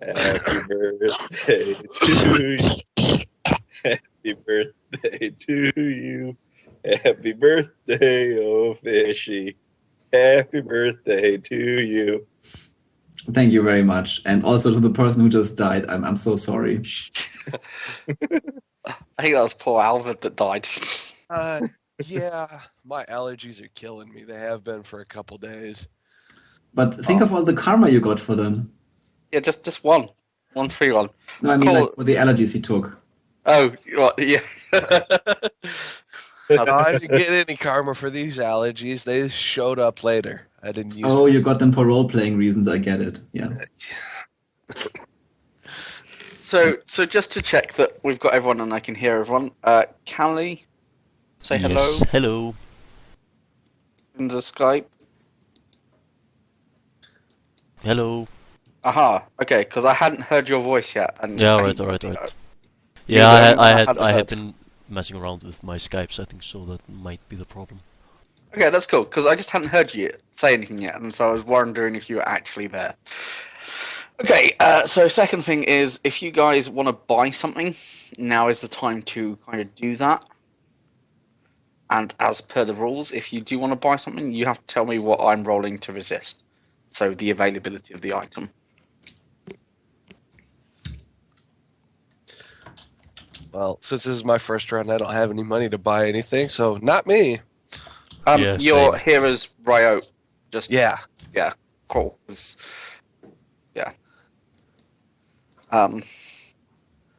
Happy birthday to you. Happy birthday to you. Happy birthday, oh fishy. Happy birthday to you. Thank you very much. And also to the person who just died. I'm so sorry. I think that was poor Alverd that died. Yeah, my allergies are killing me. They have been for a couple days. But think of all the karma you got for them. Yeah, just one. One free one. No, I mean like for the allergies he took. Oh, what? Yeah. I didn't get any karma for these allergies. They showed up later. I didn't use Oh, you got them for role-playing reasons. I get it. Yeah. So just to check that we've got everyone and I can hear everyone, Callie, say hello Yes, hello. in the Skype. Hello. Aha, okay, because I hadn't heard your voice yet. And Yeah, I- alright. You're Yeah, the I, only one I I had hadn't I heard. have been messing around with my Skype settings, so that might be the problem. Okay, that's cool, because I just hadn't heard you say anything yet, and so I was wondering if you were actually there. Okay, so second thing is, if you guys want to buy something, now is the time to kind of do that. And as per the rules, if you do want to buy something, you have to tell me what I'm rolling to resist. So the availability of the item. Well, since this is my first round, I don't have any money to buy anything, so not me. Yeah, Your same. hero's Royte. Just Yeah. cool. Yeah.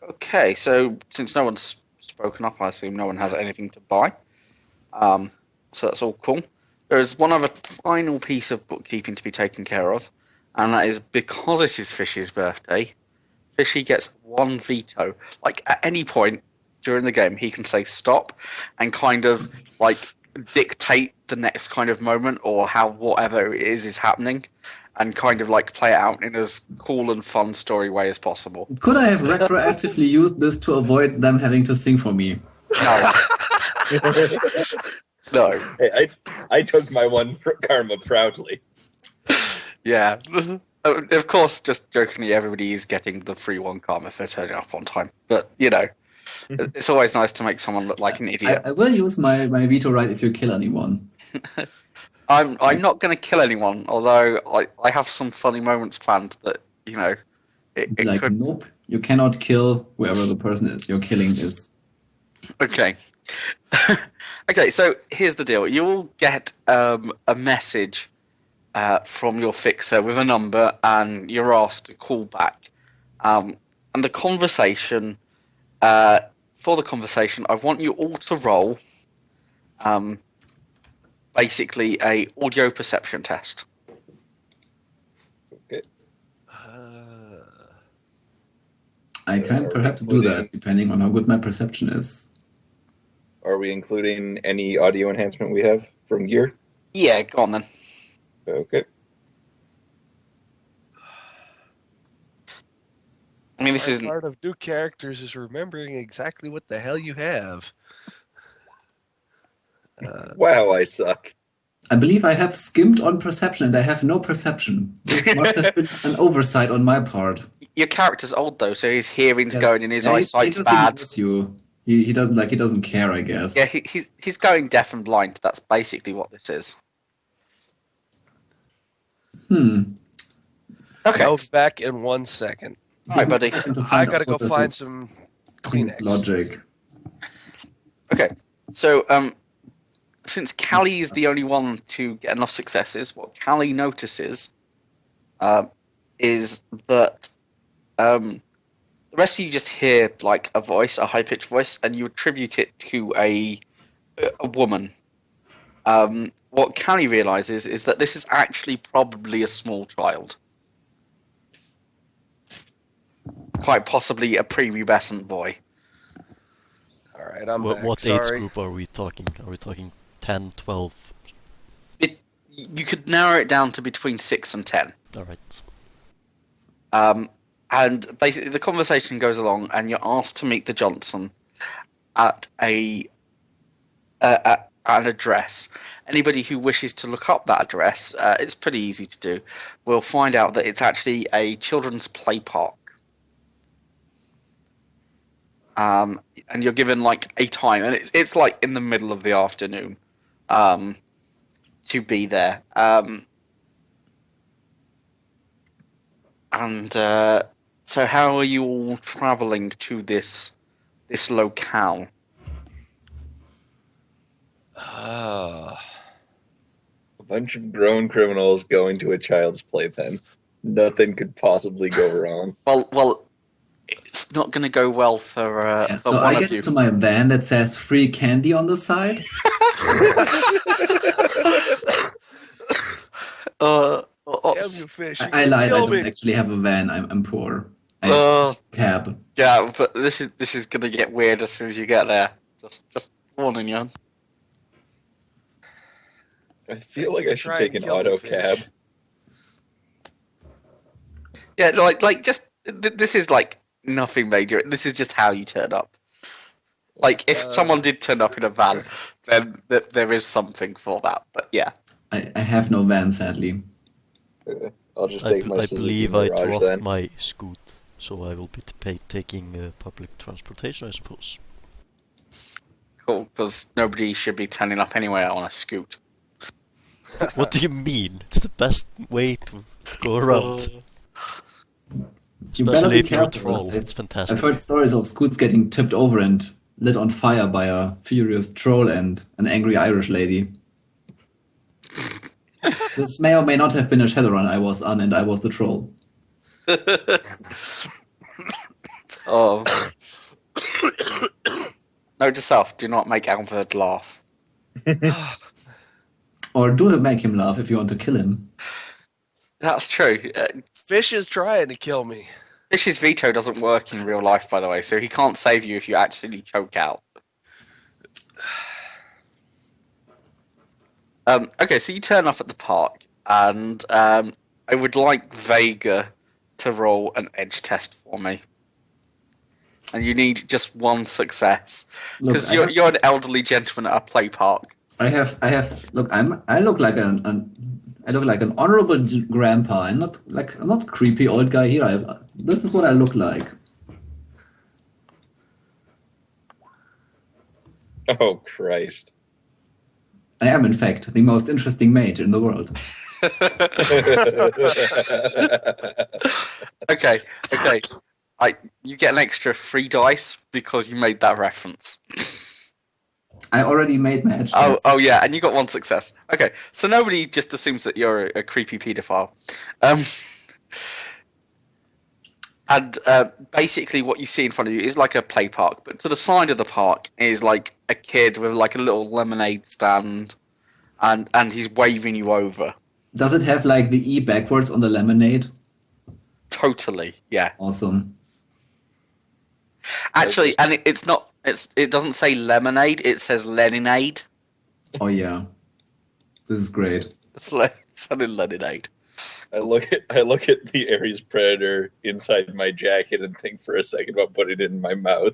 Okay, so since no one's spoken up, I assume no one has anything to buy. So that's all cool. There is one other final piece of bookkeeping to be taken care of, and that is because it is Fishy's birthday, Fishy gets one veto. Like, at any point during the game, he can say stop and kind of, like, dictate the next kind of moment or how whatever it is happening and kind of, like, play it out in as cool and fun story way as possible. Could I have retroactively used this to avoid them having to sing for me? No. No. Hey, I took my one karma proudly. Yeah. Of course, just jokingly, everybody is getting the free one karma for turning up on time. But, you know, it's always nice to make someone look like an idiot. I will use my veto right if you kill anyone. I'm not going to kill anyone, although I have some funny moments planned that, you know, it Like, could... nope, you cannot kill whoever the person is you're killing is. Okay. Okay, so here's the deal. You will get a message from your fixer with a number, and you're asked to call back. And the conversation, for the conversation, I want you all to roll basically a audio perception test. Okay. I can Are perhaps we do including- that, depending on how good my perception is. Are we including any audio enhancement we have from gear? Yeah, go on then. Okay. I mean, this Hard isn't... part of new characters is remembering exactly what the hell you have. Wow, I suck. I believe I have skimmed on perception and I have no perception. This must have been an oversight on my part. Your character's old though, so his hearing's Yes. going and his Yeah, he eyesight's just bad. ignores you. He doesn't care, I guess. Yeah, he's going deaf and blind. That's basically what this is. Okay. Okay, I'll be back in 1 second. all right, buddy. I gotta go find some Kleenex. Logic. Okay, so since Callie is the only one to get enough successes, what Callie notices is that the rest of you just hear like a voice, a high pitched voice, and you attribute it to a woman. What Callie realizes is that this is actually probably a small child. Quite possibly a prepubescent boy. All right, I'm What, back. what age Sorry. group are we talking? Are we talking 10, 12? You could narrow it down to between 6 and 10. Alright. And basically the conversation goes along and you're asked to meet the Johnson at an address. Anybody who wishes to look up that address, it's pretty easy to do, will find out that it's actually a children's play park. And you're given like a time, and it's like in the middle of the afternoon, to be there. So how are you all traveling to this locale? A bunch of grown criminals going to a child's playpen. Nothing could possibly go wrong. Well, it's not going to go well for So one I of get you. into my van that says free candy on the side. Damn you, fish! You I lied. I kill don't me. actually have a van. I'm poor. I have a cab. Yeah, but this is going to get weird as soon as you get there. Just warning you. I feel like I should take an Try and kill auto the fish. cab. Yeah, like just this is like nothing major. This is just how you turn up. Like if someone did turn up in a van, then there is something for that. But yeah. I have no van, sadly. I'll just I take my Suzuki believe I Mirage dropped then. my scoot, so I will be taking public transportation, I suppose. Cool, because nobody should be turning up anywhere on a scoot. What do you mean? It's the best way to go around. You better Especially be if you're a careful. troll. It's fantastic. I've heard stories of scoots getting tipped over and lit on fire by a furious troll and an angry Irish lady. This may or may not have been a Shadowrun I was on, and I was the troll. Oh. Note to self: do not make Alverd laugh. Or do make him laugh if you want to kill him. That's true. Fish is trying to kill me. Fish's veto doesn't work in real life, by the way, so he can't save you if you actually choke out. Okay, so you turn up at the park, and I would like Vega to roll an edge test for me. And you need just one success, Look, because you're an elderly gentleman at a play park. I have. Look, I look like I look like an honorable grandpa. I'm not a creepy old guy here. This is what I look like. Oh, Christ. I am, in fact, the most interesting mage in the world. Okay. You get an extra 3 dice because you made that reference. I already made my edge Oh, test. oh yeah, and you got 1 success. Okay, so nobody just assumes that you're a creepy paedophile. And basically what you see in front of you is like a play park, but to the side of the park is like a kid with like a little lemonade stand, and he's waving you over. Does it have like the E backwards on the lemonade? Totally, yeah. Awesome. Actually, and it's not. It doesn't say lemonade. It says Leninade. Oh yeah, this is great. It's selling Leninade. I look at the Ares Predator inside my jacket and think for a second about putting it in my mouth.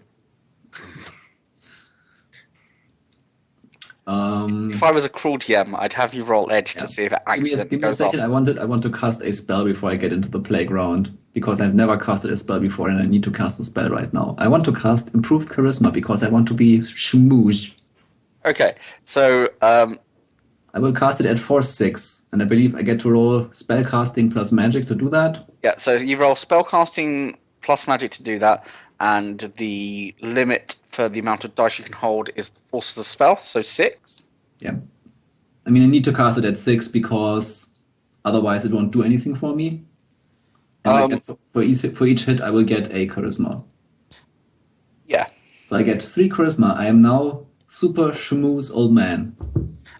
If I was a cruel DM, I'd have you roll edge Yeah. to see if it Give me accidentally a goes off. second. I want to cast a spell before I get into the playground because I've never casted a spell before and I need to cast a spell right now. I want to cast improved charisma because I want to be schmooze. Okay, so I will cast it at force 6, and I believe I get to roll spellcasting plus magic to do that. yeah, so you roll spellcasting plus magic to do that, and the limit for the amount of dice you can hold is the force of the spell, so 6. Yeah. I mean, I need to cast it at 6 because otherwise it won't do anything for me. And I get for each hit, I will get a charisma. Yeah. So I get 3 charisma. I am now super schmooze old man.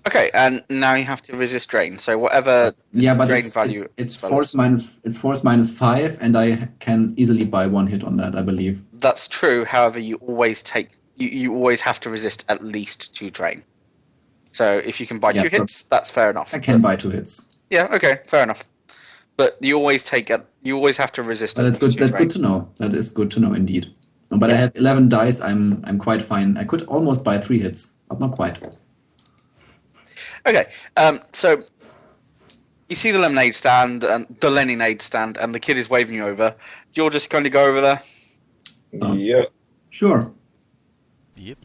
Okay, and now you have to resist drain. So whatever Yeah, but drain it's value force minus 5, and I can easily buy 1 hit on that, I believe. That's true. However, you always have to resist at least 2 drain. So if you can buy Yeah, 2 so hits, that's fair enough. I can buy 2 hits. Yeah. Okay. Fair enough. But you always have to resist. But at that's good. least 2 That's drain. good to know. That is good to know indeed. But I have 11 dice. I'm quite fine. I could almost buy 3 hits, but not quite. Okay, so you see the lemonade stand and the lemonade stand, and the kid is waving you over. You're just going to go over there. Yeah. Sure. Yep.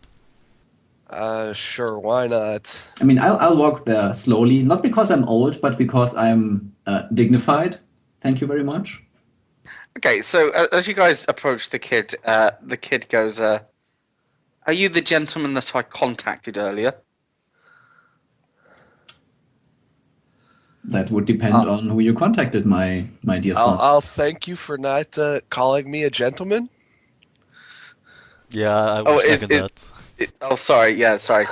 Sure, why not? I mean, I'll walk there slowly, not because I'm old, but because I'm dignified. Thank you very much. Okay, so as you guys approach the kid goes, "Are you the gentleman that I contacted earlier?" That would depend on who you contacted, my dear son. I'll thank you for not calling me a gentleman. Yeah, I Oh, will second that. Oh, sorry. Yeah, sorry.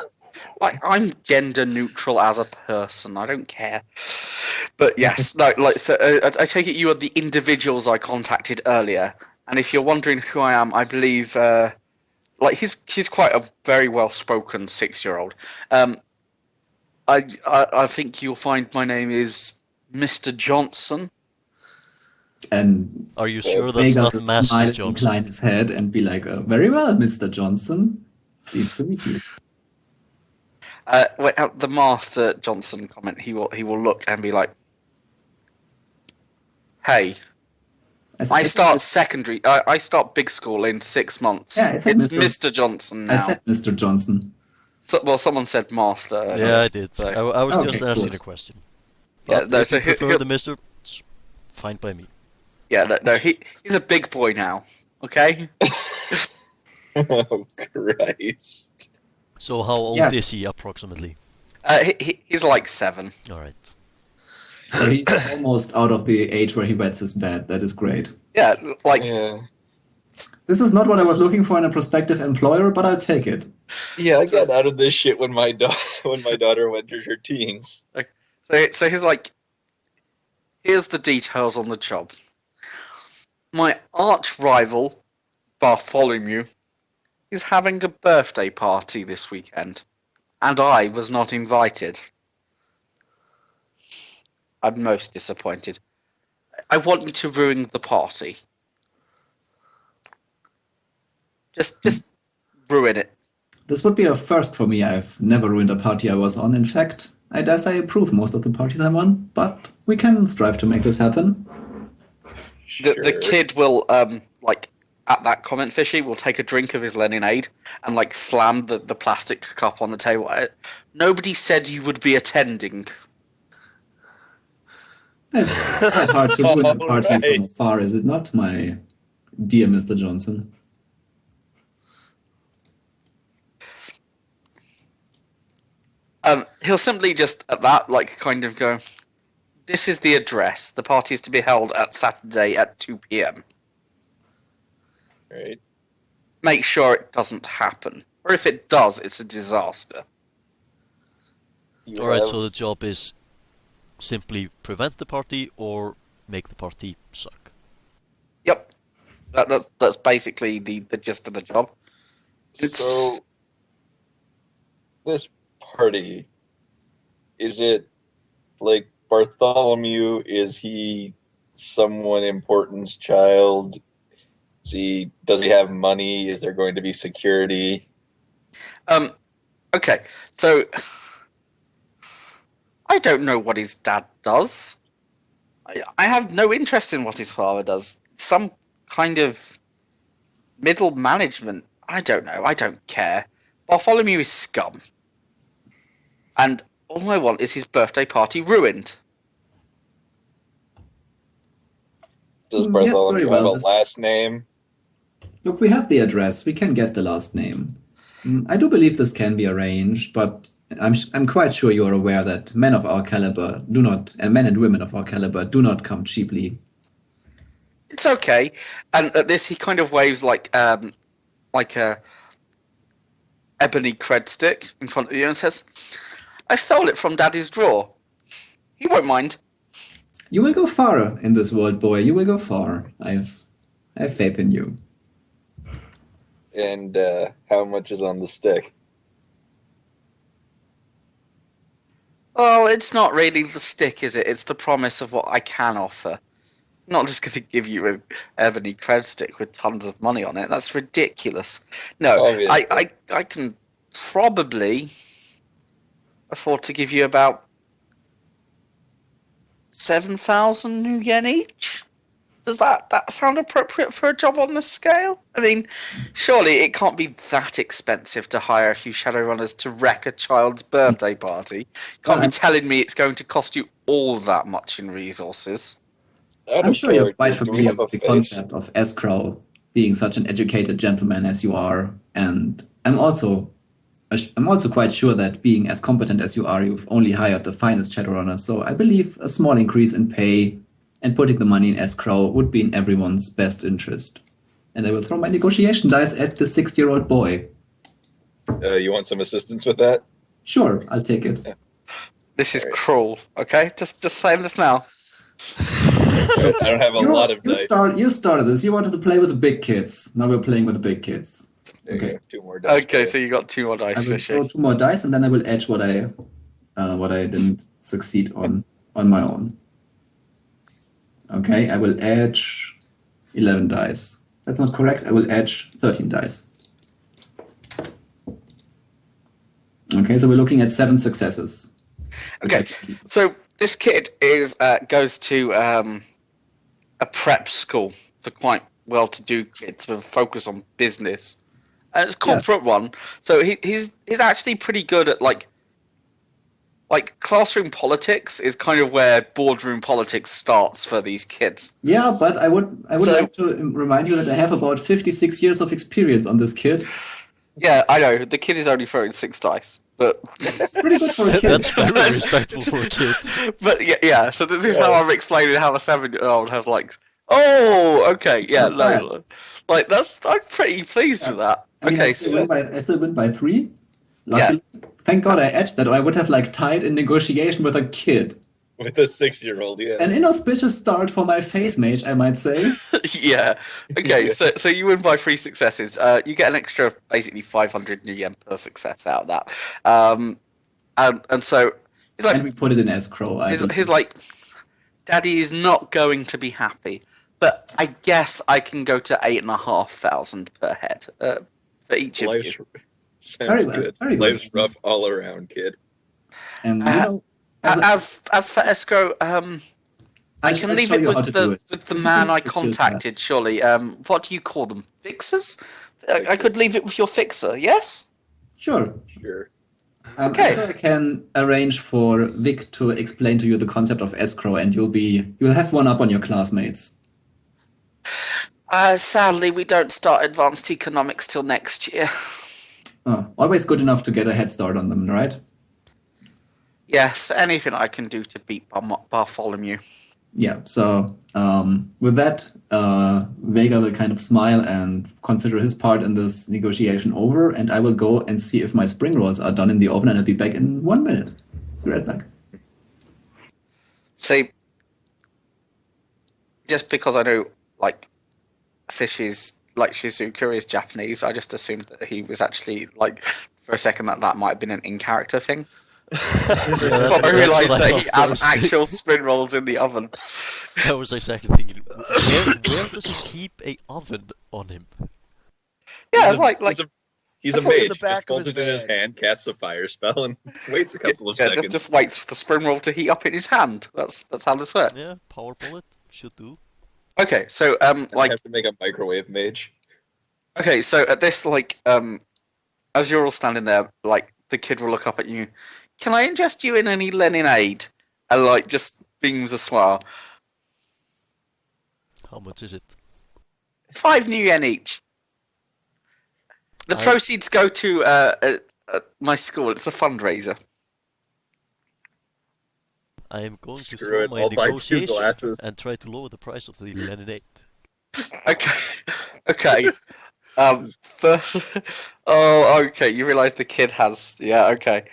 Like, I'm gender neutral as a person. I don't care. But yes, no. Like, so I take it you are the individuals I contacted earlier. And if you're wondering who I am, I believe, like, he's quite a very well-spoken 6-year-old. I think you'll find my name is Mr. Johnson. And Are you sure that's Vega not will Master smile and Johnson? incline his head and be like, very well, Mr. Johnson. Pleased to meet you. Wait, the Master Johnson comment. He will look and be like, "Hey, I start secondary. I start big school in 6 months. Yeah, I said It's Mr. Mr. Johnson I now." said Mr. Johnson. Well, someone said Master. Yeah, I did. So, I was Okay, just asking cool. a question. Yeah, But no, if so you prefer he'll- the Mister, it's fine by me. yeah, no, he's a big boy now. Okay. Oh, Christ. So how old Yeah. is he approximately? He's like 7. All right. So he's almost out of the age where he wets his bed. That is great. Yeah, like Yeah. This is not what I was looking for in a prospective employer, but I'll take it. Yeah, I got out of this shit when my daughter went through her teens. so he's like, here's the details on the job. My arch rival, Bartholomew, is having a birthday party this weekend, and I was not invited. I'm most disappointed. I want you to ruin the party. Just ruin it. This would be a first for me. I've never ruined a party I was on. In fact, I dare say I approve most of the parties I'm on, but we can strive to make this happen. The kid will like at that comment, Fishy will take a drink of his lemonade and like slam the plastic cup on the table. Nobody said you would be attending. It's quite hard to ruin a party from Alright. afar, is it not, my dear Mr. Johnson? He'll simply just at that like kind of go, "This is the address. The party is to be held at Saturday at 2 p.m. Right. Make sure it doesn't happen. Or if it does, it's a disaster." You All right. have- So the job is simply prevent the party or make the party suck. Yep. That's basically the gist of the job. So, this party, is it like Bartholomew? Is he someone important's child? Does he have money? Is there going to be security? Okay, so I don't know what his dad does. I have no interest in what his father does. Some kind of middle management. I don't know. I don't care. Bartholomew is scum. And all I want is his birthday party ruined. Does Yes, Bartholomew very well. have a last name? Look, we have the address. We can get the last name. I do believe this can be arranged, but I'm quite sure you are aware that men of our caliber do not, and men and women of our caliber do not come cheaply. It's okay. And at this, he kind of waves like a ebony cred stick in front of you and says, "I stole it from Daddy's drawer. He won't mind." You will go far in this world, boy. You will go far. I have faith in you. And how much is on the stick? Oh, it's not really the stick, is it? It's the promise of what I can offer. I'm not just going to give you an ebony cred stick with tons of money on it. That's ridiculous. No, Obviously. I can probably afford to give you about 7,000 new yen each. Does that sound appropriate for a job on this scale? I mean, surely it can't be that expensive to hire a few Shadowrunners to wreck a child's birthday party. You can't be telling me it's going to cost you all that much in resources. I'm sure you're quite Do we familiar have a with the face? concept of escrow being such an educated gentleman as you are, and I'm also quite sure that being as competent as you are, you've only hired the finest Shadowrunners. So I believe a small increase in pay and putting the money in escrow would be in everyone's best interest. And I will throw my negotiation dice at the 6-year-old boy. You want some assistance with that? Sure, I'll take it. This is cruel. Okay, just saying this now. I don't have a lot of dice. You started this. You wanted to play with the big kids. Now we're playing with the big kids. There you Okay. go, 2 more dice. Okay, so you got 2 more dice, I will Fishy. throw 2 more dice, and then I will edge what I didn't succeed on my own. Okay, I will edge 11 dice. That's not correct. I will edge 13 dice. Okay, so we're looking at 7 successes. Okay, so this kid goes to a prep school for quite well-to-do kids with a focus on business. And it's a corporate one, so he's actually pretty good at like classroom politics is kind of where boardroom politics starts for these kids. Yeah, but I would like to remind you that I have about 56 years of experience on this kid. Yeah, I know. The kid is only throwing 6 dice, but It's pretty good for a kid. That's very respectful for a kid. but yeah. So this is how I'm explaining how a 7-year-old has like, oh, okay, yeah, no, like I'm pretty pleased with that. I mean, Okay, I still win by 3. Luckily, thank God I edged that, or I would have like tied in negotiation with a kid. With a 6-year-old, yeah. An inauspicious start for my face mage, I might say. yeah. Okay, so you win by 3 successes. You get an extra, basically 500 new yen per success out of that. And so he's like, And we put it in escrow. he's like, Daddy is not going to be happy, but I guess I can go to 8,500 per head for each of you. Sounds Very good. good. Life's rough all around, kid. And you know, As for escrow, I can leave it with the man I contacted. Surely, what do you call them? Fixers? I could leave it with your fixer. Yes. Sure. Sure. Okay. I can arrange for Vic to explain to you the concept of escrow, and you'll have one up on your classmates. Sadly, we don't start advanced economics till next year. Oh, always good enough to get a head start on them, right? Yes, anything I can do to beat Bartholomew. Yeah, so with that, Vega will kind of smile and consider his part in this negotiation over, and I will go and see if my spring rolls are done in the oven, and I'll be back in 1 minute. Be right back. See, just because I know, like, Fish is, like, Shizuka is Japanese, I just assumed that he was actually, like, for a second that might have been an in-character thing. But I realised that he has actual spring rolls in the oven. I was exactly thinking, where does he keep a oven on him? Yeah, it's like he's a I thought it was mage. the back Just holds of it his in his bag. hand, casts a fire spell, and waits a couple of yeah, seconds. just waits for the spring roll to heat up in his hand. That's how this works. Yeah, power bullet should do. Okay, so I like, have to make a microwave mage. okay, so at this, like, as you're all standing there, like, the kid will look up at you. Can I ingest you in any leninade? And, like, just beams a smile. How much is it? 5 new yen each. The proceeds go to my school. It's a fundraiser. I am going to Screw throw it, my I'll buy 2 negotiation glasses. and try to lower the price of the lemonade. Okay. Okay. First, oh, okay. You realise the kid has. Yeah. Okay.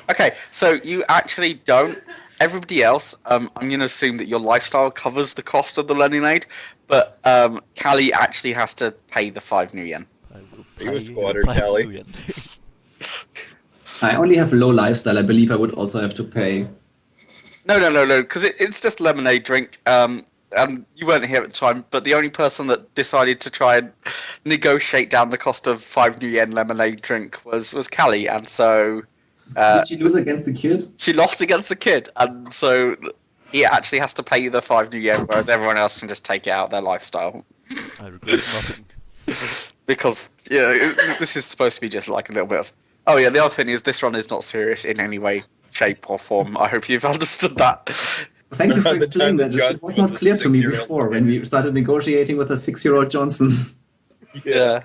Okay. So you actually don't. Everybody else, I'm going to assume that your lifestyle covers the cost of the lemonade, but Callie actually has to pay the 5 new yen. I will Are you a pay squatter, 5 Callie? million. I only have low lifestyle. I believe I would also have to pay. No, because it's just lemonade drink. and you weren't here at the time, but the only person that decided to try and negotiate down the cost of 5 new yen lemonade drink was Callie, and so Did she lose against the kid? she lost against the kid, and so he actually has to pay the 5 new yen, whereas everyone else can just take it out of their lifestyle. I regret nothing. Because this is supposed to be just like a little bit of. Oh yeah, the other thing is this run is not serious in any way, shape, or form. I hope you've understood that. Thank you for Around the explaining time that. that It was Johnson not was a clear to me 6-year-old before when we started negotiating with a 6-year-old Johnson. Yeah.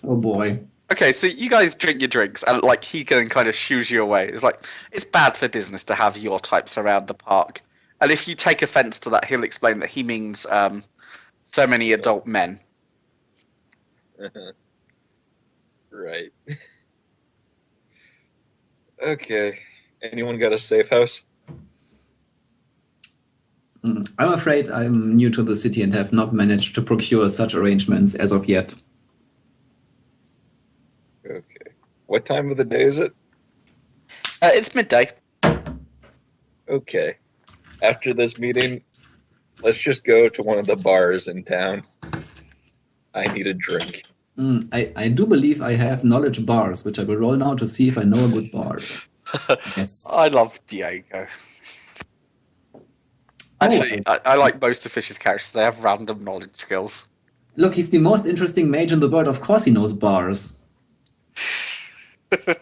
Oh boy. Okay, so you guys drink your drinks, and like he can kind of shoos you away. It's like it's bad for business to have your types around the park, and if you take offence to that, he'll explain that he means so many adult men. Right. Okay. Anyone got a safe house? I'm afraid I'm new to the city and have not managed to procure such arrangements as of yet. Okay. What time of the day is it? It's midday. Okay. After this meeting, let's just go to one of the bars in town. I need a drink. I do believe I have knowledge bars, which I will roll now to see if I know a good bar. Yes. I love Diego. Actually, I like most of Fish's characters. They have random knowledge skills. Look, he's the most interesting mage in the world. Of course he knows bars. Okay,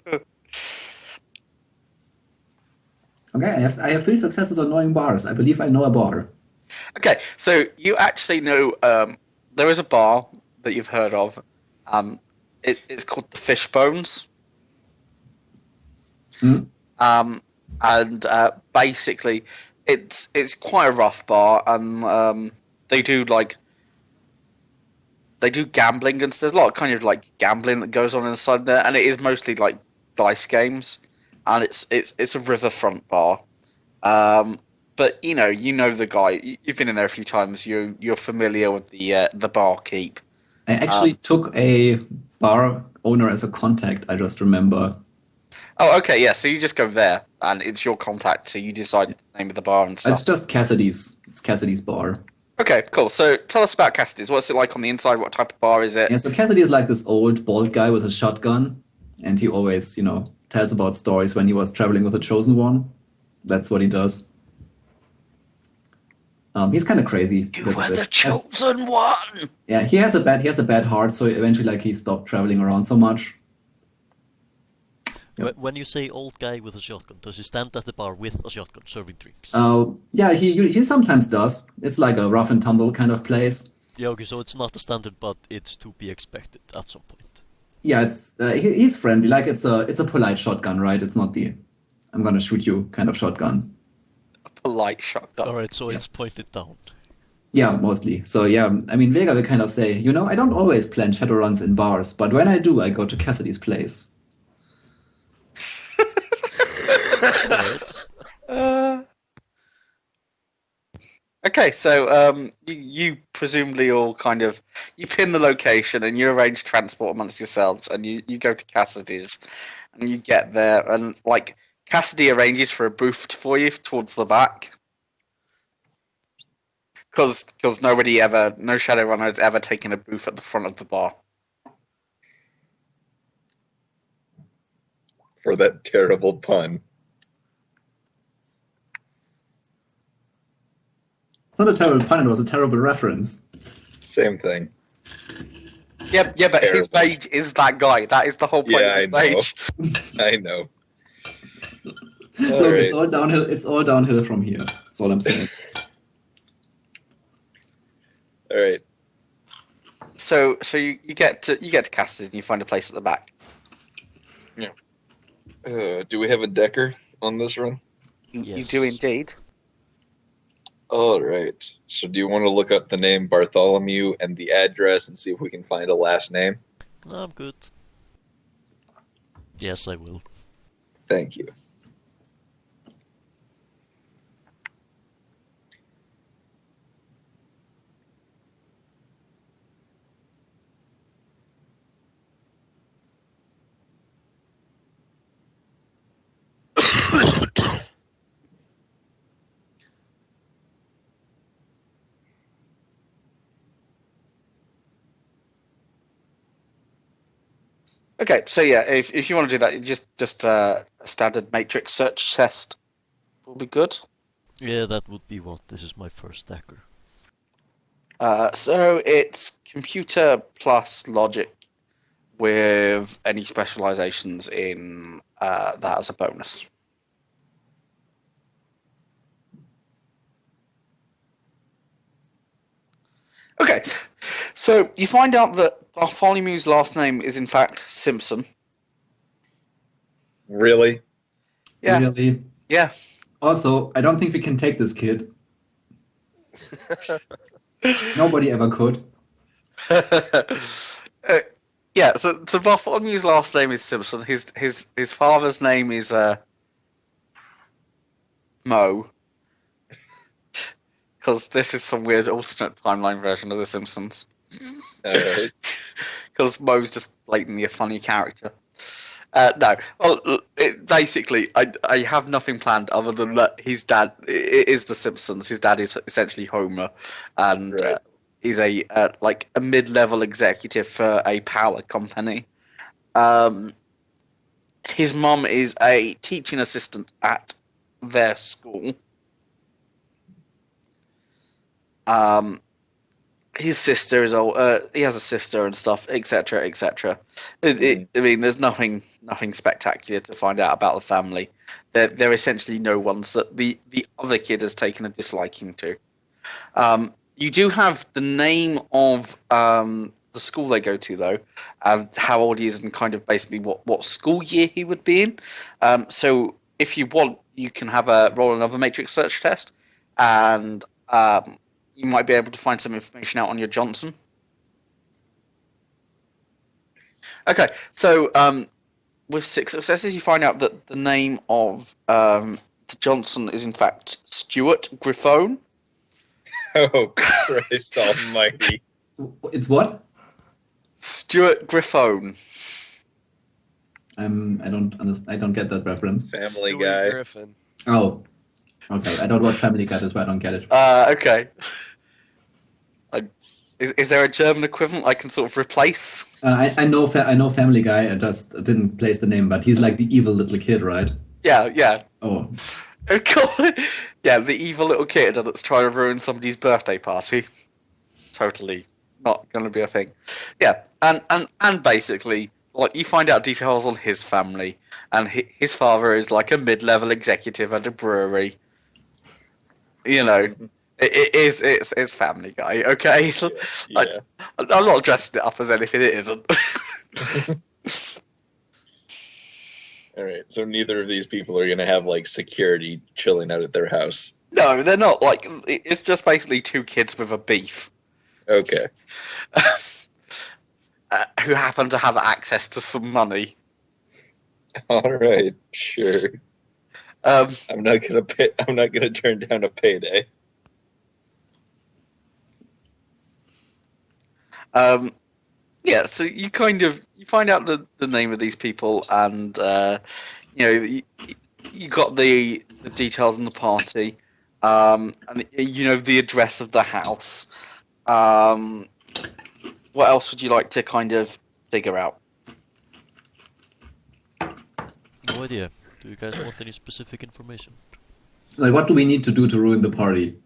I have 3 successes on knowing bars. I believe I know a bar. Okay, so you actually know there is a bar that you've heard of. It's called the Fishbones. And basically, it's quite a rough bar, and they do gambling, and there's a lot of kind of like gambling that goes on inside there, and it is mostly like dice games, and it's a riverfront bar. But you know the guy. You've been in there a few times. You're familiar with the barkeep. I actually took a bar owner as a contact, I just remember. Oh, okay, yeah. So you just go there, and it's your contact. So you decide the name of the bar and stuff. It's just Cassidy's. It's Cassidy's bar. Okay, cool. So tell us about Cassidy's. What's it like on the inside? What type of bar is it? Yeah, so Cassidy is like this old, bald guy with a shotgun, and he always, tells about stories when he was traveling with the Chosen One. That's what he does. He's kind of crazy. You were the Chosen One! Yeah, he has a bad heart, so eventually, he stopped traveling around so much. Yep. When you say old guy with a shotgun, does he stand at the bar with a shotgun serving drinks? Yeah, he sometimes does. It's like a rough and tumble kind of place. Yeah, okay, so it's not a standard, but it's to be expected at some point. Yeah, it's he's friendly. Like it's a polite shotgun, right? It's not the I'm gonna shoot you kind of shotgun. A polite shotgun. Alright, so it's pointed down. Yeah, mostly. So yeah, I mean, Vega will kind of say, I don't always plan shadow runs in bars, but when I do, I go to Cassidy's place. Okay, so you presumably all kind of you pin the location and you arrange transport amongst yourselves, and you go to Cassidy's, and you get there, and like Cassidy arranges for a booth for you towards the back, because no Shadowrunner has ever taken a booth at the front of the bar. For that terrible pun. It's not a terrible pun, it was a terrible reference. Same thing. Yeah, but his mage is that guy. That is the whole point of his mage. I know. Look, it's all downhill. It's all downhill from here. That's all I'm saying. All right. So you get to Cassidy's and you find a place at the back. Yeah. Do we have a decker on this run? You do indeed. All right. So do you want to look up the name Bartholomew and the address and see if we can find a last name? No, I'm good. Yes, I will. Thank you. Okay, so yeah, if you want to do that, you just a standard matrix search test will be good. Yeah, that would be what. This is my first stacker. So it's computer plus logic with any specializations in that as a bonus. Okay, so you find out that Bartholomew's last name is in fact Simpson. Really? Yeah, Really? yeah. Also, I don't think we can take this kid. Nobody ever could. Yeah, so Bartholomew's last name is Simpson. His father's name is Mo. Because this is some weird alternate timeline version of The Simpsons. All right. Because Mo's just blatantly a funny character. No, well, basically, I have nothing planned other than that his dad is The Simpsons. His dad is essentially Homer, and Right. he's a like a mid-level executive for a power company. His mum is a teaching assistant at their school. His sister is old. He has a sister and stuff, etc., etc. I mean, there's nothing spectacular to find out about the family. They're essentially no ones that the other kid has taken a disliking to. You do have the name of the school they go to, though, and how old he is, and kind of basically what school year he would be in. So if you want, you can have a roll another matrix search test, and you might be able to find some information out on your Johnson. Okay, so with 6 successes, you find out that the name of the Johnson is in fact Stuart Griffone. Oh, Christ almighty. It's what? Stuart Griffone. I don't understand. I don't get that reference. Family Stewie Guy. Griffin. Oh, okay. I don't watch Family Guy, that's why I don't get it. Okay. Is there a German equivalent I can sort of replace? I know Family Guy. I just didn't place the name, but he's like the evil little kid, right? Yeah. Oh, Oh, God. Yeah, the evil little kid that's trying to ruin somebody's birthday party. Totally not going to be a thing. Yeah, and basically, like, you find out details on his family, and his father is like a mid-level executive at a brewery. You know, it's Family Guy, okay? Yeah. I'm not dressing it up as anything it isn't. All right. So neither of these people are going to have like security chilling out at their house. No, they're not. Like, it's just basically 2 kids with a beef. Okay. Who happen to have access to some money. All right. Sure. I'm not gonna pay. I'm not gonna turn down a payday. Yeah, so you find out the name of these people, and you got the details on the party, and you know the address of the house. What else would you like to kind of figure out? No idea. Do you guys want any specific information? like what do we need to do to ruin the party?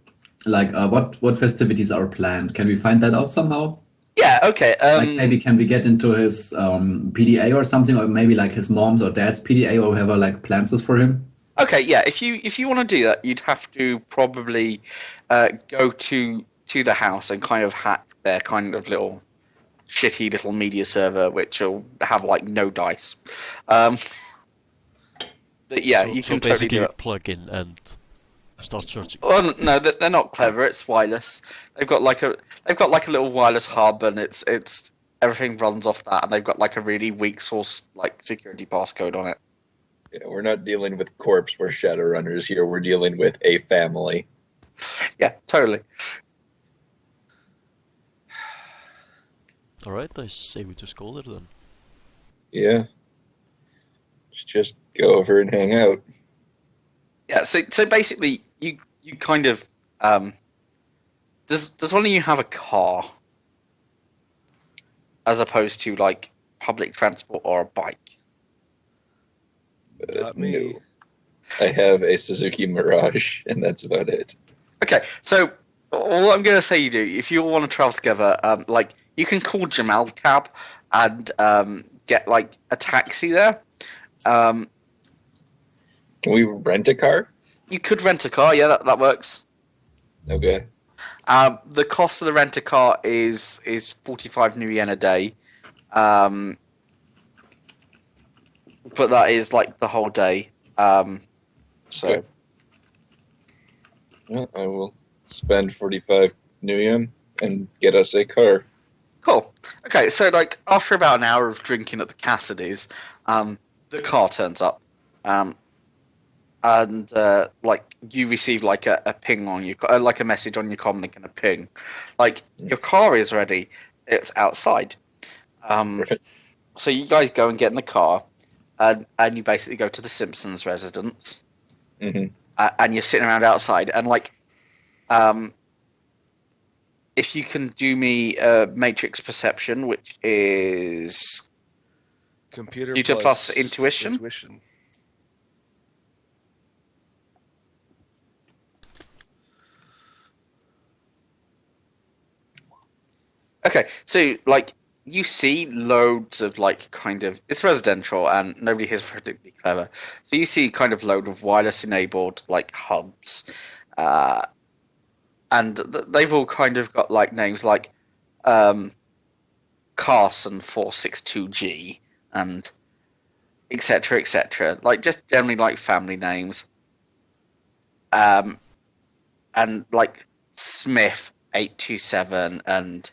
Like, what festivities are planned? Can we find that out somehow? Yeah, okay. Like, maybe can we get into his PDA or something, or maybe like his mom's or dad's PDA or whoever like plans this for him? Okay, yeah. If you want to do that, you'd have to probably go to the house and kind of hack their kind of shitty little media server, which will have like no dice. But yeah, you can totally basically do it. plug in and start searching. Well, no, they're not clever. It's wireless. They've got like a little wireless hub, and it's everything runs off that, and they've got like a really weak source like security passcode on it. Yeah, we're not dealing with corpse or Shadowrunners here. We're dealing with a family. Yeah, totally. Alright, I say we just go there then. Yeah. Just go over and hang out. Yeah, so basically, you kind of does one of you have a car, as opposed to like public transport or a bike? Not me. No. I have a Suzuki Mirage, and that's about it. Okay, so what I'm going to say you do, if you all want to travel together, like you can call Jamal Cab and get like a taxi there. Can we rent a car? You could rent a car, yeah, that works. Okay. The cost of the rent a car is 45 new yen a day, but that is like the whole day. So Okay. Well, I will spend 45 new yen and get us a car. cool. Okay, so like after about an hour of drinking at the Cassidy's, the car turns up, and like you receive like a ping on you, like a message on your comlink and a ping, like your car is ready. It's outside. Right. So you guys go and get in the car, and you basically go to the Simpsons residence. Hmm. And you're sitting around outside, and like, if you can do me matrix perception, which is Computer Computer plus intuition? okay, so like you see loads of like kind of it's residential and nobody here is particularly clever, so you see kind of load of wireless enabled like hubs, and they've all kind of got like names like Carson 462G and etc., like just generally like family names, and like Smith 827 and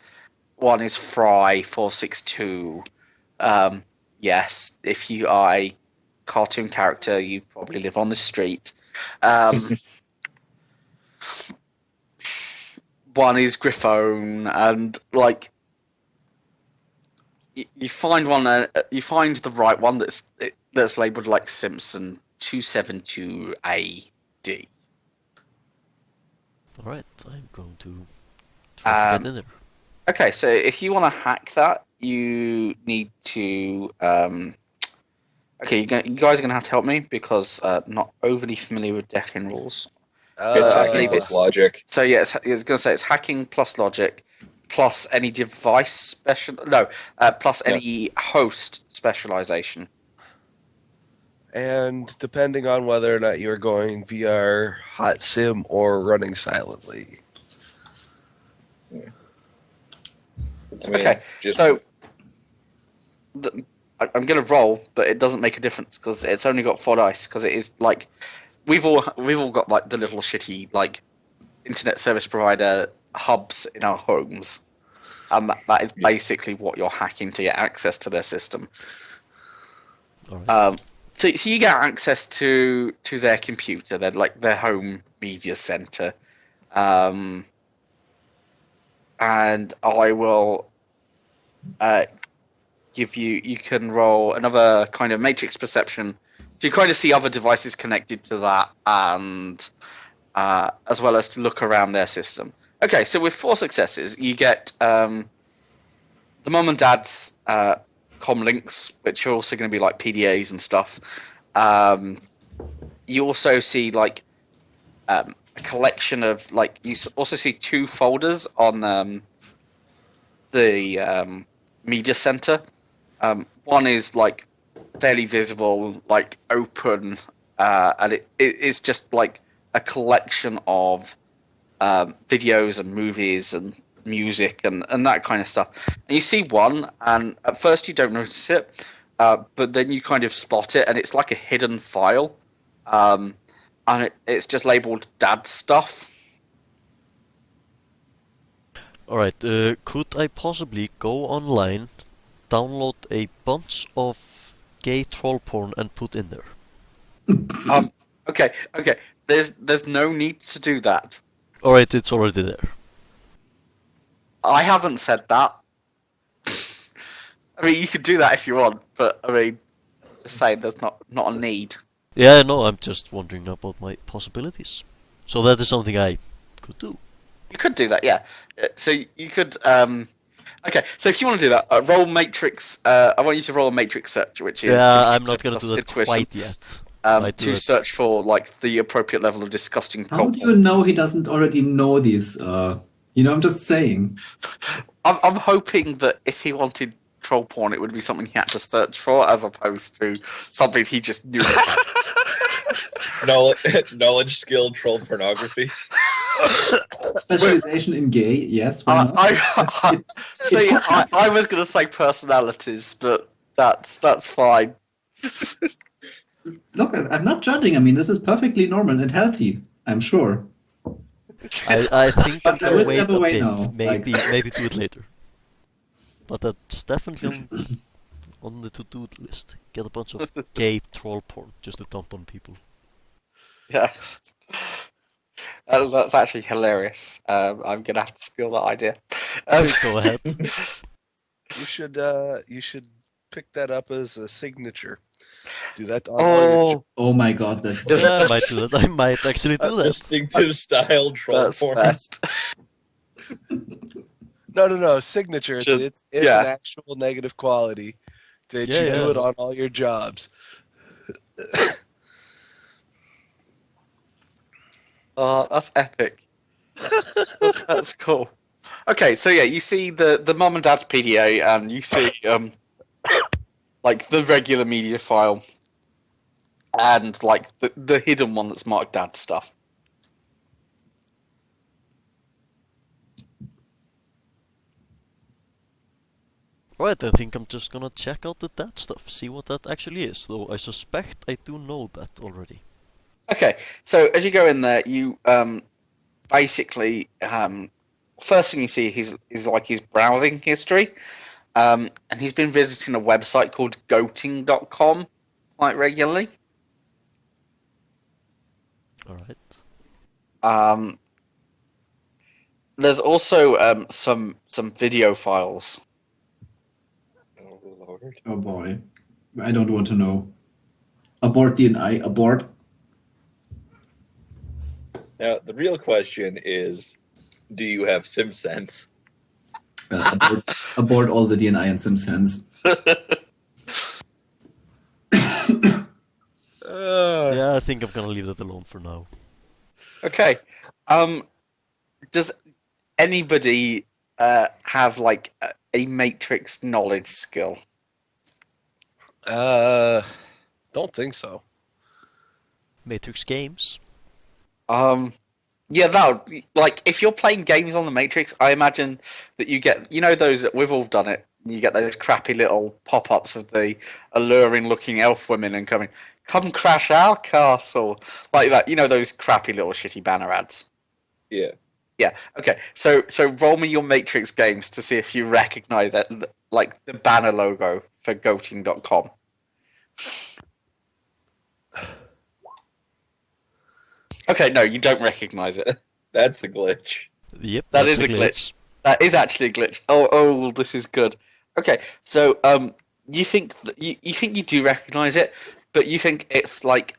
one is Fry 462. Yes, if you are a cartoon character, you probably live on the street. One is Griffone, and like you find one, you find the right one that's labeled like Simpson 272AD. All right, I'm going to try to get in there. Okay, so if you want to hack that, you need to. Okay, you guys are going to have to help me because not overly familiar with decking rules. It's I hacking believe plus it's- logic. So yeah, it's going to say it's hacking plus logic, plus any device special. No, plus any host specialization. And depending on whether or not you're going VR, hot sim, or running silently. I mean, Okay, just so I'm going to roll, but it doesn't make a difference because it's only got 4 dice. Because it is like we've all got like the little shitty like internet service provider hubs in our homes, and that is basically what you're hacking to get access to their system. All right. So you get access to their computer, their home media center, and I will give you. You can roll another kind of matrix perception. So you kind of see other devices connected to that, and as well as to look around their system. Okay, so with 4 successes, you get the mum and dad's com links, which are also going to be like PDAs and stuff. You also see like a collection of like you also see 2 folders on the media center. One is like fairly visible, like open, and it's just like a collection of videos and movies and music and that kind of stuff. And you see one, and at first you don't notice it, but then you kind of spot it, and it's like a hidden file, and it's just labeled dad stuff. All right. Could I possibly go online, download a bunch of gay troll porn, and put in there? Okay. There's no need to do that. All right, it's already there. I haven't said that. I mean, you could do that if you want, but I mean, just saying there's not a need. Yeah, no, I'm just wondering about my possibilities. So that is something I could do. You could do that, yeah. So you could. I Okay, so if you want to do that, roll matrix. I want you to roll a matrix search, which is Yeah, I'm computer not gonna plus do that intuition, quite yet. Might do to it. search for like the appropriate level of disgusting How troll do you porn. know he doesn't already know these? I'm just saying. I'm hoping that if he wanted troll porn, it would be something he had to search for, as opposed to something he just knew about. Knowledge, skill, troll pornography. Specialization in gay, yes, why not? I was going to say personalities, but that's fine. Look, I'm not judging. I mean, this is perfectly normal and healthy, I'm sure. I think I'm But I gonna will wait step a away bit. now. Maybe do it later. But that's definitely on the to-do list. Get a bunch of gay troll porn just to dump on people. Yeah. That's actually hilarious. I'm gonna have to steal that idea. Go ahead. You should pick that up as a signature. Do that on all your Oh, Oh my god, that's Yeah, I might do that. I might actually do that. Distinctive style troll that's porn. best. No, signature. Should- It's yeah. an actual negative quality that Yeah, you do yeah. it on all your jobs. Oh, that's epic. That's cool. Okay, so yeah, you see the mom and dad's PDA, and you see like the regular media file, and like the hidden one that's marked dad stuff. Right, I think I'm just gonna check out the dad stuff, see what that actually is. Though I suspect I do know that already. Okay, so as you go in there, you basically first thing you see is like his browsing history, and he's been visiting a website called goating.com quite regularly. Alright. There's also some video files. Oh Lord. oh boy. I don't want to know. Abort DNI, abort. Now the real question is, do you have SimSense? Abort all the DNI and SimSense. Yeah, I think I'm gonna leave that alone for now. Okay. Does anybody have like a matrix knowledge skill? Don't think so. Matrix games. Yeah, that would, like if you're playing games on the Matrix, I imagine that you get, you know, those we've all done it. You get those crappy little pop-ups of the alluring-looking elf women and come crash our castle, like that. You know, those crappy little shitty banner ads. Yeah. Yeah. Okay. So roll me your Matrix games to see if you recognize that, like the banner logo for goating.com. Okay, no, you don't recognize it. That's a glitch. Yep, That that's is a glitch. That is actually a glitch. Oh, this is good. Okay, so you think you think you do recognize it, but you think it's like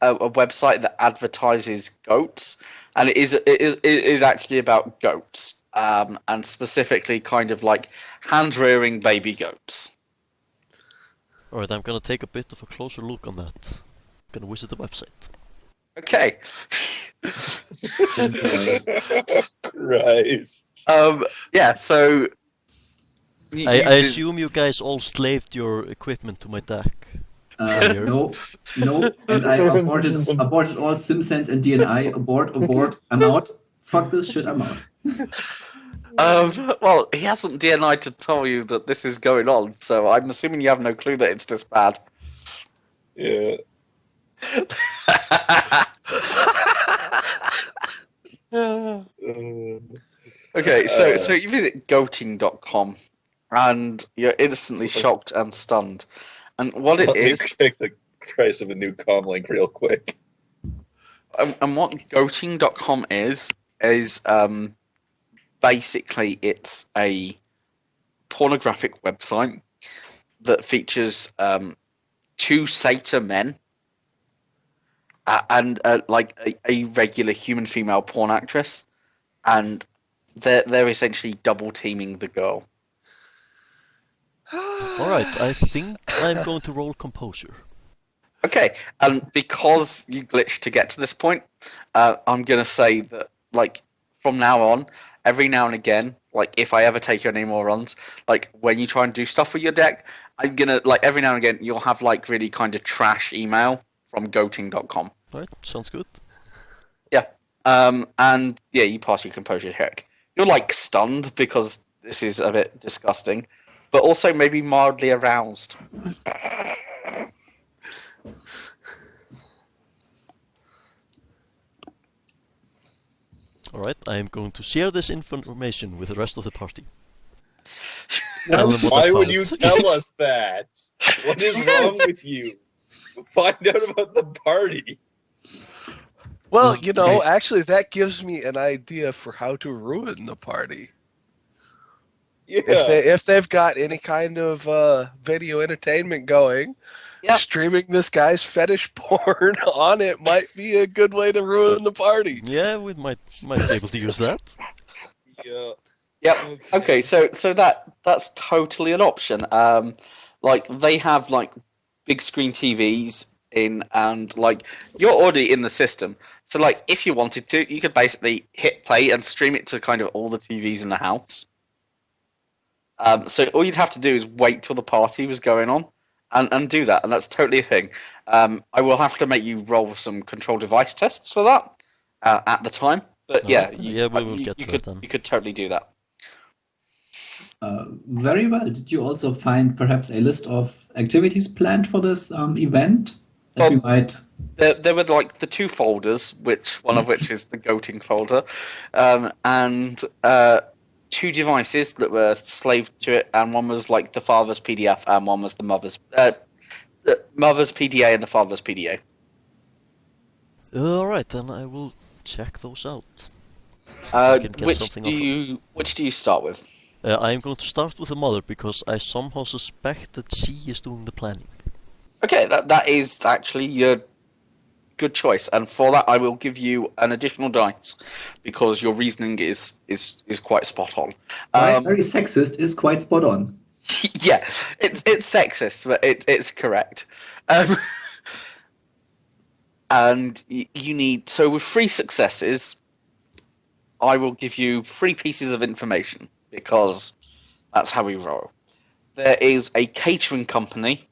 a website that advertises goats, and it is actually about goats, and specifically kind of like hand rearing baby goats. Alright, I'm gonna take a bit of a closer look on that. Gonna visit the website. Okay. Christ. Yeah. So. I assume you guys all slaved your equipment to my deck. No, and I aborted all SimSense and DNI. Abort, I'm out. Fuck this shit, I'm out. Well, he hasn't DNI'd to tell you that this is going on, so I'm assuming you have no clue that it's this bad. Yeah. Okay, so you visit goating.com and you're instantly shocked and stunned. And what it Let me is, check the price of a new comlink real quick. and what goating.com is basically it's a pornographic website that features two satyr men and like a regular human female porn actress, and they're essentially double teaming the girl. Alright, I think I'm going to roll composure. Okay, and because you glitched to get to this point, I'm gonna say that like from now on, every now and again, like if I ever take you on any more runs, like when you try and do stuff with your deck, I'm gonna like every now and again you'll have like really kind of trash email from goating.com. Alright, sounds good. Yeah. And yeah, you pass your composure check. You're like stunned because this is a bit disgusting, but also maybe mildly aroused. Alright, I am going to share this information with the rest of the party. Tell them what Why I would found. you tell us that? What is wrong with you? Find out about the party. Well, Okay. actually, that gives me an idea for how to ruin the party. Yeah. If they've got any kind of video entertainment going, Yeah. streaming this guy's fetish porn on it might be a good way to ruin the party. Yeah, we might be able to use that. Yeah. Yep. Okay, so that's totally an option. Like they have like big screen TVs in, and like you're already in the system. So like if you wanted to, you could basically hit play and stream it to kind of all the TVs in the house. So all you'd have to do is wait till the party was going on, and do that, and that's totally a thing. I will have to make you roll some control device tests for that at the time, but yeah, Alright, yeah, we will get to that then. You could totally do that. Very well. Did you also find perhaps a list of activities planned for this event that we might? There were like the two folders, one of which is the goating folder, and two devices that were slaved to it, and one was like the father's PDF, and one was the mother's PDA and the father's PDA. Alright, then I will check those out. See if I can get Which something do you start with? I am going to start with the mother because I somehow suspect that she is doing the planning. Okay, that is actually your good choice, and for that I will give you an additional dice because your reasoning is quite spot on. Very sexist is quite spot on. Yeah, it's sexist, but it's correct. And you need, so with 3 successes, I will give you 3 pieces of information because that's how we roll. There is a catering company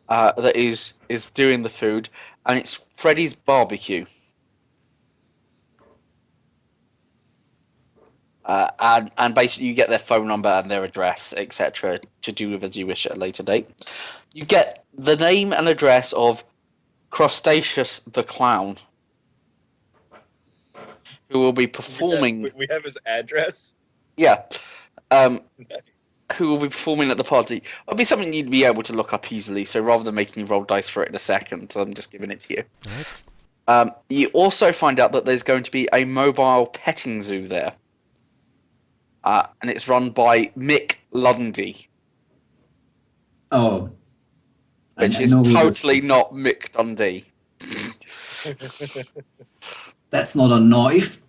that is doing the food, and it's Freddy's Barbecue. And basically you get their phone number and their address, etc., to do with as you wish at a later date. You get the name and address of Crustaceous the Clown, who will be performing. We have his address. Yeah. Nice. Who will be performing at the party. It'll be something you'd be able to look up easily, so rather than making you roll dice for it in a second, I'm just giving it to you. Right. You also find out that there's going to be a mobile petting zoo there. And it's run by Mick Lundy, Oh, which I is know who this totally is. not Mick Dundee. That's not a knife.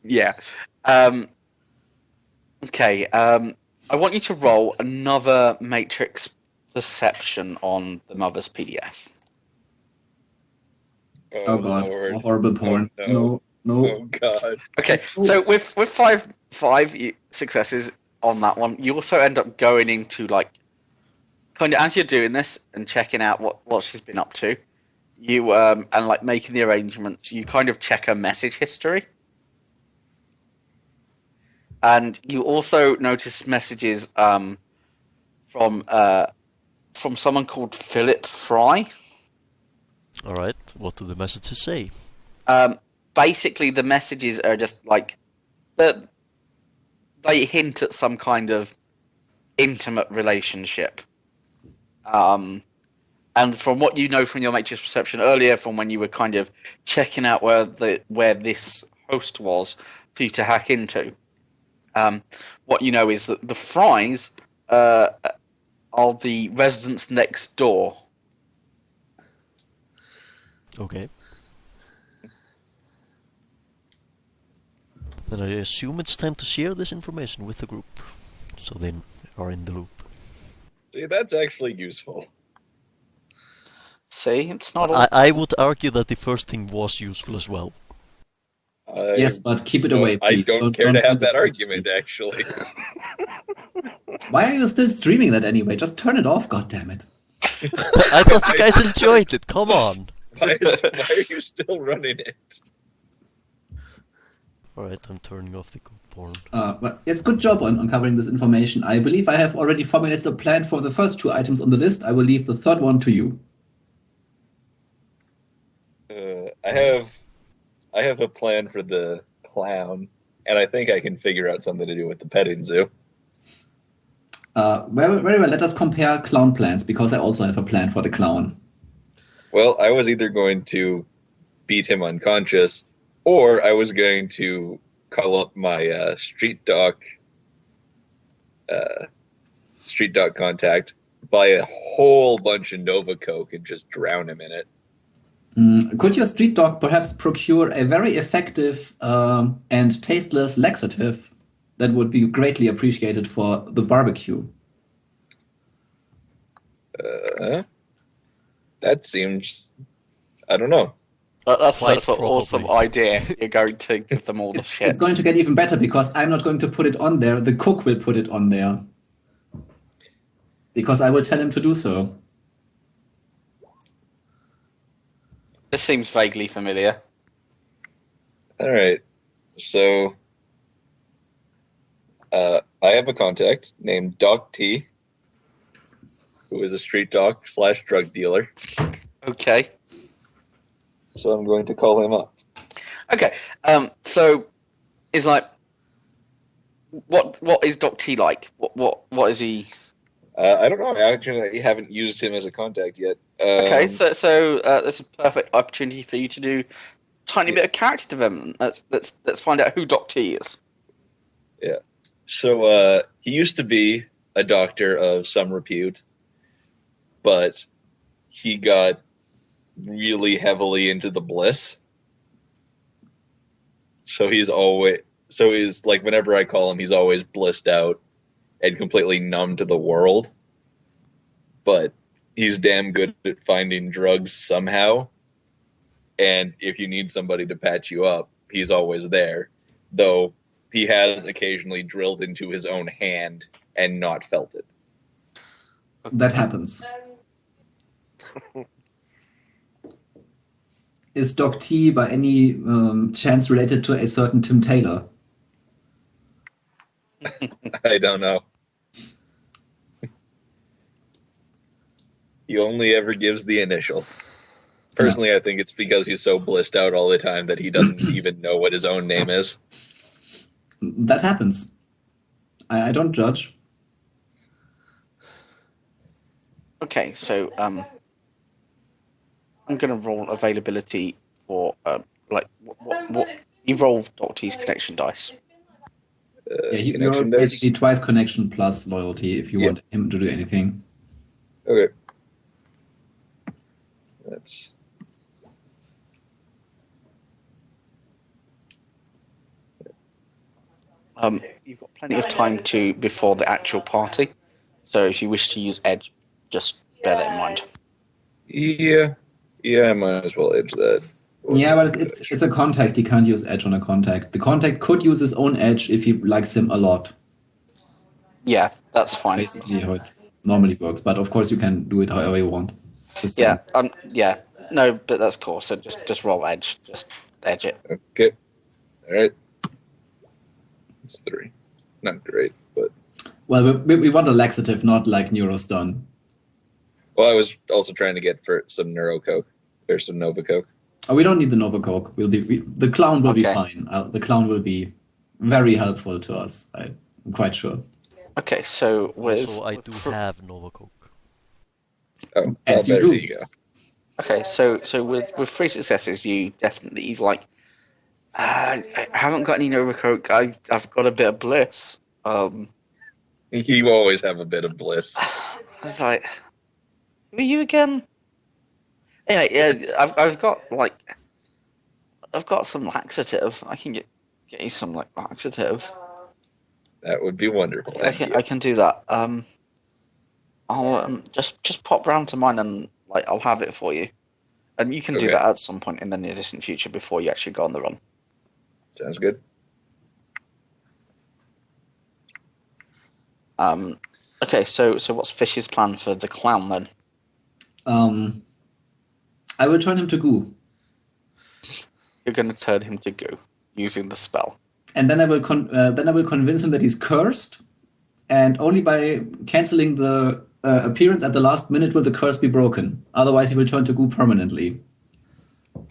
Yeah. Okay. I want you to roll another Matrix Perception on the mother's PDF. Oh god, Lord. horrible porn. Oh, No. Oh God. Okay, so with five successes on that one, you also end up going into like kind of as you're doing this and checking out what she's been up to, you and like making the arrangements, you kind of check her message history. And you also notice messages from someone called Philip Fry. Alright, what do the messages say? Basically, the messages are just like they hint at some kind of intimate relationship. And from what you know from your Matrix Perception earlier, from when you were kind of checking out where this host was for you to hack into, what you know is that the Fries are the residents next door. Okay. Then then I assume it's time to share this information with the group, so they are in the loop. See, that's actually useful. See, it's not all. I would argue that the first thing was useful as well. Yes, but keep it away, I please. don't care to do have this that for argument, free. actually. Why are you still streaming that anyway? Just turn it off, goddammit. I thought you guys enjoyed it, come on! Why are you still running it? Alright, I'm turning off the good porn. But it's good job on covering this information. I believe I have already formulated a plan for the first 2 items on the list. I will leave the third one to you. I have a plan for the clown, and I think I can figure out something to do with the petting zoo. Very well, let us compare clown plans, because I also have a plan for the clown. Well, I was either going to beat him unconscious, or I was going to call up my street doc contact, buy a whole bunch of Nova Coke, and just drown him in it. Could your street dog perhaps procure a very effective and tasteless laxative that would be greatly appreciated for the barbecue? That seems... I don't know. That's Quite an awesome probably. idea. You're going to give them all the shit. It's going to get even better, because I'm not going to put it on there. The cook will put it on there. Because I will tell him to do so. This seems vaguely familiar. All right. So, I have a contact named Doc T, who is a street doc / drug dealer. Okay. So I'm going to call him up. Okay. So, is like, what is Doc T like? What is he? I don't know. I actually haven't used him as a contact yet. Okay, so this is a perfect opportunity for you to do a tiny bit of character development. Let's find out who Doc T is. Yeah. So he used to be a doctor of some repute, but he got really heavily into the bliss. So he's like, whenever I call him, he's always blissed out and completely numb to the world. But he's damn good at finding drugs somehow. And if you need somebody to patch you up, he's always there. Though he has occasionally drilled into his own hand and not felt it. That happens. Is Doc T by any chance related to a certain Tim Taylor? I don't know. He only ever gives the initial. Personally, I think it's because he's so blissed out all the time that he doesn't even know what his own name is. That happens. I don't judge. Okay, so I'm gonna roll availability for what you roll Doc T's connection dice. Yeah, you're Connection dice? basically twice connection plus loyalty if you want him to do anything. Okay. That's... You've got plenty of time before the actual party, so if you wish to use Edge, just bear that in mind. Yeah, I might as well edge that. Yeah, but it's a contact. He can't use Edge on a contact. The contact could use his own Edge if he likes him a lot. Yeah, that's fine. Basically how it normally works. But of course you can do it however you want. Just saying. Yeah. No, but that's cool. So just roll Edge. Just edge it. Okay. All right. It's 3. Not great, but... Well, we want a laxative, not like Neurostun. Well, I was also trying to get for some Neuro Coke. There's some Nova Coke. Oh, we don't need the Nova Coke. The clown will be Okay. fine. The clown will be very helpful to us. I'm quite sure. Okay, so with So I do have Nova Coke. Oh, As you better, do. there you go. okay, so with 3 successes, he's like, I haven't got any Nova Coke. I've got a bit of bliss. You always have a bit of bliss. I was like, who are you again? Yeah, I've got some laxative. I can get get you some like laxative. That would be wonderful. Thank you. I can do that. I'll just pop round to mine and like I'll have it for you, and you can do Okay. that at some point in the near distant future before you actually go on the run. Sounds good. Okay, so what's Fish's plan for the clown then? I will turn him to goo, You're going to turn him to goo using the spell. and then I will convince him that he's cursed, and only by canceling the appearance at the last minute will the curse be broken. Otherwise, he will turn to goo permanently.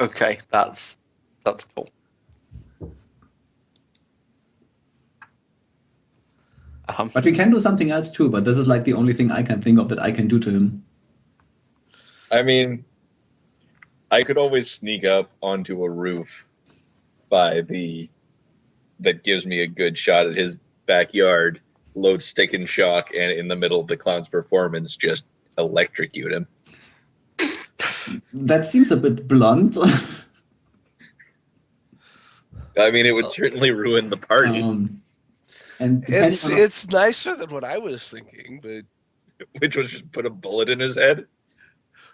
Okay, that's cool. But we can do something else too. But this is like the only thing I can think of that I can do to him. I mean, I could always sneak up onto a roof that gives me a good shot at his backyard, load stick and shock, and in the middle of the clown's performance, just electrocute him. That seems a bit blunt. I mean, it would certainly ruin the party, And depending on- It's nicer than what I was thinking, but which was just put a bullet in his head.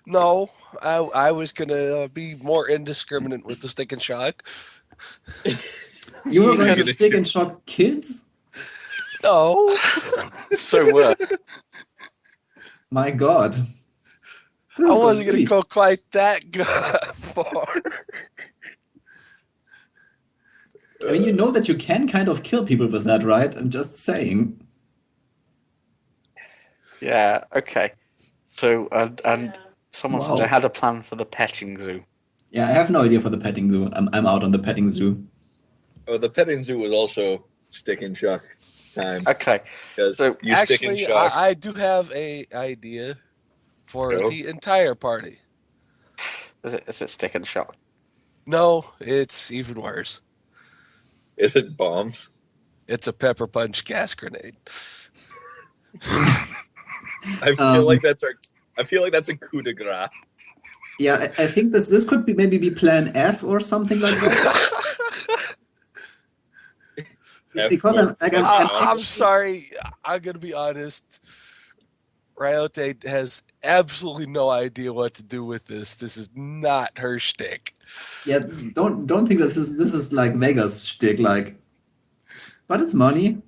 no, I was gonna be more indiscriminate with the stick and shock. you were going to gonna stick shoot- and shock kids? No, So My God. This I is wasn't gonna sweet. go quite that far. I mean, you know that you can kind of kill people with that, right? I'm just saying. yeah, okay. So and someone said I Wow. had a plan for the petting zoo. Yeah, I have no idea for the petting zoo. I'm out on the petting zoo. Oh, the petting zoo was also stick and shock time. Okay, Because so you stick and Actually, shock. I do have a idea for Go. the entire party. is it stick and shock? No, it's even worse. Is it bombs? It's a pepper punch gas grenade. I feel like that's a coup de grace. Yeah, I think this could be maybe be Plan F or something like that. Because I'm sorry. I'm gonna be honest. Royte has absolutely no idea what to do with this. This is not her shtick. Yeah, don't think this is like Vega's shtick, like. But it's money.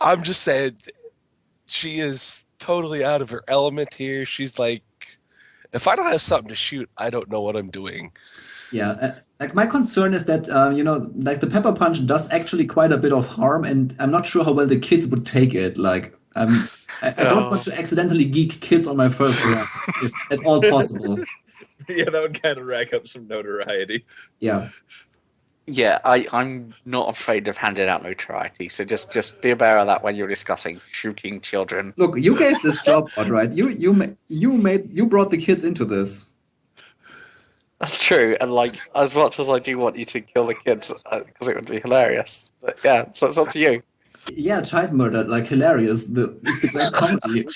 I'm just saying, she is totally out of her element here. She's like, if I don't have something to shoot, I don't know what I'm doing. Yeah, like my concern is that like the pepper punch does actually quite a bit of harm, and I'm not sure how well the kids would take it. Like, I don't want to accidentally geek kids on my first run, if at all possible. Yeah, that would kind of rack up some notoriety. Yeah. Yeah, I'm not afraid of handing out notoriety. So just be aware of that when you're discussing shooting children. Look, you gave this job out, right? You brought the kids into this. That's true, and like as much as I do want you to kill the kids because it would be hilarious, but yeah, so it's up to you. Yeah, child murder, like hilarious. It's the great comedy.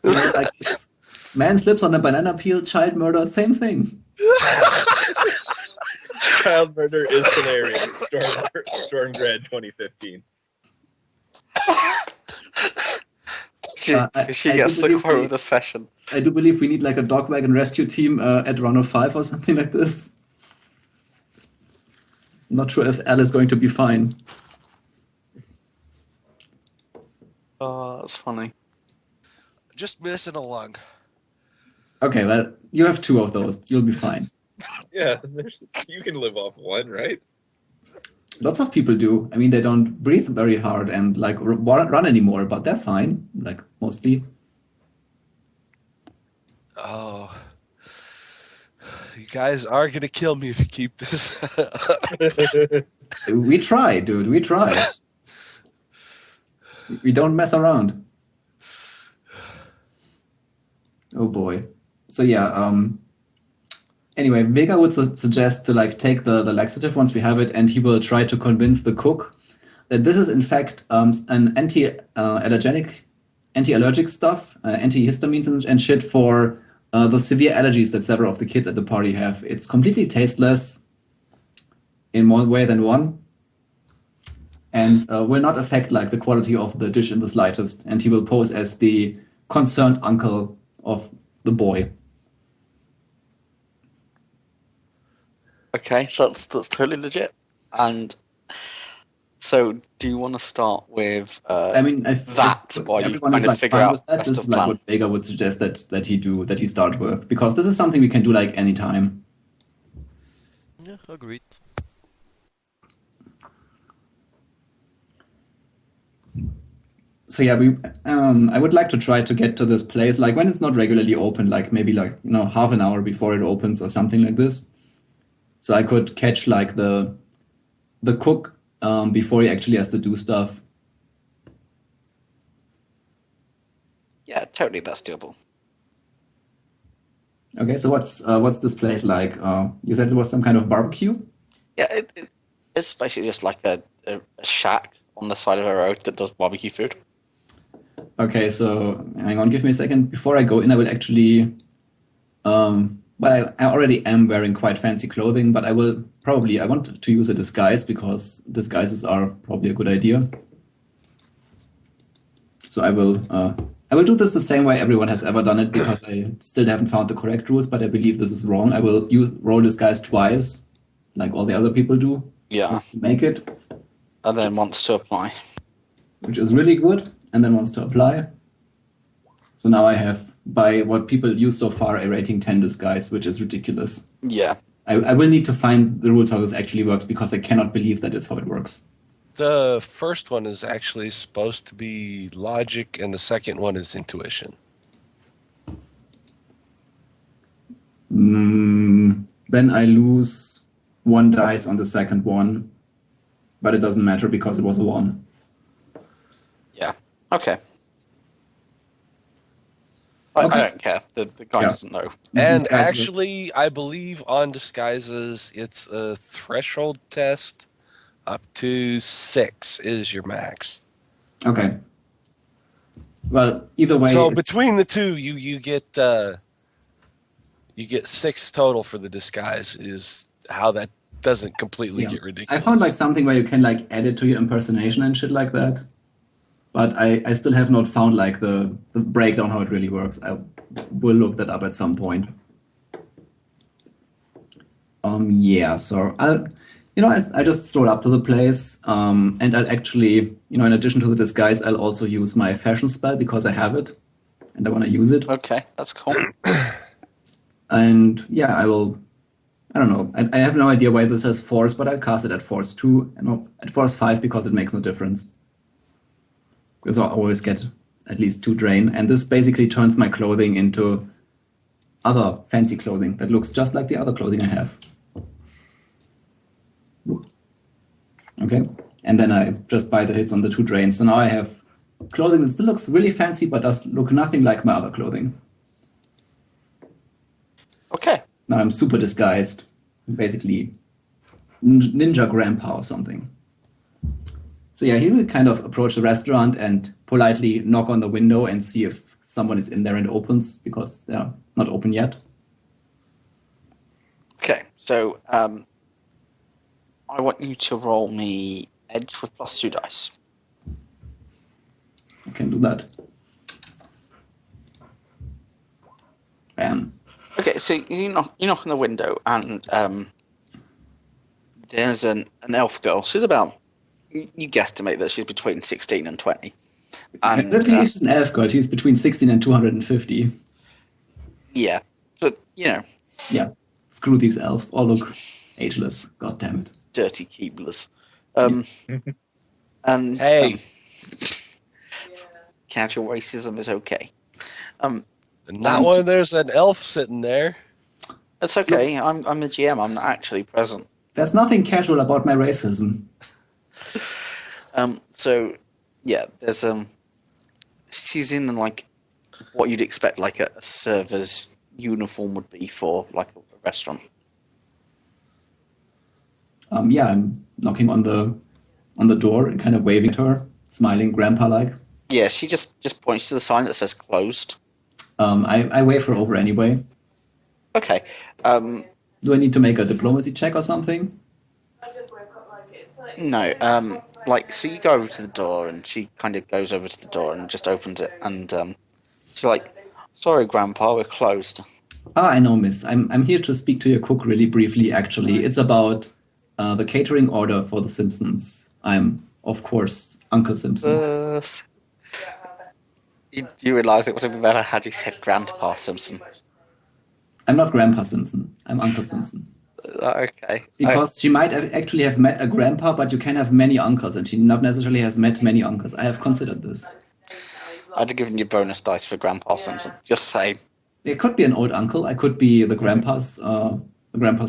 Like man slips on a banana peel, child murder, same thing. Child murder is hilarious. Stormgrad 2015. She I gets do the believe quote we- of the session. I do believe we need like a dog wagon rescue team at Run of 5 or something like this. Not sure if Al is going to be fine. Oh, that's funny. Just missing along. Okay, well, you have 2 of those. You'll be fine. Yeah, you can live off one, right? Lots of people do. I mean, they don't breathe very hard and like run anymore, but they're fine. Like mostly. Oh. You guys are going to kill me if you keep this. We try, dude. We try. We don't mess around. Oh boy. So yeah. Anyway, Vega would suggest to like take the laxative once we have it, and he will try to convince the cook that this is in fact an anti-allergic stuff, antihistamines and shit for the severe allergies that several of the kids at the party have. It's completely tasteless. in more way than one, and will not affect like the quality of the dish in the slightest. And he will pose as the concerned uncle of the boy. Okay, so that's totally legit. And so, do you want to start with I mean, that while you everyone kind is of like figure fine out with that. best This of is like plan? what Vega would suggest that he start with, because this is something we can do like anytime. Yeah, agreed. So yeah, I would like to try to get to this place like when it's not regularly open, like maybe like half an hour before it opens or something like this. So I could catch like the cook before he actually has to do stuff. Yeah, totally, that's doable. Okay, so what's this place like? You said it was some kind of barbecue? Yeah, it's basically just like a shack on the side of a road that does barbecue food. Okay, so hang on, give me a second. Before I go in, I will actually, well, I already am wearing quite fancy clothing, but I want to use a disguise because disguises are probably a good idea. So I will do this the same way everyone has ever done it because I still haven't found the correct rules, but I believe this is wrong. I will roll disguise twice, like all the other people do. Yeah, Once to make it, and then wants to apply. which is really good, and then wants to apply. So now I have, by what people use so far, a rating 10 disguise, which is ridiculous. Yeah. I will need to find the rules how this actually works because I cannot believe that is how it works. The first one is actually supposed to be logic, and the second one is intuition. Then I lose 1 dice on the second one, but it doesn't matter because it was a 1. Yeah. Okay. Okay. I don't care. The guy Yeah. doesn't know. And These guys- actually, I believe on disguises, it's a threshold test. Up to 6 is your max. Okay. Well, either way. So it's- between the two, you get 6 total for the disguise. Is how that doesn't completely Yeah. get ridiculous. I found like something where you can like add it to your impersonation and shit like that. But I still have not found like the breakdown how it really works. I will look that up at some point. Yeah, so I just stroll up to the place, and I'll actually, in addition to the disguise, I'll also use my fashion spell because I have it, and I want to use it. Okay, that's cool. And yeah, I don't know. I have no idea why this has force, but I'll cast it at force 2, no, at force 5 because it makes no difference. Because I always get at least 2 drain, and this basically turns my clothing into other fancy clothing that looks just like the other clothing I have. Okay, and then I just buy the hits on the 2 drains. So now I have clothing that still looks really fancy, but does look nothing like my other clothing. Okay. Now I'm super disguised, basically ninja grandpa or something. So yeah, he will kind of approach the restaurant and politely knock on the window and see if someone is in there and opens, because they're not open yet. Okay, so I want you to roll me edge with +2 dice. I can do that. Bam. Okay, so you knock on the window, and there's an elf girl. She's about, you guesstimate that she's between 16 and 20. And She's an elf girl. She's between 16 and 250. yeah, but Yeah. Screw these elves. All look ageless. God damn it. dirty Keeblers. And Hey. Casual racism is okay. Not when there's an elf sitting there. It's okay. I'm the GM. I'm not actually present. There's nothing casual about my racism. So yeah, there's she's in like what you'd expect like a server's uniform would be for like a restaurant. Yeah, I'm knocking on the door and kind of waving at her, smiling grandpa-like. Yeah, she just points to the sign that says closed. I wave her over anyway. Okay. Do I need to make a diplomacy check or something? No, like, so you go over to the door, and she kind of goes over to the door and just opens it, and she's like, "Sorry, Grandpa, we're closed." Ah, I know, miss. I'm here to speak to your cook really briefly, actually. It's about the catering order for The Simpsons. I'm, of course, Uncle Simpson. You realise it would have been better had you said Grandpa Simpson. I'm not Grandpa Simpson. I'm Uncle Simpson. Okay. Because she might have actually have met a grandpa, but you can have many uncles, and she not necessarily has met many uncles. I have considered this. I'd have given you bonus dice for Grandpa Simpson. Just saying. It could be an old uncle. I could be the grandpa's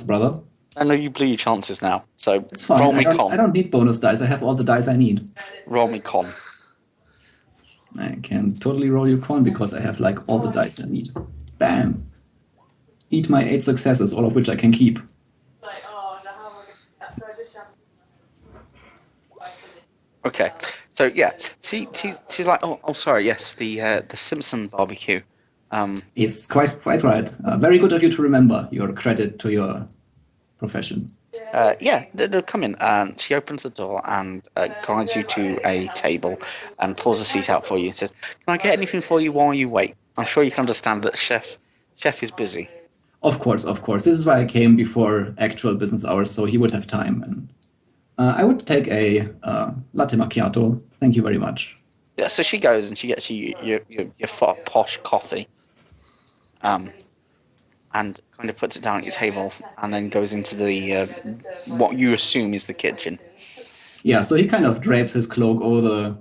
brother. I know you blew your chances now, so It's fine. roll me I con. don't need bonus dice. I have all the dice I need. Roll me con. I can totally roll you con because I have like all the dice I need. Bam. Eat my 8 successes, all of which I can keep. Okay, so yeah, she's like, oh sorry, yes, the Simpson barbecue. It's quite right. Very good of you to remember. Your credit to your profession. Yeah, they'll come in, and she opens the door and guides you to a table and pulls a seat out for you and says, "Can I get anything for you while you wait? I'm sure you can understand that chef is busy." Of course. This is why I came before actual business hours, so he would have time. And I would take a latte macchiato. Thank you very much. Yeah, so she goes and she gets you your posh coffee, and kind of puts it down at your table, and then goes into the what you assume is the kitchen. Yeah, so he kind of drapes his cloak over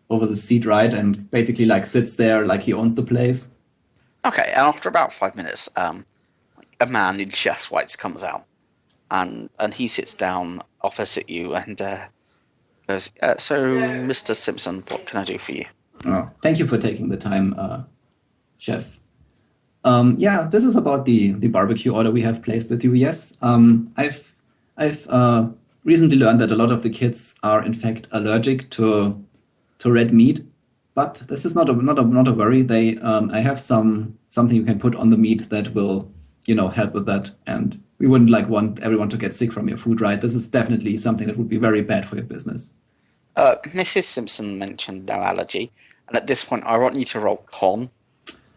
the seat, right, and basically like sits there like he owns the place. Okay, and after about 5 minutes, a man in chef's whites comes out, and he sits down opposite you and goes, "So, Mr. Simpson, what can I do for you?" Oh, thank you for taking the time, chef. Yeah, this is about the barbecue order we have placed with you. Yes, I've recently learned that a lot of the kids are in fact allergic to red meat, but this is not a worry. I have something you can put on the meat that will help with that, and we wouldn't want everyone to get sick from your food, right? This is definitely something that would be very bad for your business. Mrs. Simpson mentioned no allergy, and at this point, I want you to roll con,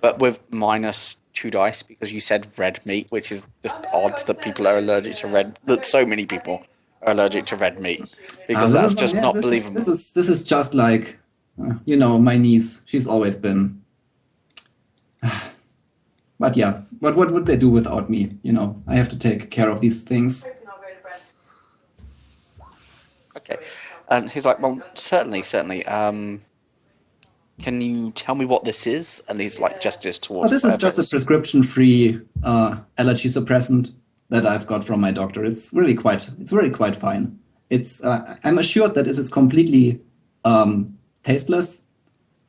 but with -2 dice because you said red meat, which is just odd that people are allergic to that so many people are allergic to red meat, because that's just not believable. This is just like, my niece. She's always been. But yeah, what would they do without me? I have to take care of these things. Okay, and he's like, "Well, certainly. Can you tell me what this is?" And he's like gestures towards. This is just a prescription-free allergy suppressant that I've got from my doctor. It's really quite fine. It's I'm assured that it is completely tasteless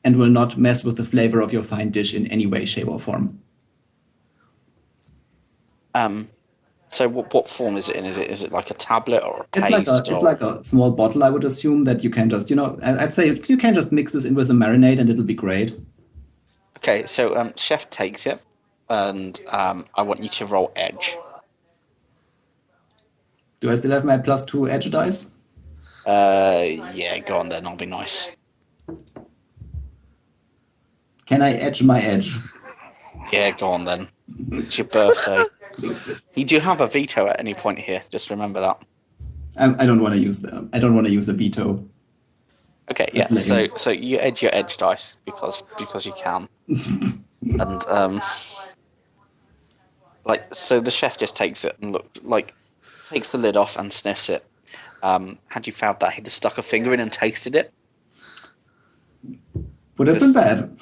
and will not mess with the flavor of your fine dish in any way, shape, or form. So what form is it in? Is it like a tablet or a paste? It's like a small bottle, I would assume, that you can just, I'd say you can just mix this in with a marinade and it'll be great. Okay, so chef takes it, and I want you to roll edge. Do I still have my +2 edge dice? Yeah, go on then, I'll be nice. Can I edge my edge? Yeah, go on then. It's your birthday. You do have a veto at any point here, just remember that. I don't want to use them. I don't want to use a veto. Okay, yeah, so you edge your edge dice because you can. And so the chef just takes it and takes the lid off and sniffs it. Had you found that, he'd have stuck a finger in and tasted it. Would have been bad.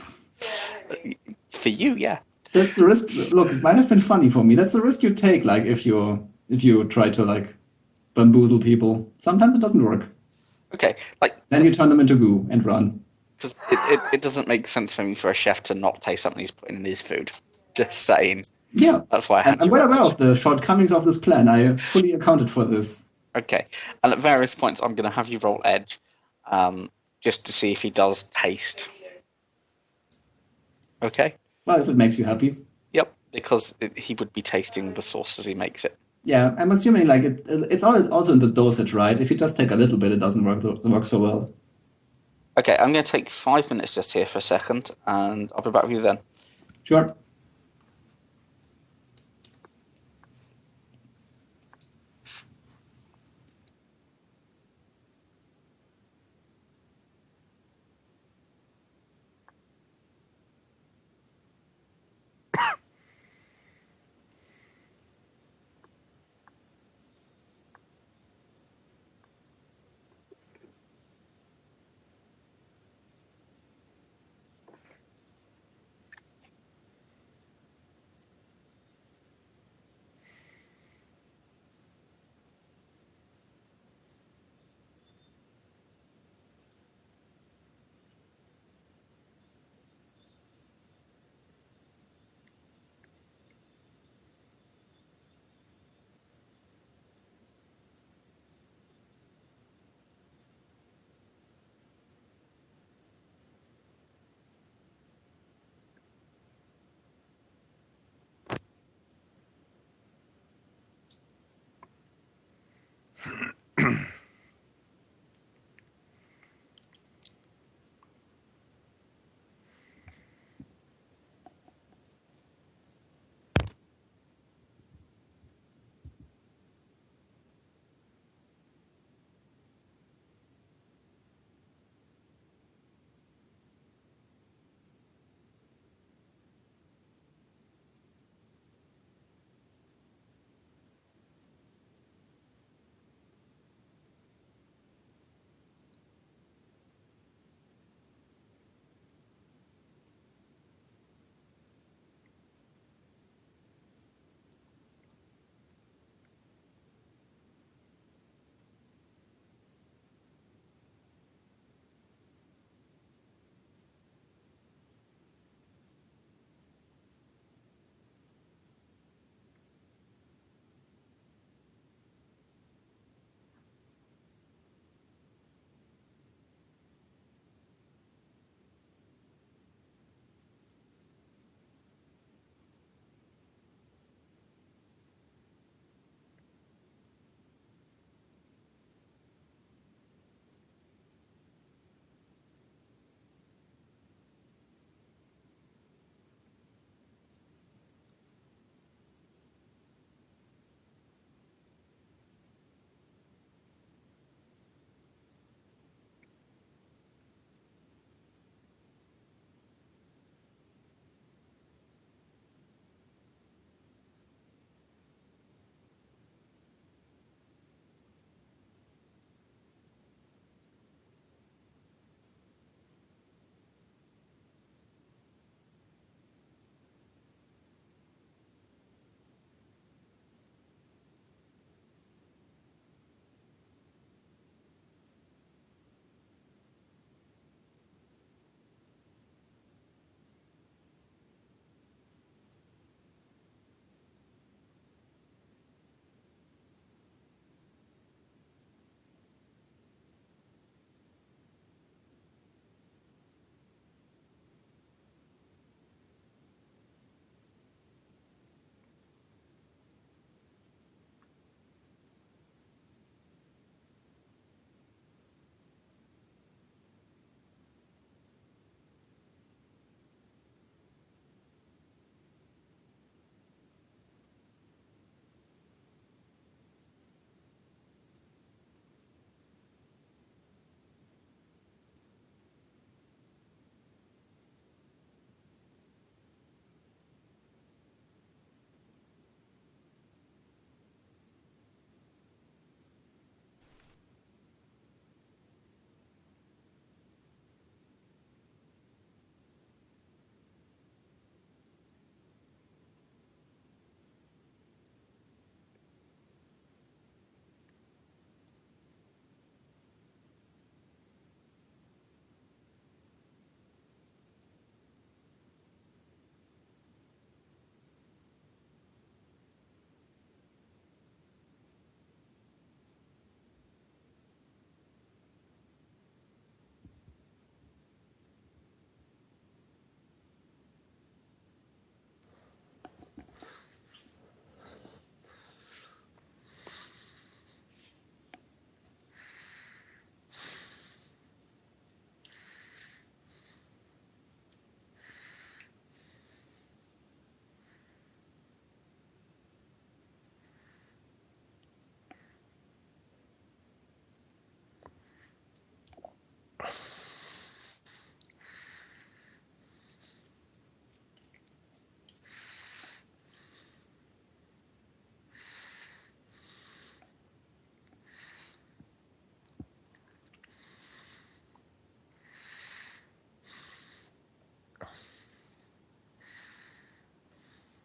For you, yeah. That's the risk. Look, it might have been funny for me. That's the risk you take, if you try to bamboozle people. Sometimes it doesn't work. Okay, then you turn them into goo and run. Because it doesn't make sense for me for a chef to not taste something he's putting in his food. Just saying. Yeah, that's why I'm well aware of the shortcomings of this plan. I fully accounted for this. Okay, and at various points, I'm going to have you roll edge, just to see if he does taste. Okay. Well, if it makes you happy. Yep, because he would be tasting the sauce as he makes it. Yeah, I'm assuming like it's all also in the dosage, right? If you just take a little bit, it doesn't work so well. Okay, I'm going to take 5 minutes just here for a second, and I'll be back with you then. Sure.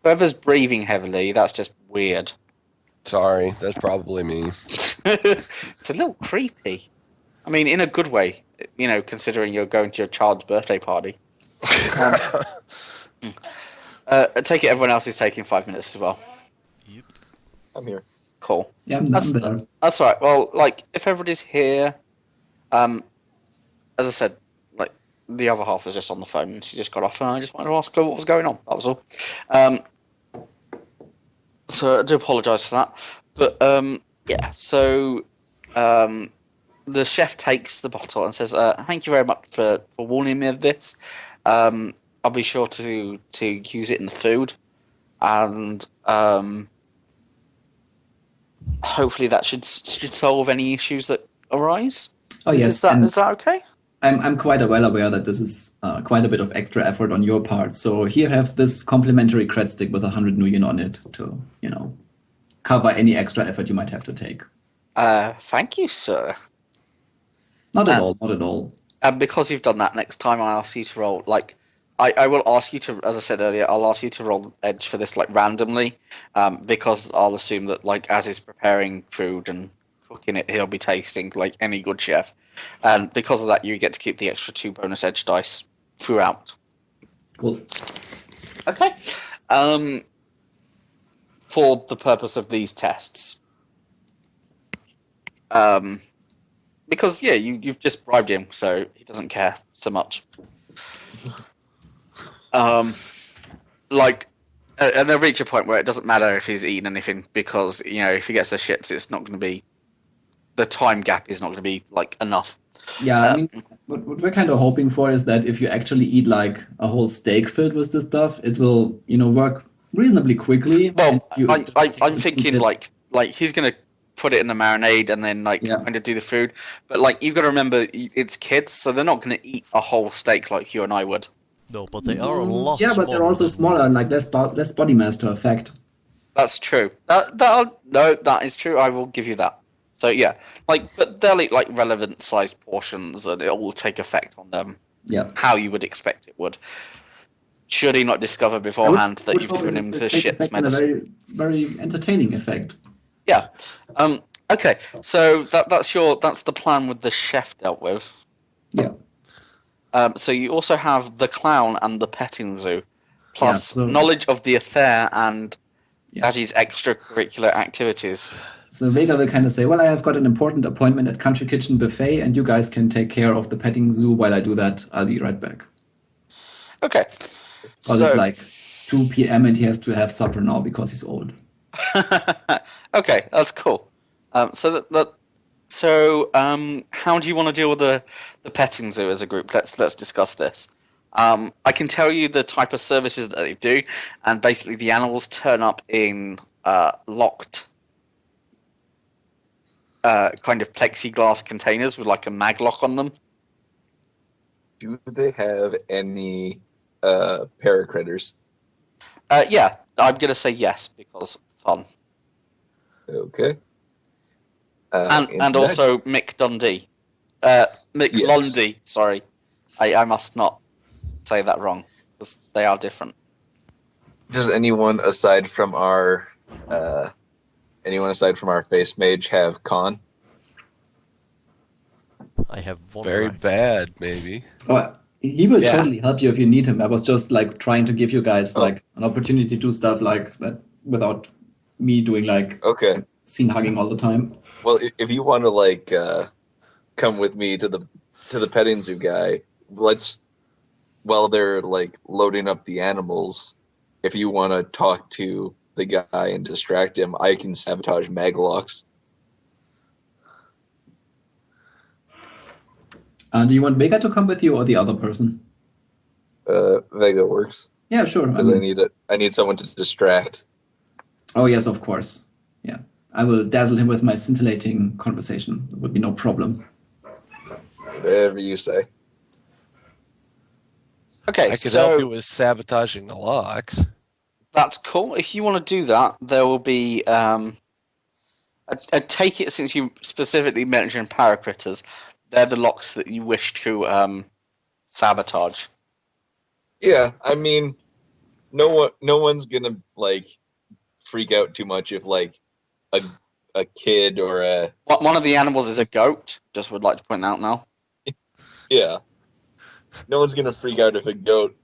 Whoever's breathing heavily, that's just weird. Sorry, that's probably me. It's a little creepy. I mean, in a good way, you know, considering you're going to your child's birthday party. I take it everyone else is taking 5 minutes as well. Yep. I'm here. Cool. Yeah, I'm there. That's all right. Well, like, if everybody's here, as I said, like, the other half was just on the phone and she just got off and I just wanted to ask her what was going on. That was all. So I do apologise for that. But, yeah, so the chef takes the bottle and says, thank you very much for warning me of this. I'll be sure to use it in the food. And hopefully that should solve any issues that arise. Oh yes, Is that okay? I'm quite well aware that this is quite a bit of extra effort on your part. So here, have this complimentary cred stick with 100 million on it to, you know, cover any extra effort you might have to take. Thank you, sir. Not at all. Not at all. And because you've done that, next time I ask you to roll, like, I will ask you to, as I said earlier, I'll ask you to roll edge for this, like, randomly, because I'll assume that, like, as he's preparing food and cooking it, he'll be tasting like any good chef. And because of that, you get to keep the extra 2 bonus edge dice throughout. Cool. Okay. For the purpose of these tests. Because, yeah, you've just bribed him, so he doesn't care so much. Like, and they'll reach a point where it doesn't matter if he's eaten anything, because, you know, if he gets the shits, it's not going to be, the time gap is not going to be, like, enough. Yeah, I mean, what we're kind of hoping for is that if you actually eat, like, a whole steak filled with this stuff, it will, you know, work reasonably quickly. Well, I'm thinking, like he's going to put it in the marinade and then, like, kind of do the food. But, like, you've got to remember, it's kids, so they're not going to eat a whole steak like you and I would. No, but they are a lot. Yeah, but they're also smaller and, like, less body mass to affect. That's true. That is true. I will give you that. So yeah, like, but they'll eat, like, relevant sized portions, and it will take effect on them. Yeah. How you would expect it would. Should he not discover beforehand that you've given him the shits medicine? A very entertaining effect. Yeah. Okay. So that's the plan with the chef dealt with. Yeah. So you also have the clown and the petting zoo, plus knowledge of the affair and Daddy's extracurricular activities. So Vega will kind of say, well, I have got an important appointment at Country Kitchen Buffet, and you guys can take care of the petting zoo while I do that. I'll be right back. Okay. Well, it's like 2 p.m. and he has to have supper now because he's old. Okay, that's cool. So how do you want to deal with the petting zoo as a group? Let's discuss this. I can tell you the type of services that they do, and basically the animals turn up in locked kind of plexiglass containers with, like, a mag lock on them. Do they have any paracritters? Yeah, I'm going to say yes, because fun. Okay. And also Mick Dundee. Mick Lundy, sorry. I must not say that wrong, because they are different. Does anyone aside from our face mage have con? I have one. Very right. bad, maybe. Oh, he will totally help you if you need him. I was just, like, trying to give you guys like an opportunity to do stuff like that without me doing, like, scene hugging all the time. Well, if you want to, like, come with me to the petting zoo guy, while they're, like, loading up the animals, if you want to talk to the guy and distract him, I can sabotage maglocks. Do you want Vega to come with you or the other person? Vega works. Yeah, sure. Because I need someone to distract. Oh yes, of course. Yeah, I will dazzle him with my scintillating conversation. There would be no problem. Whatever you say. Okay, I could help you with sabotaging the locks. That's cool. If you want to do that, there will be. I take it, since you specifically mentioned paracritters, they're the locks that you wish to sabotage. Yeah, I mean, no one's gonna like freak out too much if like a kid or a One of the animals is a goat. Just would like to point out now. yeah. No one's gonna freak out if a goat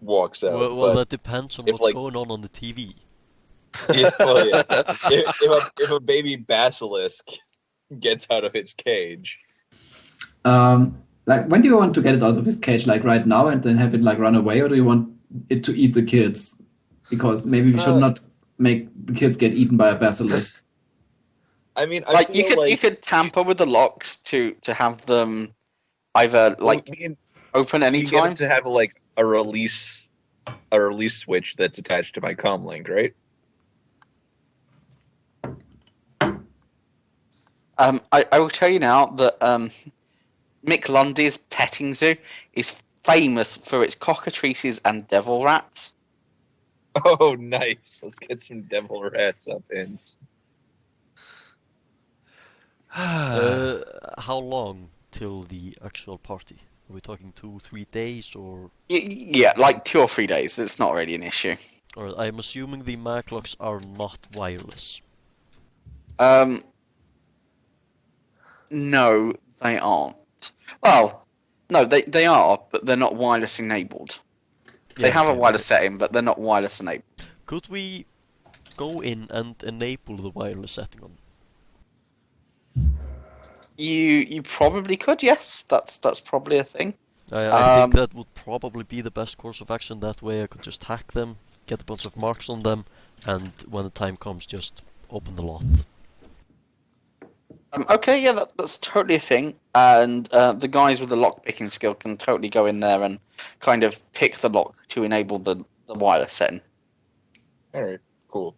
walks out. Well, but that depends on if, what's like- going on the TV. yeah, well, yeah. if a baby basilisk gets out of its cage, Like, when do you want to get it out of his cage? Like right now, and then have it like run away, or do you want it to eat the kids? Because maybe we should not make the kids get eaten by a basilisk. I mean, I Like feel you could tamper with the locks to have them either like we can open get anytime. it to have like a release switch that's attached to my comm link, right? I will tell you now that Mick Lundy's petting zoo is famous for its cockatrices and devil rats. Oh, nice. Let's get some devil rats up in. How long till the actual party? Are we talking 2-3 days or? Yeah, like 2 or 3 days. That's not really an issue. Or I'm assuming the mag locks are not wireless. No, they aren't. Well, no, they are, but they're not wireless enabled. They have a wireless setting, but they're not wireless enabled. Could we go in and enable the wireless setting on? You probably could, yes. That's probably a thing. I think that would probably be the best course of action. That way I could just hack them, get a bunch of marks on them, and when the time comes, just open the lot. Okay, yeah, that's totally a thing. And the guys with the lock picking skill can totally go in there and kind of pick the lock to enable the wireless setting. All right, cool.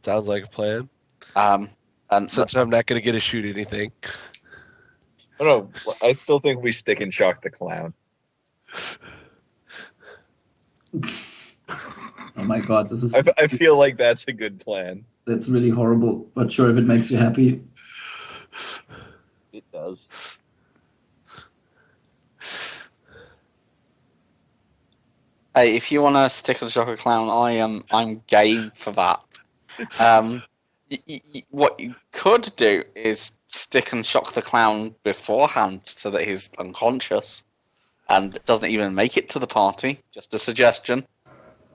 Sounds like a plan. And Since I'm not going to get to shoot anything. I don't know. I still think we stick and shock the clown. Oh my god, this is I feel like that's a good plan. that's really horrible. But sure, if it makes you happy. It does. hey, if you want to stick and shock a clown, I'm game for that. What you could do is stick and shock the clown beforehand so that he's unconscious and doesn't even make it to the party. Just a suggestion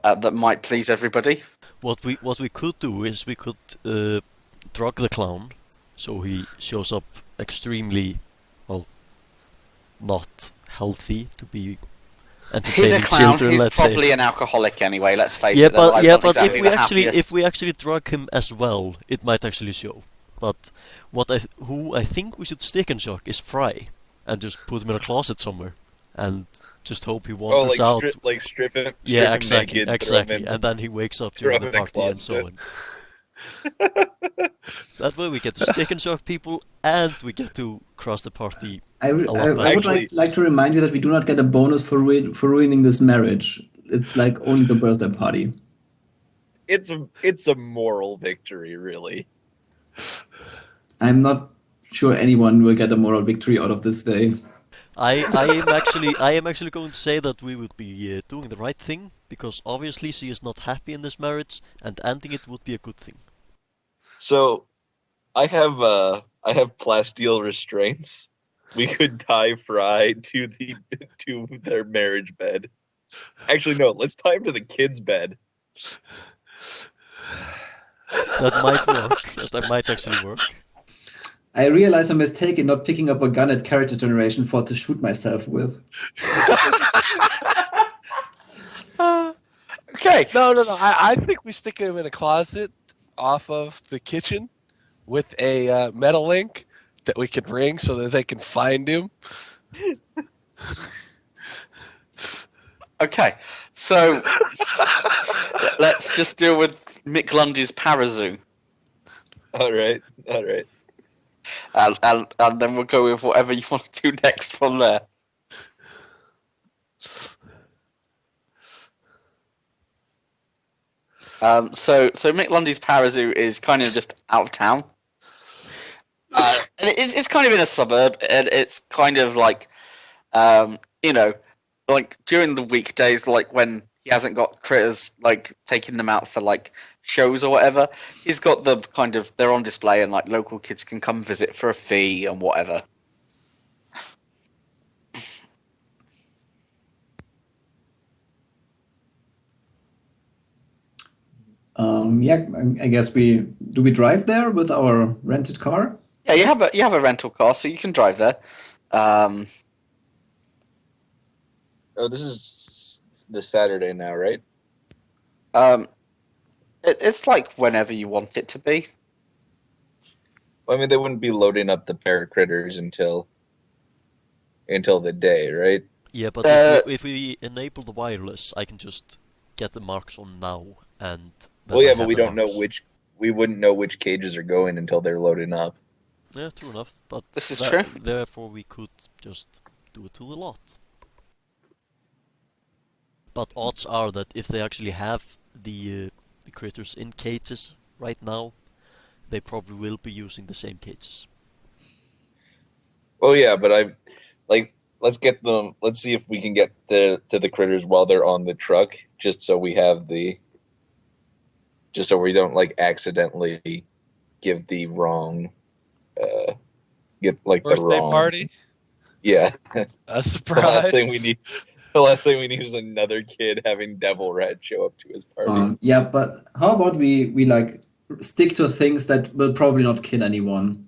that might please everybody. What we could do is we could drug the clown, so he shows up extremely, well, not healthy to be He's a entertaining clown. children. He's Let's probably say. an alcoholic anyway. Let's face Yeah, it. but otherwise yeah, not but exactly the happiest. if we actually drug him as well, it might actually show. But who I think we should stick and shock is Fry, and just put him in a closet somewhere, and just hope he wanders out. Strip him. Yeah, strip him exactly, naked, throw him exactly. in- And then he wakes up throw during him the in a party and so closet. on. That way we get to stick and shock people, and we get to cross the party. I would Actually- like to remind you that we do not get a bonus for ruining this marriage. It's like only the birthday party. It's a moral victory, really. I'm not sure anyone will get a moral victory out of this day. I am actually going to say that we would be doing the right thing, because obviously she is not happy in this marriage, and ending it would be a good thing. So, I have plasteel restraints. We could tie Fry to their marriage bed. Actually, no. Let's tie him to the kid's bed. That might work. That might actually work. I realize a mistake in not picking up a gun at character generation for to shoot myself with. Okay. No. I think we stick him in a closet off of the kitchen with a metal link that we can ring so that they can find him. Okay. So let's just deal with Mick Lundy's Parazoo. All right. And then we'll go with whatever you want to do next from there. So Mick Lundy's Parazoo is kind of just out of town. And it's kind of in a suburb, and it's kind of like, like during the weekdays, like when he hasn't got critters like taking them out for like shows or whatever. He's got the kind of they're on display and like local kids can come visit for a fee and whatever. Yeah, I guess we drive there with our rented car? Yeah, you have a rental car, so you can drive there. Oh, this is the Saturday now, right? It's like whenever you want it to be. Well, I mean, they wouldn't be loading up the paracritters until the day, right? Yeah, but if we enable the wireless, I can just get the marks on now, and then Well, I yeah, but have we the don't know marks. we wouldn't know which cages are going until they're loading up. Yeah, true enough. But This is true. therefore, we could just do it to the lot. But odds are that if they actually have the critters in cages right now, they probably will be using the same cages. Well, yeah, but let's get them. Let's see if we can get to the critters while they're on the truck, just so we don't like accidentally give the wrong, get like the Birthday wrong party? Yeah. A The surprise. last thing we need. The last thing we need is another kid having Devil Rat show up to his party. Yeah, but how about we like stick to things that will probably not kill anyone?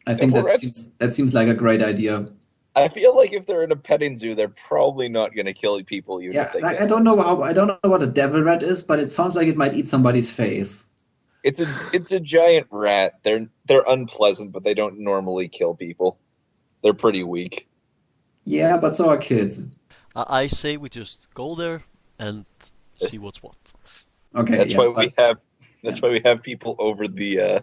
I think Devil that rats? seems like a great idea. I feel like if they're in a petting zoo, they're probably not going to kill people, even Yeah, if they like, can. I don't know what a devil rat is, but it sounds like it might eat somebody's face. It's a giant rat. They're unpleasant, but they don't normally kill people. They're pretty weak. Yeah, but so are kids. I say we just go there and see what's what. Okay, That's yeah, why but, why we have people over the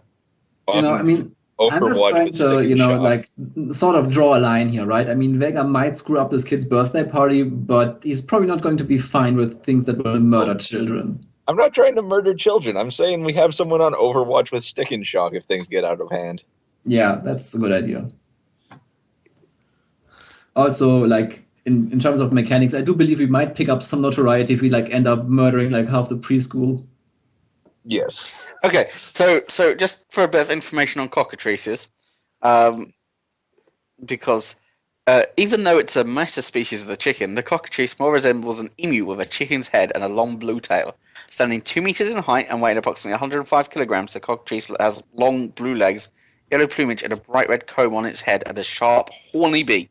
I mean, I'm just Overwatch trying with to, Stick and Shock. like sort of draw a line here, right? I mean, Vega might screw up this kid's birthday party, but he's probably not going to be fine with things that will murder children. I'm not trying to murder children. I'm saying we have someone on Overwatch with Stick and Shock if things get out of hand. Yeah, that's a good idea. Also, like in terms of mechanics, I do believe we might pick up some notoriety if we like end up murdering like half the preschool. Yes. Okay, so just for a bit of information on cockatrices, because even though it's a meta species of the chicken, the cockatrice more resembles an emu with a chicken's head and a long blue tail. Standing 2 meters in height and weighing approximately 105 kilograms, the cockatrice has long blue legs, yellow plumage, and a bright red comb on its head and a sharp, horny beak.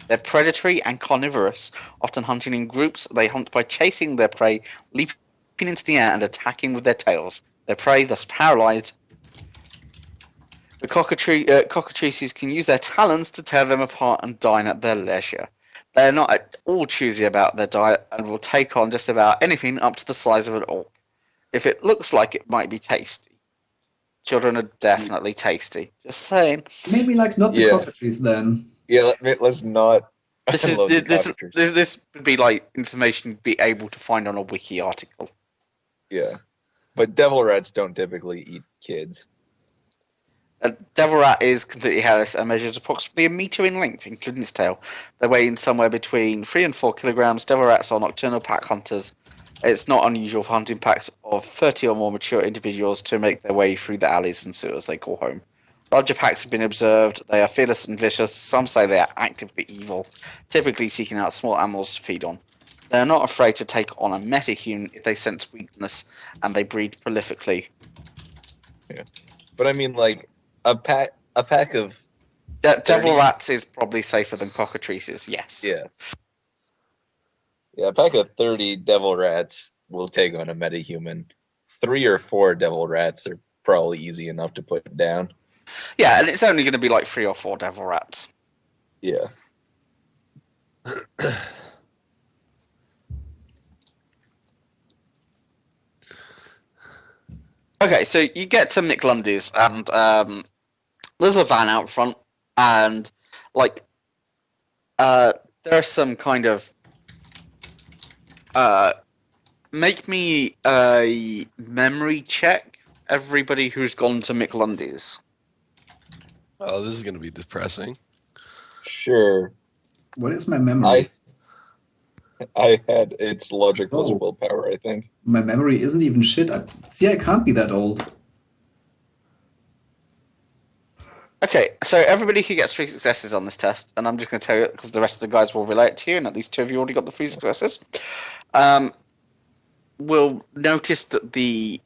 They're predatory and carnivorous, often hunting in groups. They hunt by chasing their prey, leaping into the air, and attacking with their tails. Their prey, thus paralyzed. The cockatrices can use their talons to tear them apart and dine at their leisure. They are not at all choosy about their diet and will take on just about anything up to the size of an orc, if it looks like it might be tasty. Children are definitely tasty. Just saying. Maybe like not the Yeah. cockatrice then. Yeah, let's not. This is unload the this cockatrice. this would be like information you'd be able to find on a wiki article. Yeah. But devil rats don't typically eat kids. A devil rat is completely hairless and measures approximately 1 meter in length, including its tail. They weigh in somewhere between 3 and 4 kilograms. Devil rats are nocturnal pack hunters. It's not unusual for hunting packs of 30 or more mature individuals to make their way through the alleys and sewers they call home. Larger packs have been observed. They are fearless and vicious. Some say they are actively evil, typically seeking out small animals to feed on. They are not afraid to take on a metahuman if they sense weakness, and they breed prolifically. But I mean, like a pack of Devil 30. rats is probably safer than cockatrices. Yes. yeah, a pack of 30 devil rats will take on a metahuman. 3 or 4 devil rats are probably easy enough to put down. Yeah, and it's only going to be like 3 or 4 devil rats. Yeah. Okay, so you get to McLundy's, and there's a van out front, and like there's some kind of make me a memory check. Everybody who's gone to McLundy's. Oh, this is going to be depressing. Sure. What is my memory? I had its logic plus Oh. willpower, I think. My memory isn't even shit. See, I can't be that old. Okay, so everybody who gets 3 successes on this test, and I'm just going to tell you because the rest of the guys will relate to you, and at least 2 of you already got the 3 successes, will notice that the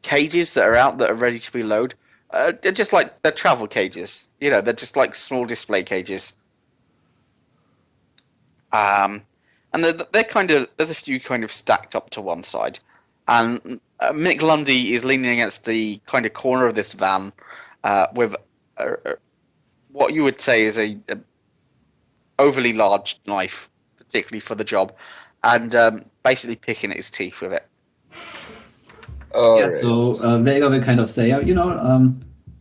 cages that are out that are ready to be loaded, they're just like they're travel cages. You know, they're just like small display cages. And they're kind of there's a few kind of stacked up to one side, and Mick Lundy is leaning against the kind of corner of this van with what you would say is a overly large knife, particularly for the job, and basically picking at his teeth with it. Alright. So Vega will kind of say,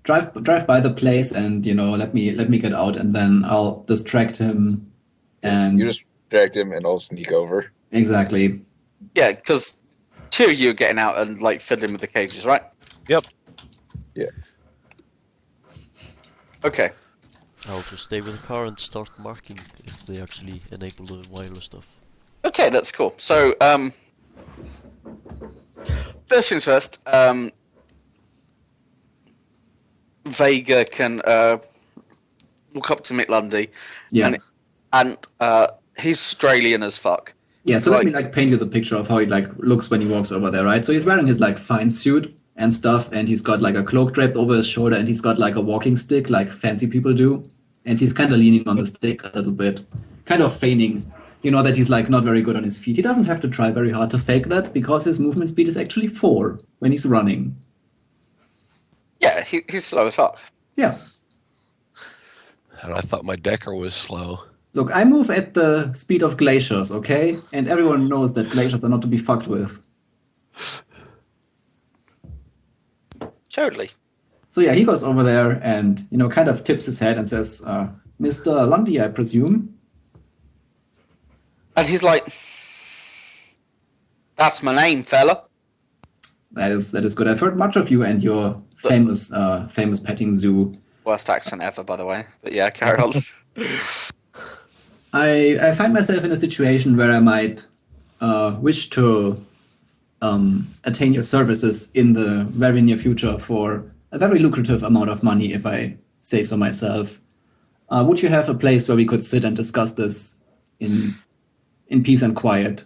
drive by the place and let me get out, and then I'll distract him. And You distract him and I'll sneak over. exactly. Yeah, because 2 of you are getting out and like fiddling with the cages, right? Yep. Yeah. Okay. I'll just stay with the car and start marking if they actually enable the wireless stuff. Okay, that's cool. So, first things first, Vega can look up to Mick Lundy, Yeah. and he's Australian as fuck. Yeah, so Like- let me paint you the picture of how he looks when he walks over there, right? So he's wearing his fine suit and stuff, and he's got a cloak draped over his shoulder, and he's got a walking stick like fancy people do, and he's kind of leaning on the stick a little bit, kind of feigning, that he's not very good on his feet. He doesn't have to try very hard to fake that because his movement speed is actually 4 when he's running. Yeah, he's slow as fuck. Yeah. And I thought my Decker was slow. Look, I move at the speed of glaciers, okay? And everyone knows that glaciers are not to be fucked with. Totally. So yeah, he goes over there and, kind of tips his head and says, Mr. Lundy, I presume? And he's like, "That's my name, fella." That is good. I've heard much of you and your famous petting zoo. Worst accent ever, by the way. But yeah, carry on. I find myself in a situation where I might wish to attain your services in the very near future for a very lucrative amount of money, if I say so myself. Would you have a place where we could sit and discuss this in peace and quiet?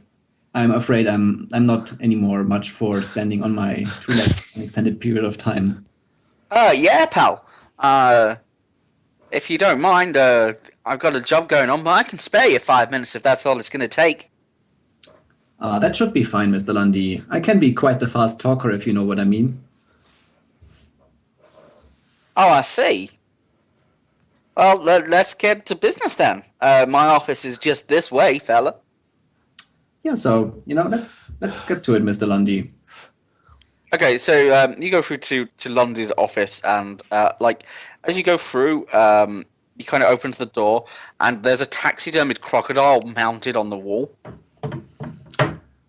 I'm afraid I'm not anymore much for standing on my 2 legs for an extended period of time. Yeah, pal. If you don't mind, I've got a job going on, but I can spare you 5 minutes if that's all it's going to take. That should be fine, Mr. Lundy. I can be quite the fast talker, if you know what I mean. Oh, I see. Well, let's get to business then. My office is just this way, fella. Yeah, so, let's get to it, Mr. Lundy. Okay, so you go through to Lundy's office, and as you go through, you kind of opens the door, and there's a taxidermied crocodile mounted on the wall.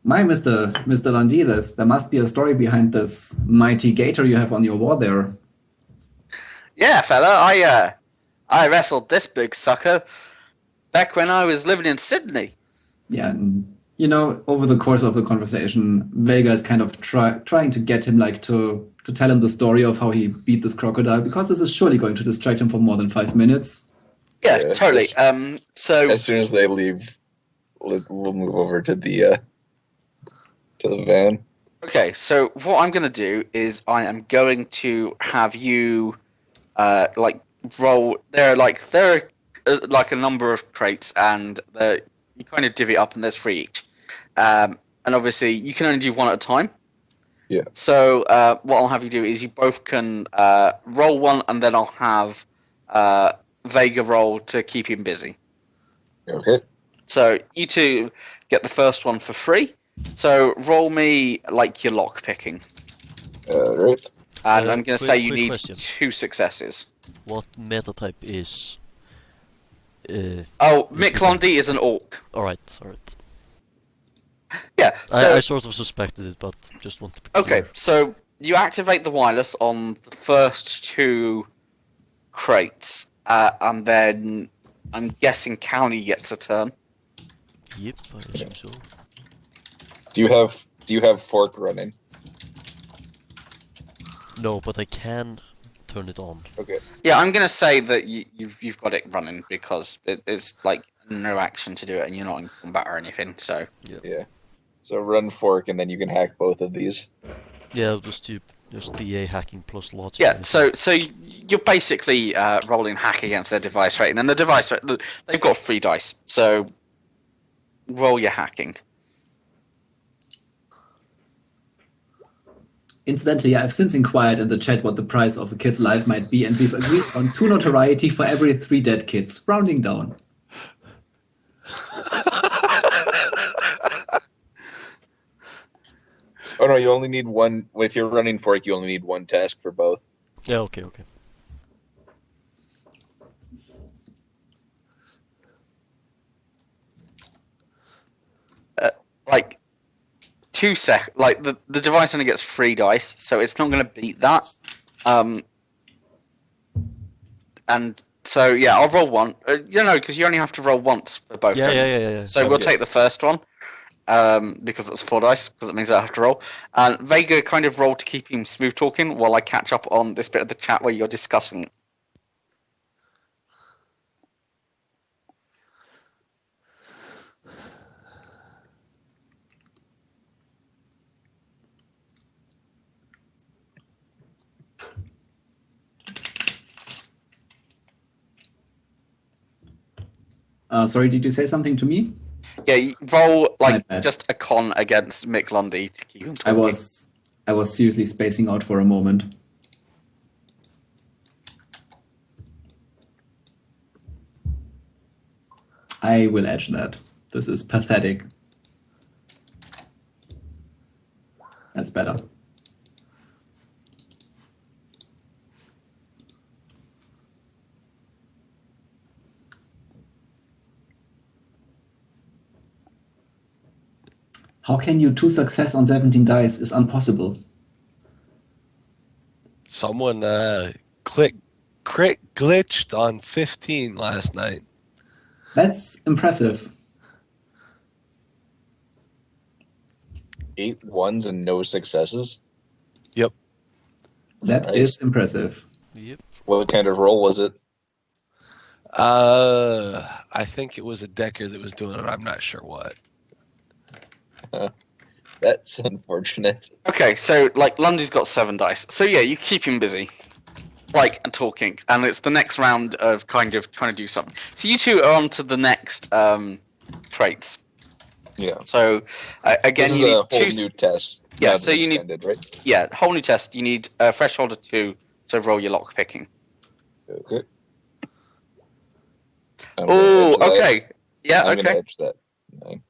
My Mr. Lundy, there must be a story behind this mighty gator you have on your wall there. Yeah, fella, I wrestled this big sucker back when I was living in Sydney. Yeah, and, over the course of the conversation, Vega is kind of trying to get him to tell him the story of how he beat this crocodile, because this is surely going to distract him for more than 5 minutes. Yeah, Yeah, totally. So As soon as they leave, we'll move over to the van. okay, so what I'm going to do is I am going to have you roll. There are a number of crates, and you kind of divvy it up, and there's 3 each. And obviously, you can only do 1 at a time. Yeah. So what I'll have you do is you both can roll 1, and then I'll have Vega roll to keep him busy. Okay. So you 2 get the first one for free. So roll me your lock picking, Alright. and I'm going to say you quick need question. 2 successes. What meta type is? Oh, Mick Lundy is an orc. Alright. Yeah. I So sort of suspected it, but just want to be okay, clear. so you activate the wireless on the first 2 crates, and then I'm guessing County gets a turn. Yep, I assume so. Do you have fork running? No, but I can turn it on. Okay. Yeah, I'm gonna say that you've got it running because it's like no action to do it, and you're not in combat or anything. So Yeah. So run fork, and then you can hack both of these. Yeah, just BA hacking plus lots. yeah, so you're basically rolling hack against their device rating, and the device they've got 3 dice. So roll your hacking. Incidentally, I've since inquired in the chat what the price of a kid's life might be, and we've agreed on 2 notoriety for every 3 dead kids, rounding down. Oh no, you only need one. If you're running fork, you only need one task for both. Yeah, okay. Like 2 like the device only gets 3 dice, so it's not going to beat that. And so yeah, I'll roll one. Because you only have to roll once for both. Yeah. So we'll take the first one, because that's 4 dice, because it means I have to roll. And Vega kind of roll to keep him smooth talking while I catch up on this bit of the chat where you're discussing. Sorry, did you say something to me? Yeah, you roll My like bad. just a con against Mick Lundy to keep him I talking. was seriously spacing out for a moment. I will edge that. This is pathetic. That's better. How can you 2 success on 17 dice is impossible. Someone crit glitched on 15 last night. That's impressive. 8 ones and no successes. Yep. That is impressive. Yep. What kind of roll was it? I think it was a decker that was doing it. I'm not sure what. That's unfortunate. Okay, so like Lundy's got 7 dice. So yeah, you keep him busy, like talking, and it's the next round of kind of trying to do something. So you two are on to the next traits. Yeah. So again, This is you need a whole 2. new test. Yeah, not so you need- extended, right? Yeah, whole new test. You need a threshold of 2. So roll your lock picking. Okay. I'm gonna Oh, edge that. okay. Yeah, I'm gonna okay. edge that. 9.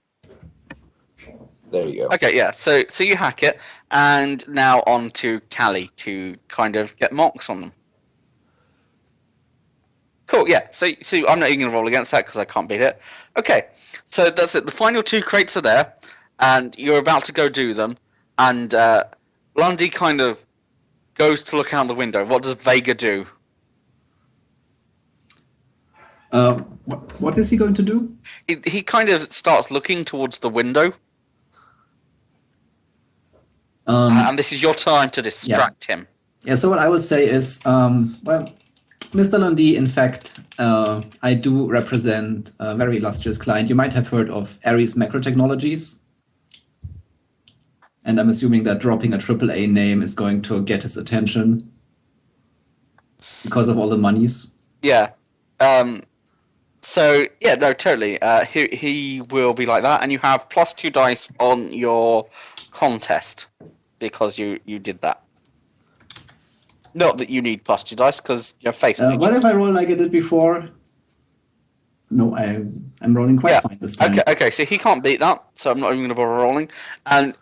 There you go. Okay, yeah. So you hack it, and now on to Callie to kind of get marks on them. Cool, yeah. So I'm not even going to roll against that because I can't beat it. Okay, so that's it. The final 2 crates are there, and you're about to go do them, and Lundy kind of goes to look out the window. What does Vega do? What is he going to do? He kind of starts looking towards the window, and this is your time to distract him. Yeah, so what I would say is, Mr. Lundy, in fact, I do represent a very illustrious client. You might have heard of Ares Macro Technologies. And I'm assuming that dropping a AAA name is going to get his attention because of all the monies. Yeah. So yeah, no, totally. He will be like that, and you have +2 dice on your contest because you did that. Not that you need +2 dice because your face. What if I roll like I did before? No, I'm rolling quite fine this time. Okay. So he can't beat that, so I'm not even going to bother rolling. And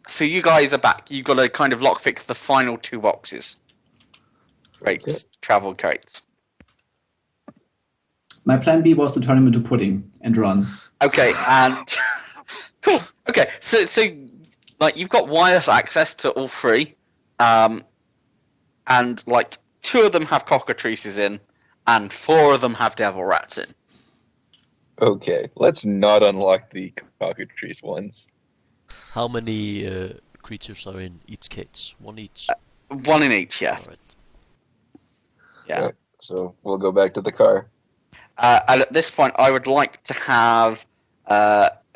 so you guys are back. You've got to kind of lockpick the final 2 boxes. Crates, travel crates. My plan B was to turn him into pudding and run. Okay, and cool. Okay, so like you've got wireless access to all 3, and like 2 of them have cockatrices in, and 4 of them have devil rats in. Okay, let's not unlock the cockatrice ones. How many creatures are in each cage? One each. One in each, yeah. Alright. Yeah. Okay, so we'll go back to the car. And at this point, I would like to have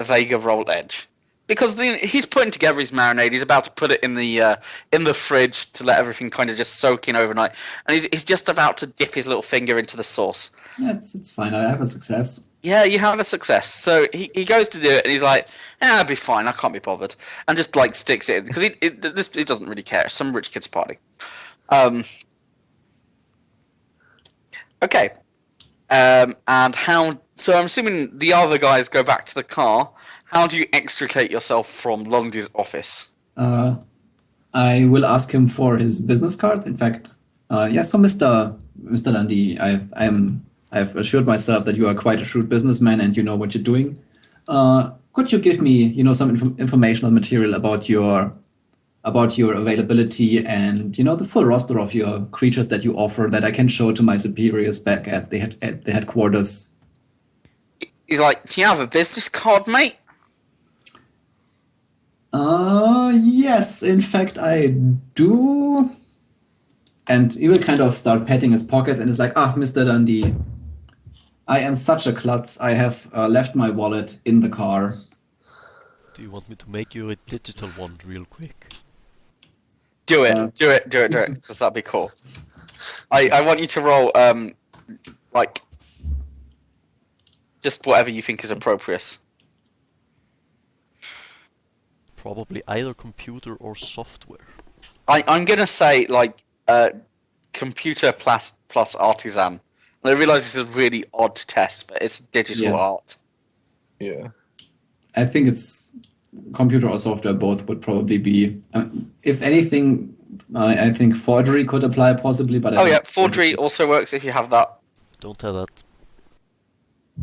Vega roll edge. Because he's putting together his marinade, he's about to put it in the fridge to let everything kind of just soak in overnight, and he's just about to dip his little finger into the sauce. Yeah, it's fine. I have a success. Yeah, you have a success. So he goes to do it, and he's like, "I'll be fine. I can't be bothered," and just like sticks it in because he doesn't really care. It's some rich kid's party. Okay. And how? So I'm assuming the other guys go back to the car. How do you extricate yourself from Longdy's office? I will ask him for his business card. In fact, yes, so Mr. Lundy, I've assured myself that you are quite a shrewd businessman and you know what you're doing. Could you give me, some informational material about your availability and the full roster of your creatures that you offer that I can show to my superiors back at the headquarters? He's like, "Do you have a business card, mate?" Yes, in fact I do. And he will kind of start patting his pockets and is like, Mr. Dundee, I am such a klutz. I have left my wallet in the car. Do you want me to make you a digital one real quick? Do it, because that'd be cool. I want you to roll, just whatever you think is appropriate. Probably either computer or software. I'm gonna say computer plus artisan. And I realise this is a really odd test, but it's digital art. Yeah. I think it's computer or software, both would probably be. If anything, I think forgery could apply possibly, but forgery also works if you have that. Don't have that.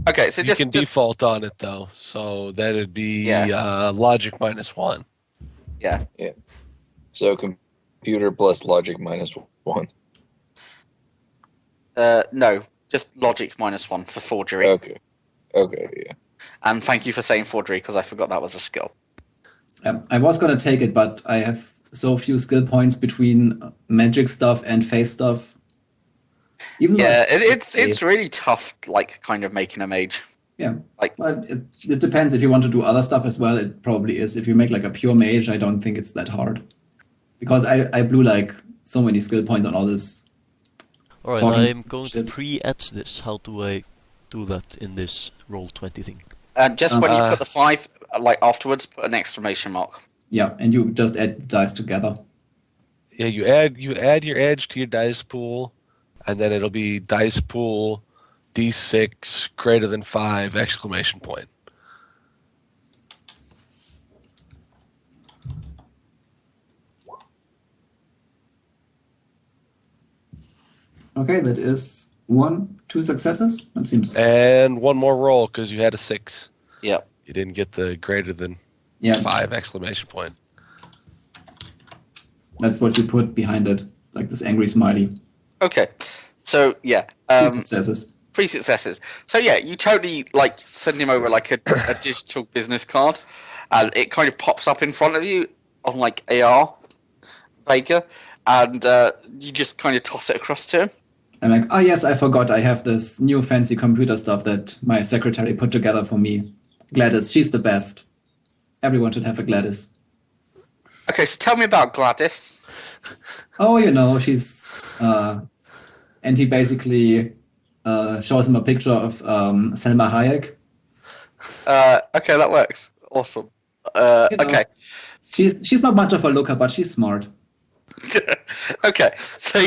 Okay, so you can default on it though, so that'd be logic -1. Yeah. So computer plus logic -1. No, just logic -1 for forgery. Okay, yeah. And thank you for saying forgery because I forgot that was a skill. I was gonna take it, but I have so few skill points between magic stuff and face stuff. Even it's really tough, kind of making a mage. Yeah, it depends. If you want to do other stuff as well, it probably is. If you make a pure mage, I don't think it's that hard, because I blew so many skill points on all this. Alright, I'm going to pre-etch this. How do I do that in this Roll20 thing? Just when you put the 5, afterwards, put an exclamation mark. Yeah, and you just add the dice together. Yeah, you add your edge to your dice pool, and then it'll be dice pool D6 greater than 5 exclamation point. Okay, that is 2 successes. That seems. And one more roll because you had a 6. Yep. You didn't get the greater than 5 exclamation point. That's what you put behind it, this angry smiley. Okay, so 3 successes. 3 successes. So you totally send him over a digital business card, and it kind of pops up in front of you on AR Vega, and you just kind of toss it across to him. I'm like, oh yes, I forgot. I have this new fancy computer stuff that my secretary put together for me. Gladys, she's the best. Everyone should have a Gladys. Okay, so tell me about Gladys. Oh, she's... and he basically shows him a picture of Selma Hayek. Okay, that works. Awesome. Okay. She's not much of a looker, but she's smart. Okay, so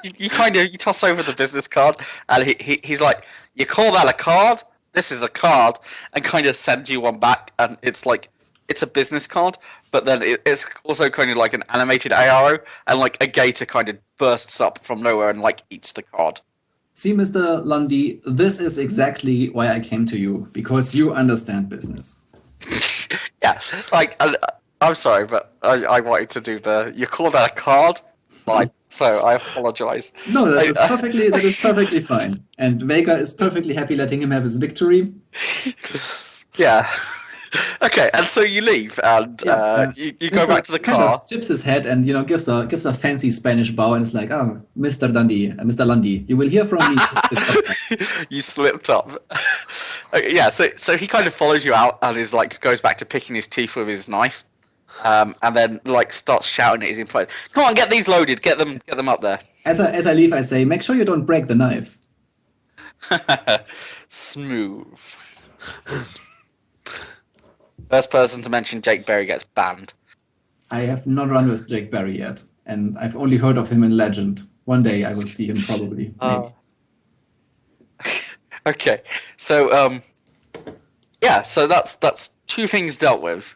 you toss over the business card, and he's like, "You call that a card? This is a card," and kind of sends you one back, and it's it's a business card, but then it's also kind of like an animated arrow, and a gator kind of bursts up from nowhere and eats the card. See, Mr. Lundy, this is exactly why I came to you, because you understand business. Yeah, I'm sorry, but I wanted to do you call that a card? so I apologize. No, that is perfectly fine. And Vega is perfectly happy letting him have his victory. Yeah. Okay, and so you leave, and Yeah, you go back to the kind car. of tips his head and gives a fancy Spanish bow and is like, "Oh, Mr. Dundee, Mr. Lundy, you will hear from me." You slipped up. Okay, yeah, so he kind of follows you out and is like goes back to picking his teeth with his knife, and then like starts shouting at his employees, "Come on, get these loaded, get them up there." As I leave, I say, "Make sure you don't break the knife." Smooth. First person to mention Jake Berry gets banned. I have not run with Jake Berry yet, and I've only heard of him in Legend. One day I will see him probably. Maybe. Okay, so yeah, so that's two things dealt with.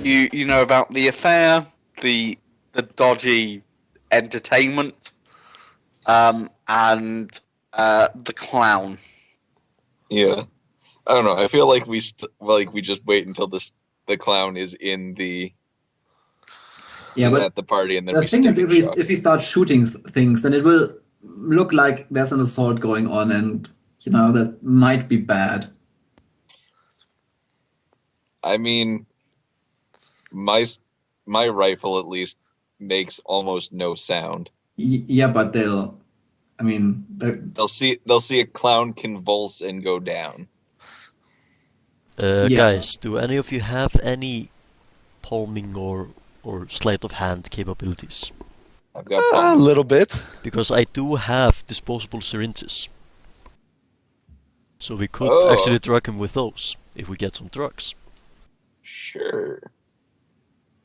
You know about the affair, the dodgy entertainment, and the clown. Yeah, I don't know. I feel like we just wait until the clown is in the but at the party, and then the thing is, if we start shooting things, then it will look like there's an assault going on, and that might be bad. I mean, my rifle at least makes almost no sound. Yeah, but they'll see a clown convulse and go down. Guys, do any of you have any palming or sleight of hand capabilities? I've got A palms. little bit. Because I do have disposable syringes. So we could Oh. actually drug him with those, if we get some drugs. Sure.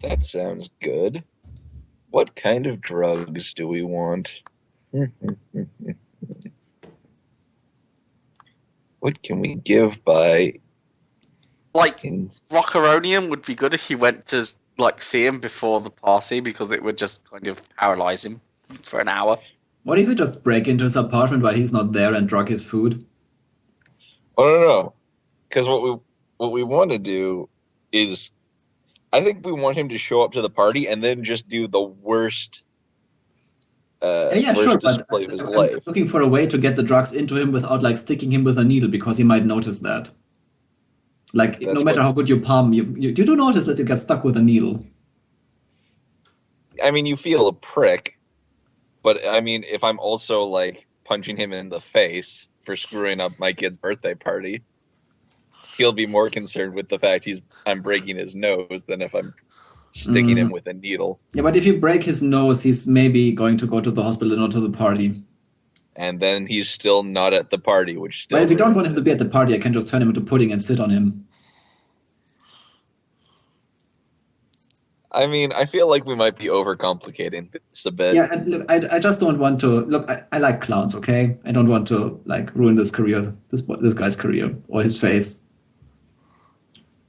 That sounds good. What kind of drugs do we want? What can we give by? Like Rockeronium would be good if you went to like see him before the party, because it would just kind of paralyze him for an hour. What if we just break into his apartment while he's not there and drug his food? Oh no, because what we want to do is, I think we want him to show up to the party and then just do the worst. Sure, display of his I'm life. looking for a way to get the drugs into him without like sticking him with a needle, because he might notice that. Like, That's no matter how good you palm, you do notice that you get stuck with a needle. I mean, you feel a prick, but I mean, if I'm also like punching him in the face for screwing up my kid's birthday party, he'll be more concerned with the fact I'm breaking his nose than if I'm sticking him with a needle. Yeah, but if you break his nose, he's maybe going to go to the hospital and not to the party. And then he's still not at the party, which still. But if you don't want him to be at the party, I can just turn him into pudding and sit on him. I mean, I feel like we might be overcomplicating this a bit. Yeah, and look, I just don't want to look. I like clowns, okay? I don't want to like ruin this guy's career or his face.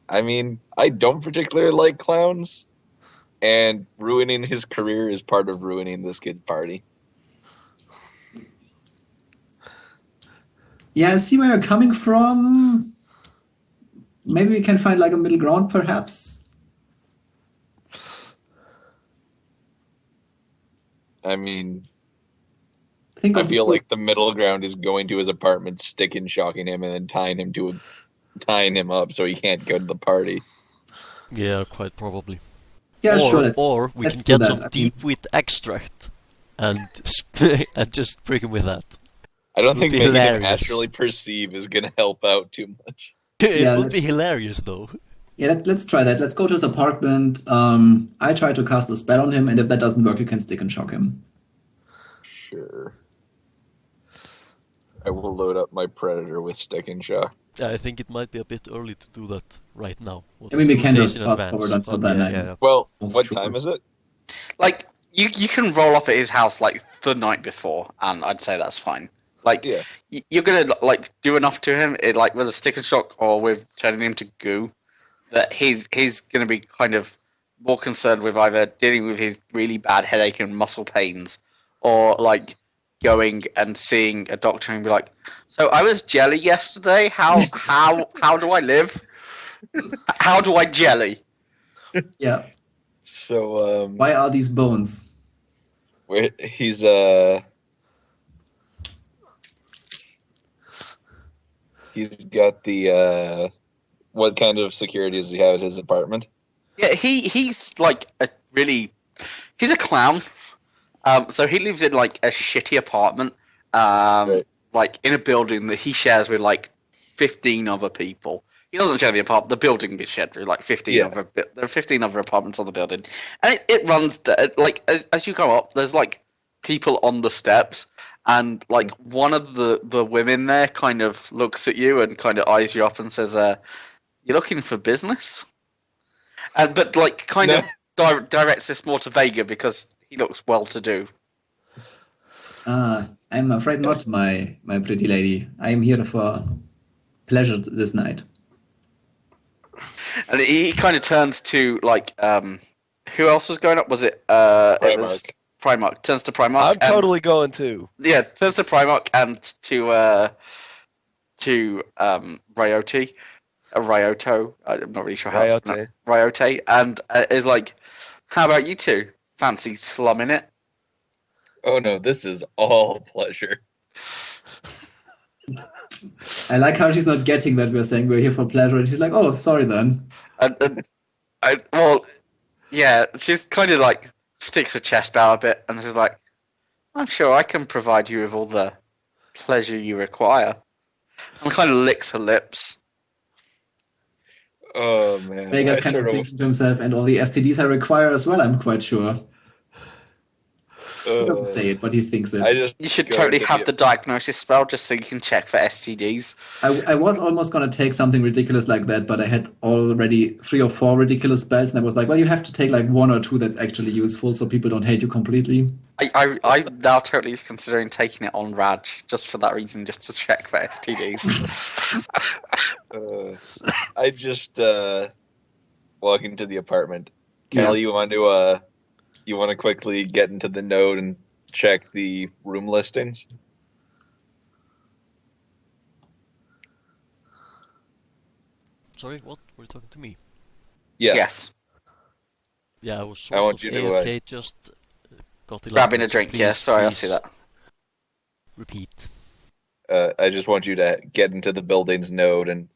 I mean, I don't particularly like clowns, and ruining his career is part of ruining this kid's party. Yeah, I see where you're coming from. Maybe we can find like a middle ground, perhaps. I mean, I I feel like the middle ground is going to his apartment, shocking him, and then tying him up so he can't go to the party. Yeah, quite probably. Yeah, sure. Or we can get some deep wheat extract and and just prick him with that. I don't think making him hilarious. astrally perceive is going to help out too much. It would be hilarious, though. Yeah, let's try that. Let's go to his apartment. I try to cast a spell on him, and if that doesn't work, you can stick and shock him. Sure. I will load up my predator with stick and shock. I think it might be a bit early to do that right now. I mean, we can just in fast advance, forward until but then. yeah. Well, That's what true. time is it? Like you can roll up at his house like the night before, and I'd say that's fine. Like Yeah. you're gonna like do enough to him, like with a stick and shock or with turning him to goo, that he's gonna be kind of more concerned with either dealing with his really bad headache and muscle pains, or like going and seeing a doctor and be like, "So I was jelly yesterday. How do I live? How do I jelly?" Yeah. So, Why are these bones? He's he's got the what kind of security does he have at his apartment? Yeah, he's like he's a clown. So he lives in like a shitty apartment, Right. like in a building that he shares with like 15 other people. He doesn't share the apartment. The building is shared with like 15 Yeah. other. There are 15 other apartments on the building, and it runs like as you go up. There's like people on the steps, and like one of the women there kind of looks at you and kind of eyes you up and says, "You're looking for business," and but like kind No. of directs this more to Vega because he looks well to do. I'm afraid not, my pretty lady. I am here for pleasure this night. And he kind of turns to like who else was going up? Was it it was Primarch. Turns to Primarch. I'm totally going too. Yeah, turns to Primarch and to Royte. Ryoto. I'm not really sure how to pronounce Royte, and is like, how about you two? Fancy slumming it? Oh no, this is all pleasure. I like how she's not getting that we're saying we're here for pleasure, and she's like, "Oh, sorry then." And well, yeah, she's kind of like sticks her chest out a bit, and she's like, "I'm sure I can provide you with all the pleasure you require," and kind of licks her lips. Oh man. Vega's kind of thinking to himself, and all the STDs I require as well, I'm quite sure. He doesn't say it, but he thinks it. You should totally have the diagnosis spell just so you can check for STDs. I was almost going to take something ridiculous like that, but I had already 3 or 4 ridiculous spells, and I was like, well, you have to take like 1 or 2 that's actually useful so people don't hate you completely. I'm now totally considering taking it on Raj, just for that reason, just to check for STDs. I just walk into the apartment. Kelly, you want to quickly get into the node and check the room listings? Sorry, what? Were you talking to me? Yeah. Yes. Yeah, I was I want sort you of to, AFK, just got the Grabbing a last drink, please, yeah, sorry, I'll please see that. Repeat. I just want you to get into the buildings node and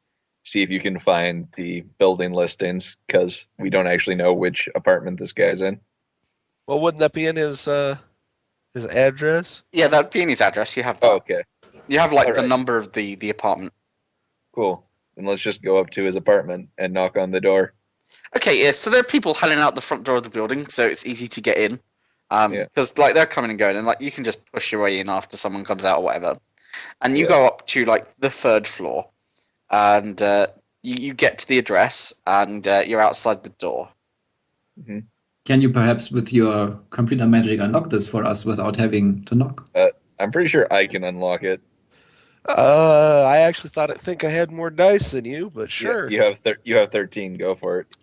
see if you can find the building listings, because we don't actually know which apartment this guy's in. Well, wouldn't that be in his address? Yeah, that'd be in his address. You have that. Oh, okay. You have like All the right. number of the apartment. Cool. Then let's just go up to his apartment and knock on the door. Okay, yeah. So there are people hanging out the front door of the building, so it's easy to get in. Because like they're coming and going, and like you can just push your way in after someone comes out or whatever. And you go up to like the 3rd floor, and you get to the address, and you're outside the door. Mm-hmm. Can you perhaps, with your computer magic, unlock this for us without having to knock? I'm pretty sure I can unlock it. I actually think I had more dice than you, but sure. Yeah, you have 13. Go for it.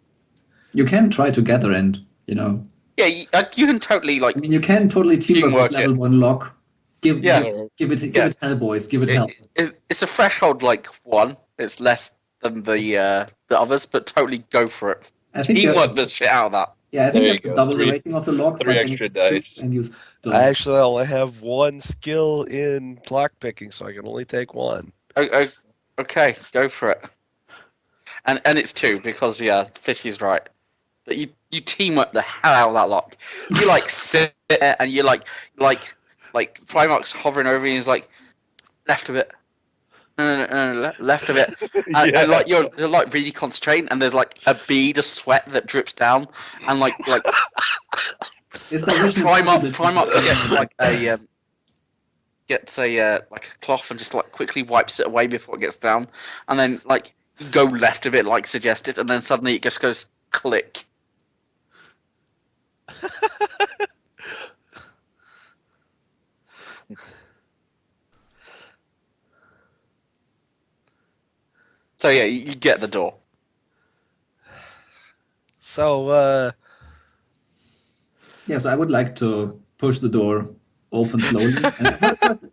You can try together and, Yeah, you can totally like. I mean, you can totally teamwork with level 1 lock. Give it hell, boys. Give it hell. It's a threshold like 1. It's less than the others, but totally go for it. I think teamwork the shit out of that. Yeah, I think that's double the rating of the lock. 3 extra dice. I actually only have 1 skill in lock picking, so I can only take 1. Okay, go for it. And it's 2 because Fishy's right. But you teamwork the hell out of that lock. You like sit there and you like Primarch's hovering over you and he's like left of it. No, left of it. And like you're like really concentrating, and there's like a bead of sweat that drips down, and like Primarch gets a cloth and just like quickly wipes it away before it gets down, and then like you go left of it like suggested, and then suddenly it just goes click. So yeah, you get the door. So so I would like to push the door open slowly.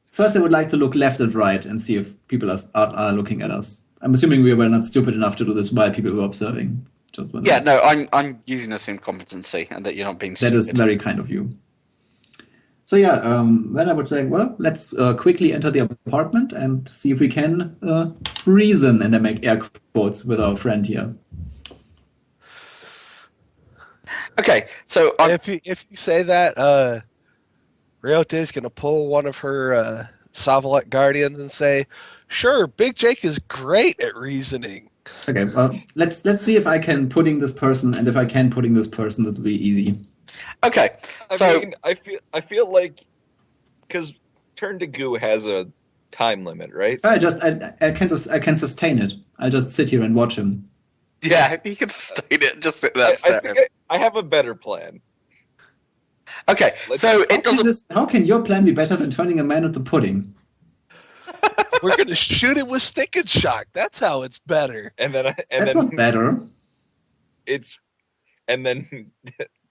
First, I would like to look left and right and see if people are looking at us. I'm assuming we were not stupid enough to do this while people were observing. No, I'm using assumed competency and that you're not being stupid. That is very kind of you. So yeah, then I would say, well, let's quickly enter the apartment and see if we can reason, and I make air quotes, with our friend here. Okay, so If you say that, Royte is going to pull one of her Savalette Guardians and say, "Sure, Big Jake is great at reasoning." Okay, well, let's see if I can pudding this person, and if I can pudding this person, this will be easy. okay, I mean, I feel like because Turn to Goo has a time limit, right? I can sustain it. I just sit here and watch him. yeah, you can sustain it. Just sit there. I stare at think him. I have a better plan. Okay, so it doesn't. How can your plan be better than turning a man into pudding? We're going to shoot it with Stick and Shock. That's how it's better. And then That's not better. And then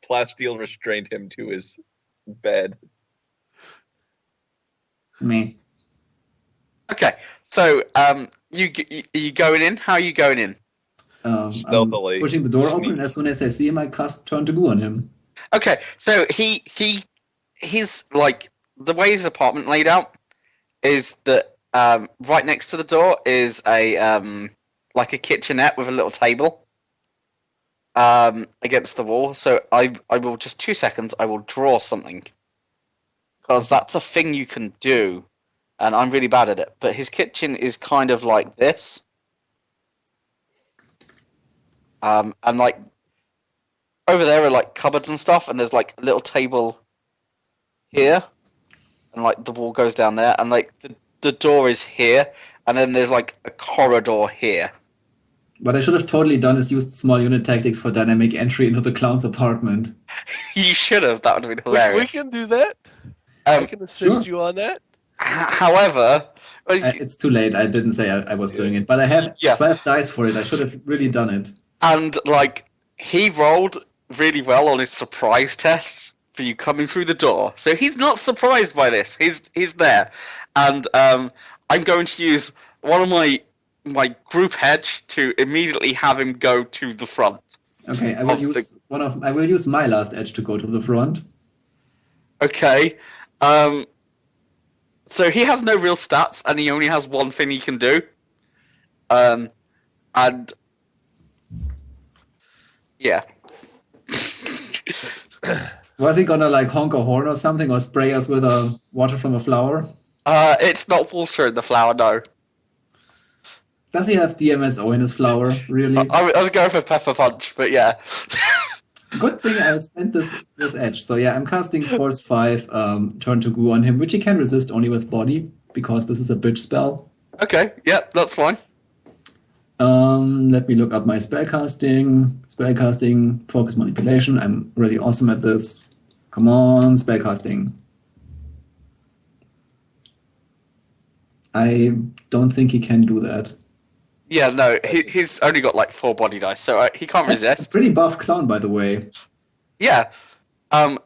Plasteel restrained him to his bed. Me. Okay, so you going in? How are you going in? Stealthily. I'm pushing the door open, and as soon as I see him, I cast Turn to Goo on him. Okay, so he's like the way his apartment laid out is that right next to the door is a like a kitchenette with a little table against the wall. So I will just 2 seconds. I will draw something because that's a thing you can do, and I'm really bad at it. But his kitchen is kind of like this, and like. Over there are like cupboards and stuff, and there's like a little table here, and like the wall goes down there, and like the door is here, and then there's like a corridor here. What I should have totally done is used small unit tactics for dynamic entry into the clown's apartment. You should have. That would have been hilarious. We can do that. I can assist you on that. However, It's too late. I didn't say I was doing it, but I have 12 dice for it. I should have really done it. and like he rolled really well on his surprise test for you coming through the door, so he's not surprised by this. He's there, and I'm going to use one of my group hedge to immediately have him go to the front. Okay, I will use my last edge to go to the front. Okay, so he has no real stats, and he only has one thing he can do, and yeah. Was he gonna like honk a horn or something, or spray us with water from a flower? It's not water in the flower, no. Does he have DMSO in his flower? Really? I was going for Pepper Punch, but yeah. Good thing I spent this edge. So yeah, I'm casting Force 5 Turn to Goo on him, which he can resist only with body, because this is a bitch spell. Okay, yeah, that's fine. Let me look up my spellcasting. Spellcasting, focus manipulation. I'm really awesome at this. Come on, spellcasting. I don't think he can do that. Yeah, no, he's only got like 4 body dice, so he can't That's resist. a pretty buff clown, by the way. Yeah.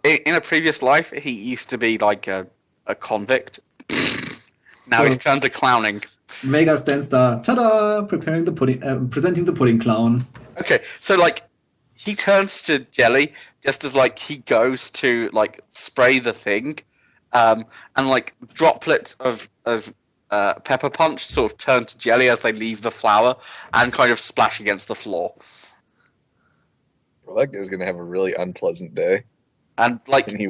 In a previous life, he used to be like a convict. Now he's turned to clowning. Vega stands there, ta-da! Preparing the pudding, presenting the pudding clown. Okay, so like he turns to jelly just as like he goes to like spray the thing, and like droplets of pepper punch sort of turn to jelly as they leave the flower and kind of splash against the floor. Well, that guy's gonna have a really unpleasant day. And like And he,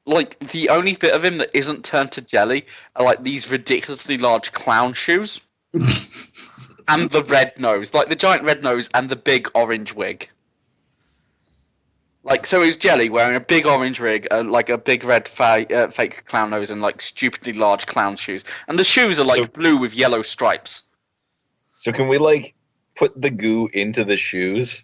like the only bit of him that isn't turned to jelly are like these ridiculously large clown shoes and the red nose, like the giant red nose and the big orange wig. Like, so is Jelly wearing a big orange wig, like a big red fake clown nose, and like stupidly large clown shoes, and the shoes are like blue with yellow stripes. so can we like put the goo into the shoes?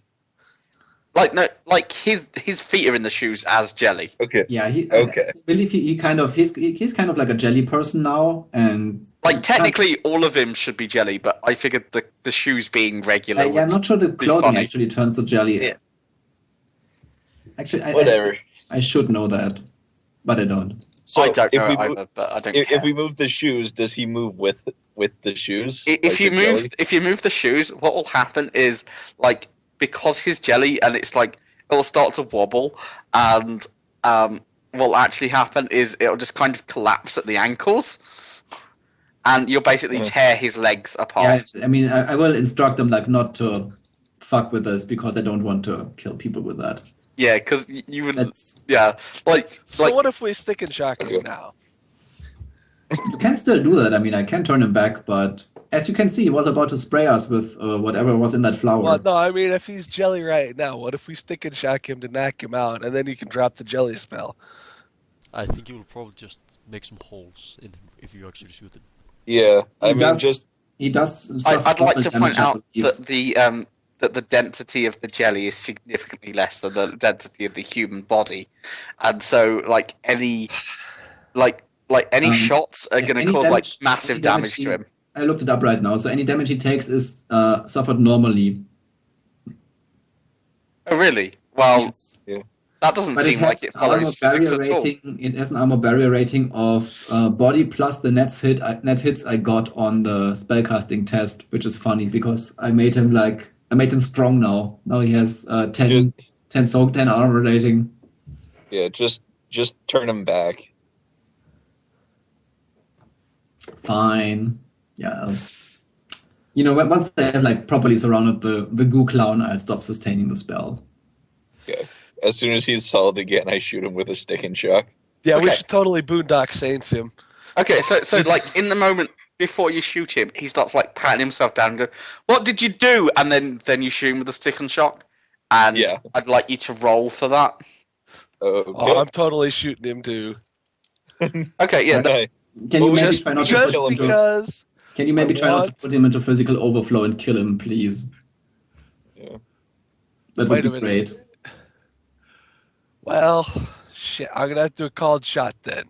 Like no, like his feet are in the shoes as Jelly. Okay. Yeah, Okay. I believe he's kind of like a jelly person now, and Like technically, all of him should be Jelly, but I figured the shoes being regular. yeah, I'm not sure the be clothing funny. actually turns to jelly. Yeah. Actually, Whatever. I should know that, but I don't. So I don't if know we either, move, but I don't care. if we move the shoes, does he move with the shoes? If Like you the move jelly? if you move the shoes, what will happen is like because his jelly and it's like it will start to wobble and will actually happen is it'll just kind of collapse at the ankles, and you'll basically tear his legs apart. Yeah, I mean, I will instruct them like not to fuck with this because I don't want to kill people with that. Yeah, because you would. That's So what if we stick and shock him now? you can still do that. I mean, I can turn him back, but as you can see, he was about to spray us with whatever was in that flower. Well, no, I mean, if he's jelly right now, what if we stick and shock him to knock him out, and then he can drop the jelly spell? I think you will probably just make some holes in him if you actually shoot him. Yeah, He does. I'd like to point out that that the density of the jelly is significantly less than the density of the human body, and so like any shots are going to cause like massive damage to him. I looked it up right now. So any damage he takes is suffered normally. Oh really? Well, Yes. that doesn't seem like it follows physics at all. It has an armor barrier rating of body plus the net hits I got on the spellcasting test, which is funny because I made him strong now. Now he has 10 soak, 10 armor rating. Yeah, just turn him back. Fine. Yeah. You know, once they have like properly surrounded the goo clown, I'll stop sustaining the spell. Okay. As soon as he's solid again, I shoot him with a stick and shock. Yeah, we Okay. should totally Boondock Saints him. Okay, so like in the moment before you shoot him, he starts like patting himself down and go, "What did you do?" And then you shoot him with a stick and shock. And Yeah. I'd like you to roll for that. Okay. Oh, I'm totally shooting him too. Okay, yeah. Okay. Can you maybe Just, try not to just put him into, because. Can you maybe I try not to want- put him into physical overflow and kill him, please? Yeah. That Wait would a be minute. great. Well, shit, I'm gonna have to do a called shot then.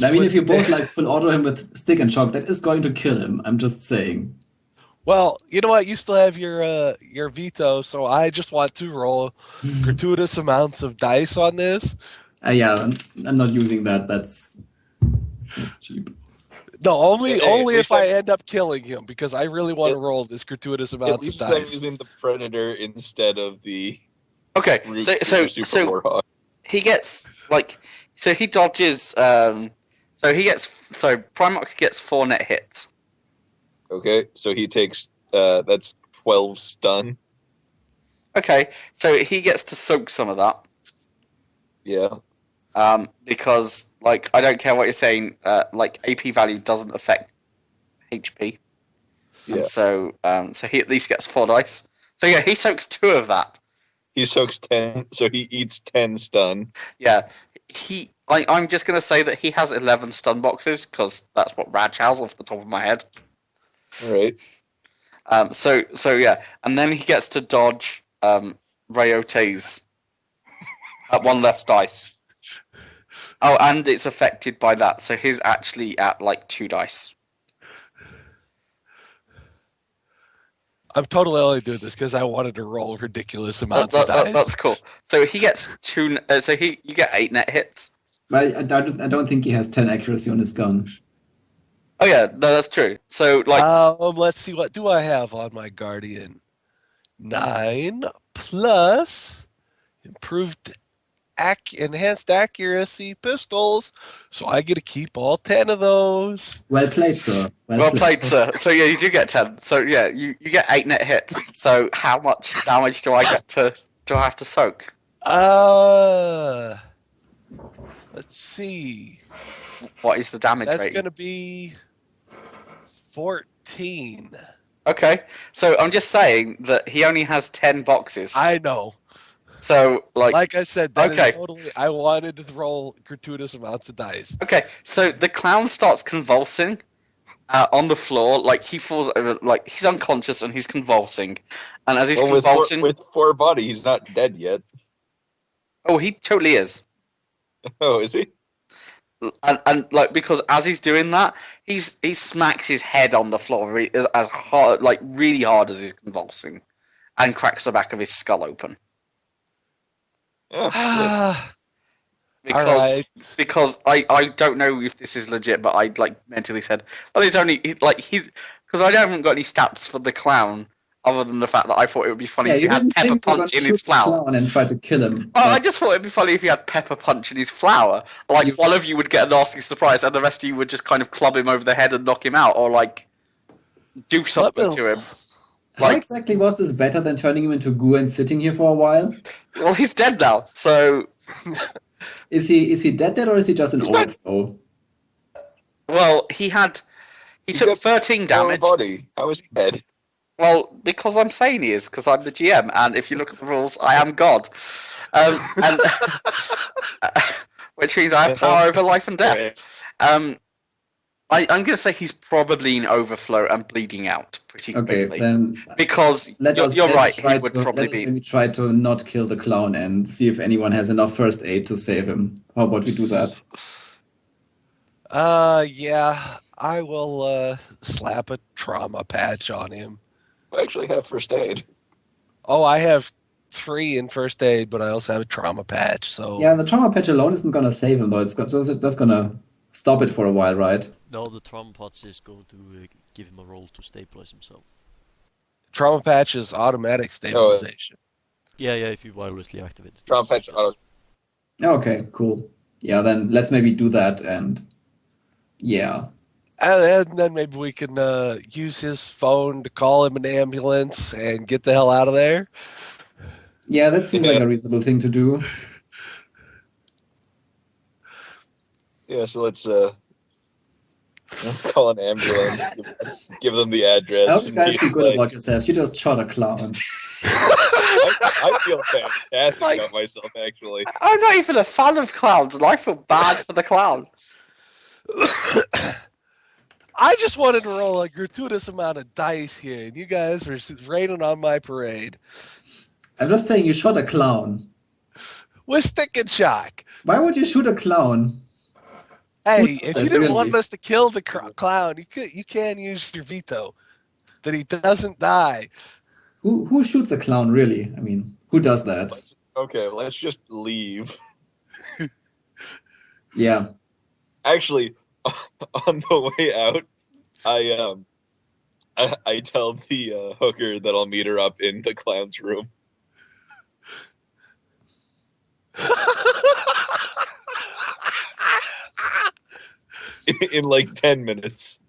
I mean, if you both like full auto him with stick and shock, that is going to kill him. I'm just saying. Well, you know what? You still have your veto, so I just want to roll gratuitous amounts of dice on this. Yeah, I'm not using that. That's cheap. No, only Hey, at if least I I'm- end up killing him because I really want to roll this gratuitous At amounts of least I'm dice. using the Predator instead of the Okay, Root so Super Warhawk. he gets so he dodges so Primarch gets 4 net hits. Okay, so he takes that's 12 stun. Okay, so he gets to soak some of that. Yeah. Because like I don't care what you're saying, like AP value doesn't affect HP. Yeah. And so he at least gets 4 dice. So yeah, he soaks 2 of that. He soaks 10, so he eats 10 stun. Yeah. I'm just gonna say that he has 11 stun boxes because that's what Raj has off the top of my head. All right. So yeah, and then he gets to dodge Royte's at 1 less dice. Oh, and it's affected by that, so he's actually at like 2 dice. I'm totally only doing this because I wanted to roll ridiculous amounts of dice. That's cool. So he gets 2. So you get 8 net hits. Well, I don't think he has 10 accuracy on his gun. Oh yeah, no, that's true. So like, Let's see, what do I have on my Guardian? 9 plus improved enhanced accuracy pistols, so I get to keep all 10 of those. Well played, sir. well played, sir. So yeah, you do get 10. So yeah, you get 8 net hits. So how much damage do I have to soak? Let's see. What is the damage That's rating? going to be 14. Okay, so I'm just saying that he only has 10 boxes. I know. So Like I said, that is Okay. totally. I wanted to roll gratuitous amounts of dice. okay, so the clown starts convulsing on the floor, like he falls over, like he's unconscious and he's convulsing, and as he's Well, convulsing, with 4 body, he's not dead yet. oh, he totally is. Oh, is he? And like because as he's doing that, he smacks his head on the floor as hard, like really hard as he's convulsing, and cracks the back of his skull open. Yeah. Because I don't know if this is legit, but I like mentally said, well, he's only because I haven't got any stats for the clown, other than the fact that I thought it would be funny Yeah, if you you had didn't Pepper think we were Punch gonna in his shoot the flower. clown and try to kill him. Oh, I just thought it'd be funny if you had Pepper Punch in his flower. Like, You- one of you would get a nasty surprise, and the rest of you would just kind of club him over the head and knock him out, or, like, do something me- to him. How Like- exactly was this better than turning him into goo and sitting here for a while? Well, he's dead now, so... Is he dead or is he just an He's dead. overthrow? Well, he took got 13 damage. Body. How is he dead? Well, because I'm saying he is, because I'm the GM, and if you look at the rules, I am God. And which means I have power over life and death. I'm going to say he's probably in overflow and bleeding out pretty Okay, quickly. then Because you're right, he would probably let us be... maybe try to not kill the clown and see if anyone has enough first aid to save him. How about we do that? Yeah, I will slap a trauma patch on him. I actually have first aid. Oh, I have 3 in first aid, but I also have a trauma patch. So Yeah, the trauma patch alone isn't gonna save him, though. It's that's gonna stop it for a while, right? No, the trauma pots is going to give him a roll to stabilize himself. trauma patch is automatic stabilization. Yeah, if you wirelessly activate it. Trauma patch auto. Okay, cool. Yeah, then let's maybe do that and yeah. And then maybe we can use his phone to call him an ambulance and get the hell out of there. Yeah, that seems like a reasonable thing to do. Yeah, so let's call an ambulance, give them the address. I hope you and guys be feel good like, about yourselves. You just shot a clown. I feel fantastic Like- about myself, actually. I'm not even a fan of clowns, and I feel bad for the clown. I just wanted to roll a gratuitous amount of dice here, and you guys were raining on my parade. I'm just saying you shot a clown. With stick and shock. Why would you shoot a clown? Hey, if you didn't Really? want us to kill the clown, you can use your veto that he doesn't die. Who shoots a clown really? I mean, who does that? Okay, let's just leave. Yeah. Actually, on the way out, I tell the hooker that I'll meet her up in the clown's room. In like 10 minutes.